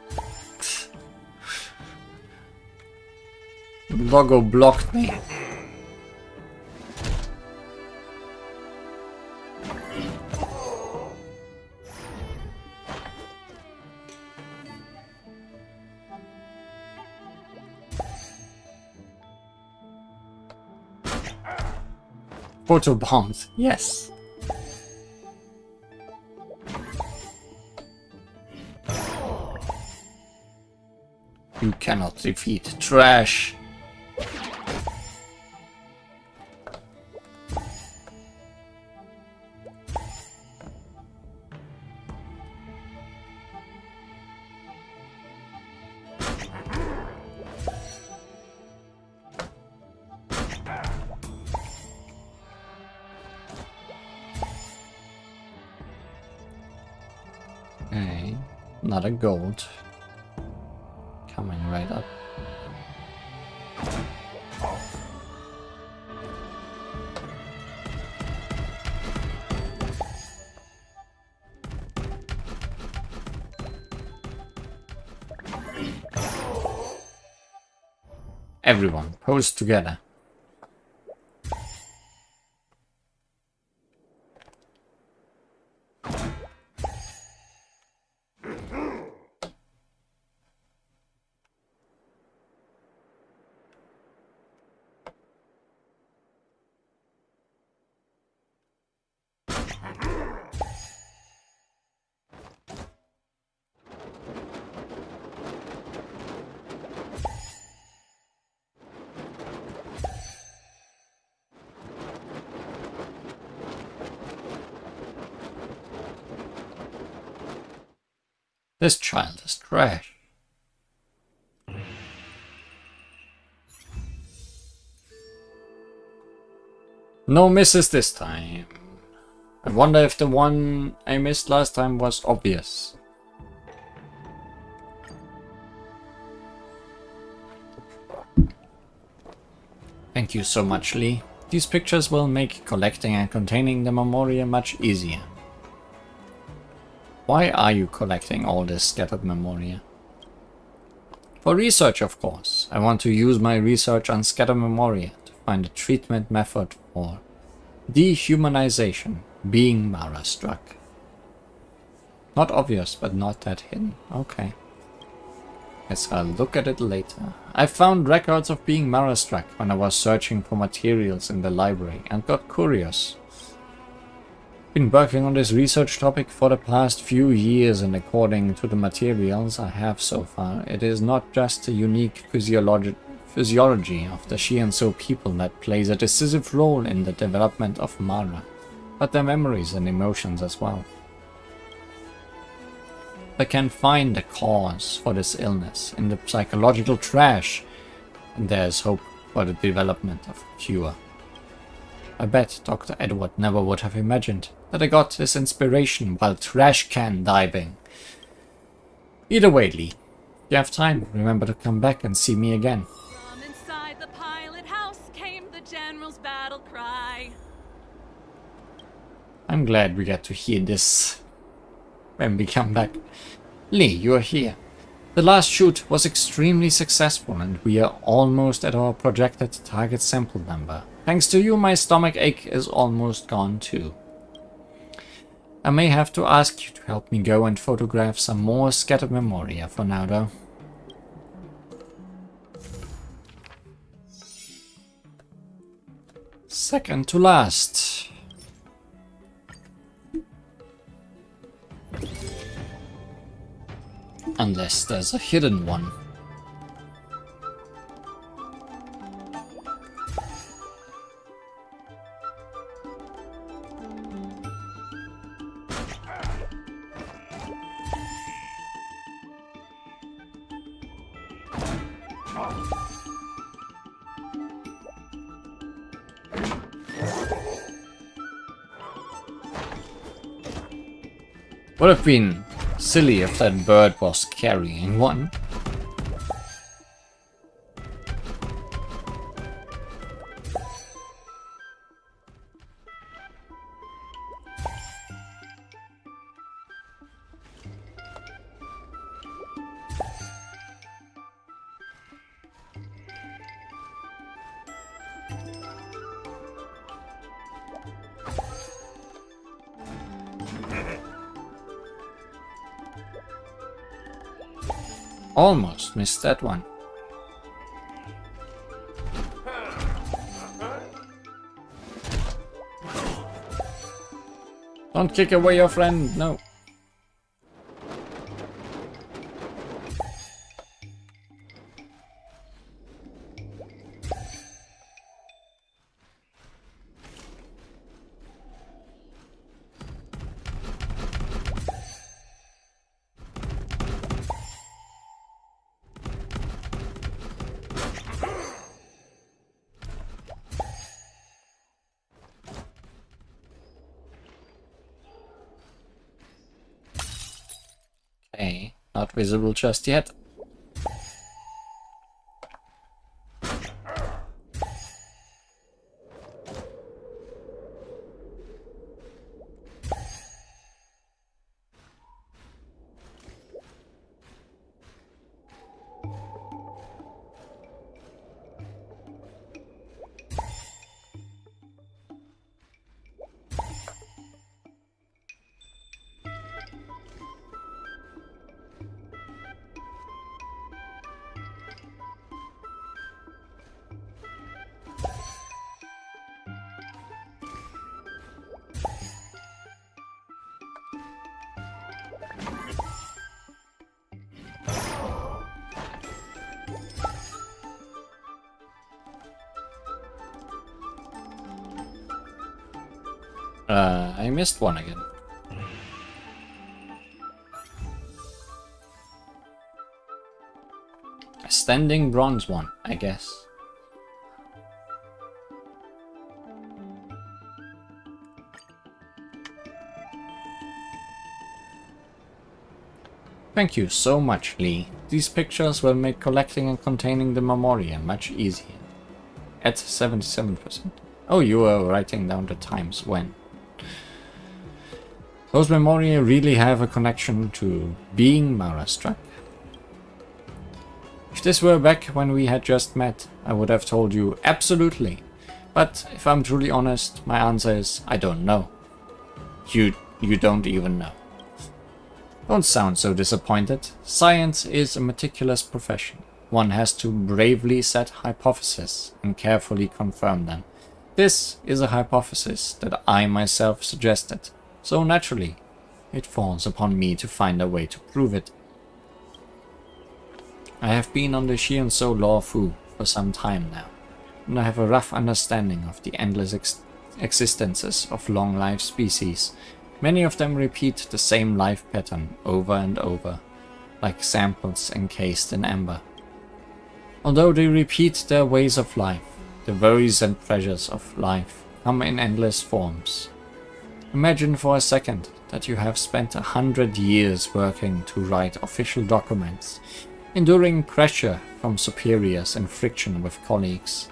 Doggo blocked me. Photo bombs, yes. You cannot defeat trash. Okay, another gold. Coming right up. Everyone, pose together. This child is trash. No misses this time. I wonder if the one I missed last time was obvious. Thank you so much, Lee. These pictures will make collecting and containing the memoria much easier. Why are you collecting all this scattered memoria? For research, of course. I want to use my research on scattered memoria to find a treatment method for dehumanization, being Mara struck. Not obvious, but not that hidden. Okay. Guess I'll look at it later. I found records of being Mara struck when I was searching for materials in the library and got curious. Been working on this research topic for the past few years, and according to the materials I have so far, it is not just the unique physiology of the Shianso people that plays a decisive role in the development of Mara, but their memories and emotions as well. If I can find a cause for this illness in the psychological trash, and there is hope for the development of a cure. I bet Dr. Edward never would have imagined that I got this inspiration while trash can diving. Either way, Lee, if you have time, remember to come back and see me again. From inside the pilot house came the general's battle cry. I'm glad we get to hear this when we come back. Lee, you're here. The last shoot was extremely successful and we are almost at our projected target sample number. Thanks to you, my stomach ache is almost gone too. I may have to ask you to help me go and photograph some more scattered memoria for now though. Second to last. Unless there's a hidden one. Would have been silly if that bird was carrying one. Almost missed that one. Don't kick away your friend, no. Okay, not visible just yet. I missed one again. A standing bronze one, I guess. Thank you so much, Lee. These pictures will make collecting and containing the memoria much easier. At 77%. Oh, you were writing down the times when. Those memoria really have a connection to being Mara-struck. If this were back when we had just met, I would have told you absolutely. But if I'm truly honest, my answer is I don't know. You don't even know. Don't sound so disappointed. Science is a meticulous profession. One has to bravely set hypotheses and carefully confirm them. This is a hypothesis that I myself suggested, so naturally, it falls upon me to find a way to prove it. I have been on the Shianso Law Fu for some time now, and I have a rough understanding of the endless existences of long-lived species. Many of them repeat the same life pattern over and over, like samples encased in amber. Although they repeat their ways of life, the worries and pleasures of life come in endless forms. Imagine for a second that you have spent 100 years working to write official documents, enduring pressure from superiors and friction with colleagues.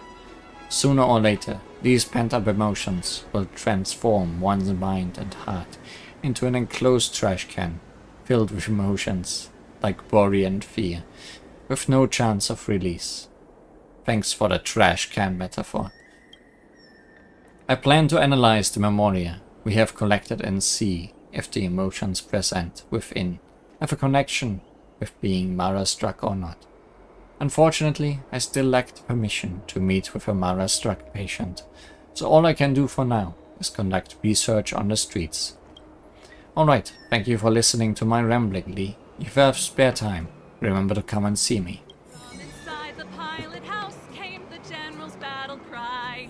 Sooner or later, these pent-up emotions will transform one's mind and heart into an enclosed trash can, filled with emotions like worry and fear, with no chance of release. Thanks for the trash can metaphor. I plan to analyze the memoria we have collected and see if the emotions present within have a connection with being Mara-struck or not. Unfortunately, I still lack the permission to meet with a Mara-struck patient, so all I can do for now is conduct research on the streets. Alright, thank you for listening to my rambling, Lee. If you have spare time, remember to come and see me. From inside the pilot house came the general's battle cry.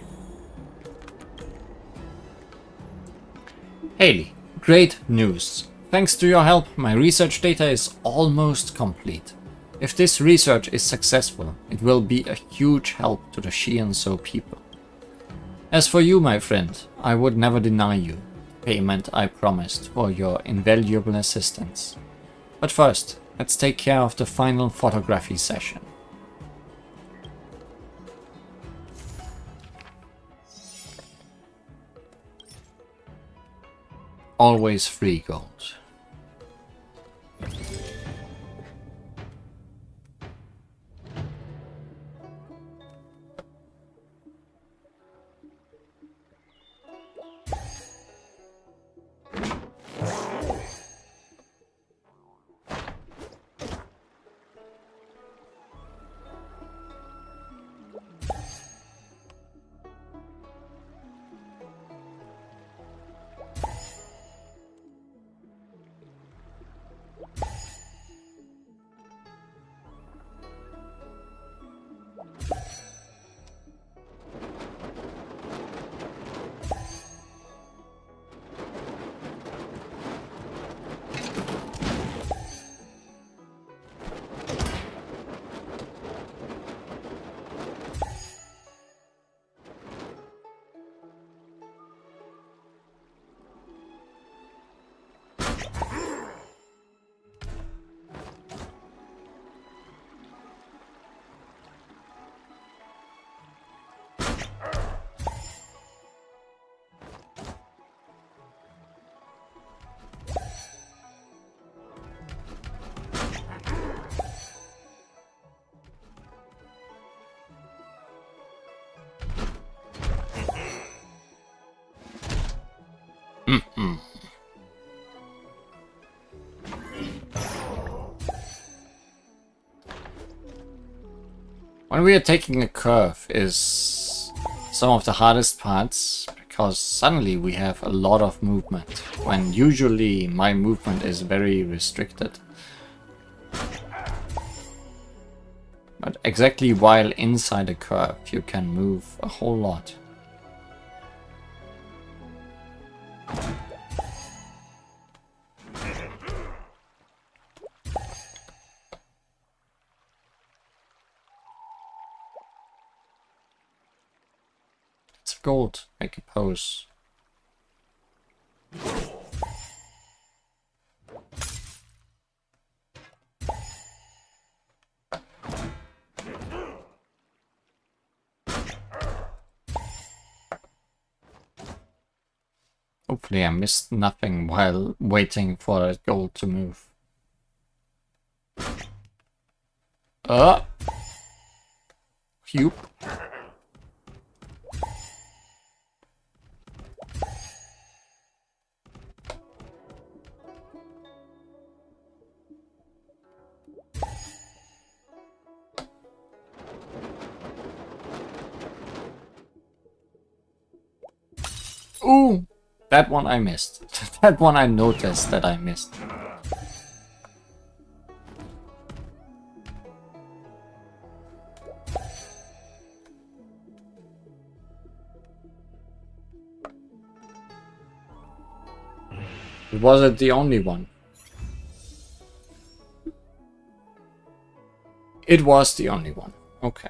Haley, great news. Thanks to your help, my research data is almost complete. If this research is successful, it will be a huge help to the Shianso people. As for you, my friend, I would never deny you payment I promised for your invaluable assistance. But first, let's take care of the final photography session. Always free gold. When we are taking a curve is some of the hardest parts, because suddenly we have a lot of movement, when usually my movement is very restricted. But exactly while inside a curve you can move a whole lot. gold. Make a pose. Hopefully I missed nothing while waiting for that gold to move. Cube. Ooh! That one I missed. That one I noticed that I missed. Was it the only one? It was the only one. Okay.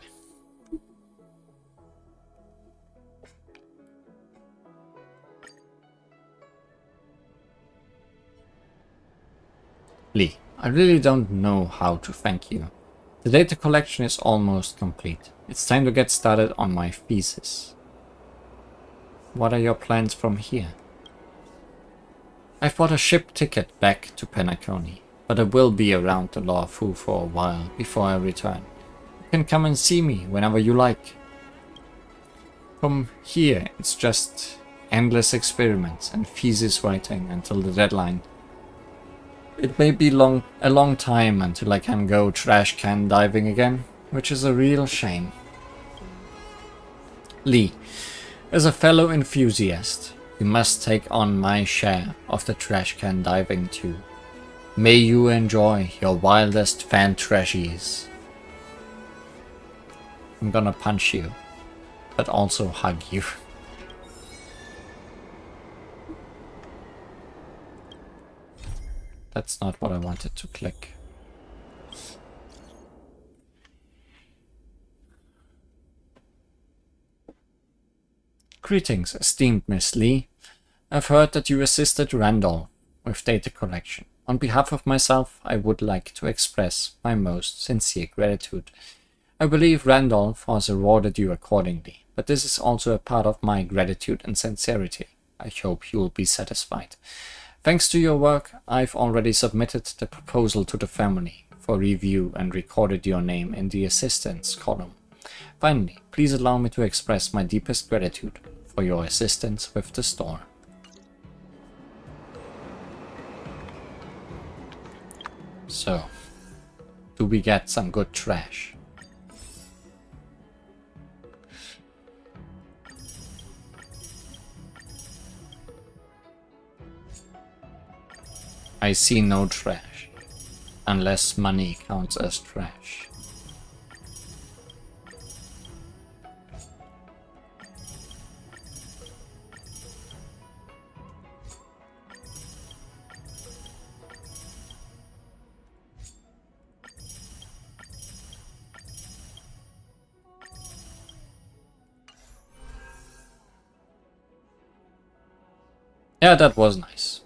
Lee, I really don't know how to thank you. The data collection is almost complete. It's time to get started on my thesis. What are your plans from here? I've bought a ship ticket back to Penacony, but I will be around the Lawfu for a while before I return. You can come and see me whenever you like. From here, it's just endless experiments and thesis writing until the deadline. It may be a long time until I can go trash can diving again, which is a real shame. Lee, as a fellow enthusiast, you must take on my share of the trash can diving too. May you enjoy your wildest fan trashies. I'm gonna punch you, but also hug you. That's not what I wanted to click. Greetings, esteemed Miss Lee. I've heard that you assisted Randolph with data collection. On behalf of myself, I would like to express my most sincere gratitude. I believe Randolph has rewarded you accordingly, but this is also a part of my gratitude and sincerity. I hope you will be satisfied. Thanks to your work, I've already submitted the proposal to the family for review and recorded your name in the assistance column. Finally, please allow me to express my deepest gratitude for your assistance with the store. So, do we get some good trash? I see no trash, unless money counts as trash. Yeah, that was nice.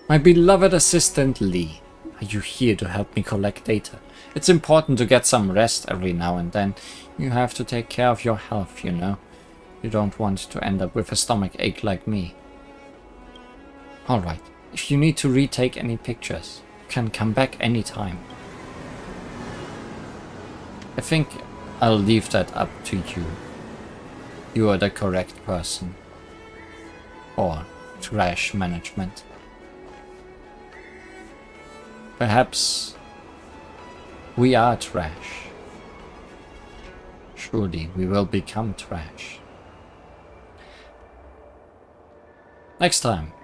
My beloved assistant Lee, are you here to help me collect data? It's important to get some rest every now and then. You have to take care of your health, you know. You don't want to end up with a stomach ache like me. Alright, if you need to retake any pictures, you can come back anytime. I think I'll leave that up to you. You are the correct person for trash management. Perhaps we are trash. Surely we will become trash. Next time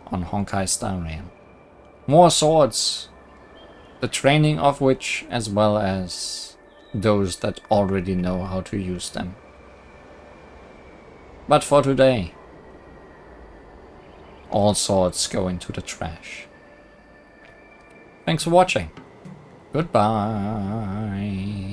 on Honkai Star Rail. More swords, the training of which, as well as those that already know how to use them. But for today, all swords go into the trash. Thanks for watching. Goodbye.